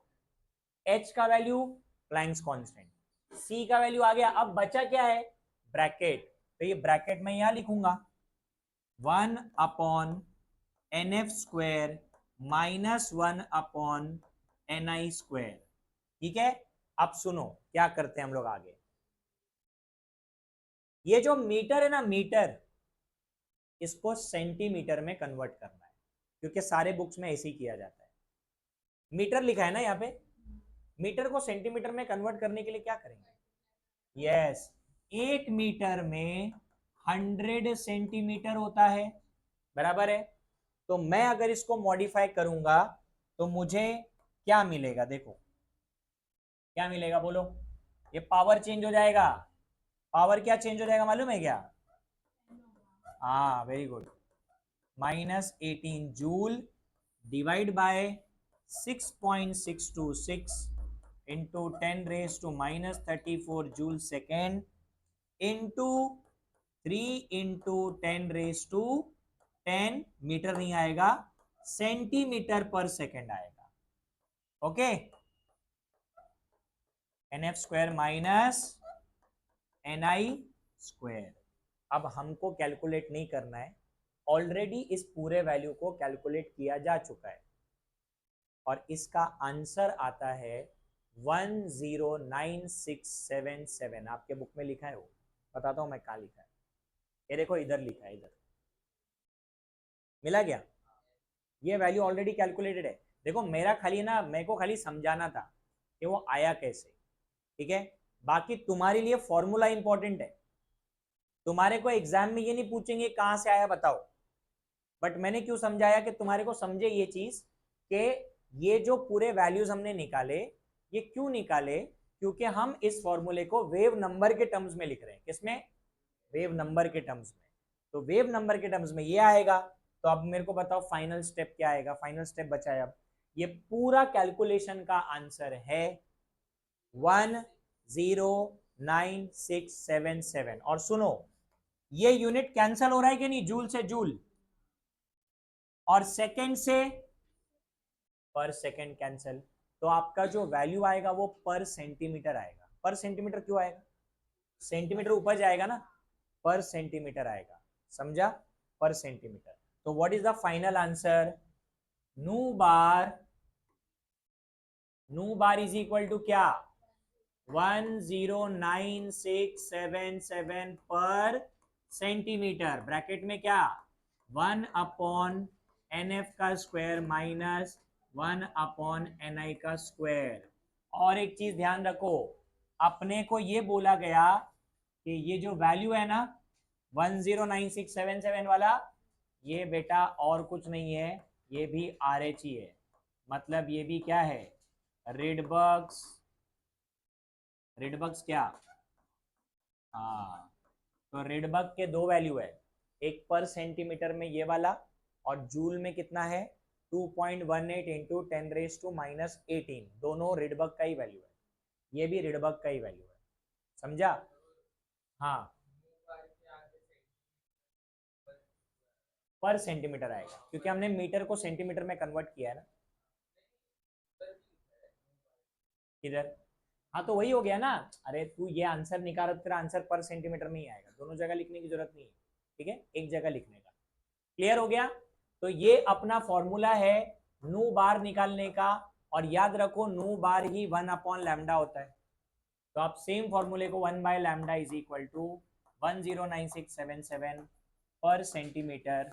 Speaker 1: एच का वैल्यू प्लैंक्स कांस्टेंट, सी का वैल्यू आ गया। अब बचा क्या है? ब्रैकेट, तो ये ब्रैकेट में यहां लिखूंगा 1/nf² माइनस 1/ni²। ठीक है। अब सुनो क्या करते हैं हम लोग आगे। ये जो मीटर है ना, मीटर, इसको सेंटीमीटर में कन्वर्ट करना है, क्योंकि सारे बुक्स में ऐसे ही किया जाता है। मीटर लिखा है ना यहाँ पे, मीटर को सेंटीमीटर में कन्वर्ट करने के लिए क्या करेंगे? यस, 1 मीटर में 100 सेंटीमीटर होता है, बराबर है। तो मैं अगर इसको मॉडिफाई करूंगा तो मुझे क्या मिलेगा? देखो क्या मिलेगा, बोलो। ये पावर चेंज हो जाएगा। पावर क्या चेंज हो जाएगा मालूम है क्या? हाँ, very good. -18 joule divide by 6.626 into 10⁻⁻34 joule second into 3 into 10⁻10 metre नहीं आएगा, सेंटीमीटर पर सेकेंड आएगा। Okay, nf² minus ni²। अब हमको कैलकुलेट नहीं करना है, ऑलरेडी इस पूरे वैल्यू को कैलकुलेट किया जा चुका है और इसका आंसर आता है 109677। आपके बुक में लिखा है, वो बताता हूं मैं कहाँ लिखा है। ये देखो इधर लिखा है, इधर मिला क्या? ये वैल्यू ऑलरेडी कैलकुलेटेड है। देखो मेरा खाली ना, मेरे को खाली समझाना था कि वो आया कैसे। ठीक है, बाकी तुम्हारे लिए फॉर्मूला इंपॉर्टेंट है। तुम्हारे को एग्जाम में ये नहीं पूछेंगे कहां से आया बताओ, बट मैंने क्यों समझाया कि तुम्हारे को समझे ये चीज कि ये जो पूरे वैल्यूज हमने निकाले, ये क्यों निकाले? क्योंकि हम इस फॉर्मूले को वेव नंबर के टर्म्स में लिख रहे हैं। किसमें? वेव नंबर के टर्म्स में। तो वेव नंबर के टर्म्स में ये आएगा। तो अब मेरे को बताओ फाइनल स्टेप क्या आएगा? फाइनल स्टेप बचा है अब, ये पूरा कैलकुलेशन का आंसर है 109677। और सुनो, ये यूनिट कैंसल हो रहा है कि नहीं? जूल से जूल और सेकेंड से पर सेकेंड कैंसल, तो आपका जो वैल्यू आएगा वो पर सेंटीमीटर आएगा। पर सेंटीमीटर क्यों आएगा? सेंटीमीटर ऊपर जाएगा ना, पर सेंटीमीटर आएगा, समझा? पर सेंटीमीटर। तो what is the final answer? नू बार इज इक्वल टू क्या? 10967 पर सेंटीमीटर, ब्रैकेट में क्या 1/NF का स्क्वायर माइनस 1/NI का स्क्वायर। और एक चीज ध्यान रखो, अपने को ये बोला गया कि ये जो वैल्यू है ना 109677 वाला, ये बेटा और कुछ नहीं है, ये भी RH ही है, मतलब ये भी क्या है रिडबर्ग्स। रिडबर्ग्स क्या, हाँ, तो रिडबर्ग के दो वैल्यू है, एक पर सेंटीमीटर में ये वाला, और जूल में कितना है 2.18 इंटू 10⁻⁻18, दोनों रिडबर्ग का ही वैल्यू है, ये भी रिडबर्ग का ही वैल्यू है, समझा। हाँ पर सेंटीमीटर आएगा क्योंकि हमने मीटर को सेंटीमीटर में कन्वर्ट किया है ना। किधर, हाँ तो वही हो गया ना। अरे तू ये आंसर निकाल, तेरा आंसर पर सेंटीमीटर में ही आएगा, दोनों जगह लिखने की जरूरत नहीं है, ठीक है, एक जगह लिखने का। क्लियर हो गया। तो ये अपना फॉर्मूला है नू बार निकालने का, और याद रखो नू बार ही 1/λ होता है, तो आप सेम फॉर्मूले को 1/λ इज इक्वल टू 109677 पर सेंटीमीटर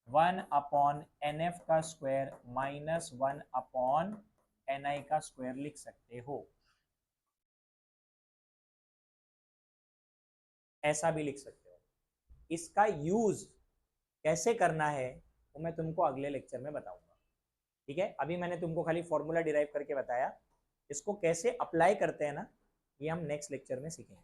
Speaker 1: 1/NF का स्क्वायर माइनस 1/NI का स्क्वायर लिख सकते हो, ऐसा भी लिख सकते हो। इसका यूज कैसे करना है वो मैं तुमको अगले लेक्चर में बताऊंगा, ठीक है। अभी मैंने तुमको खाली फॉर्मूला डिराइव करके बताया, इसको कैसे अप्लाई करते हैं ना, ये हम नेक्स्ट लेक्चर में सीखेंगे।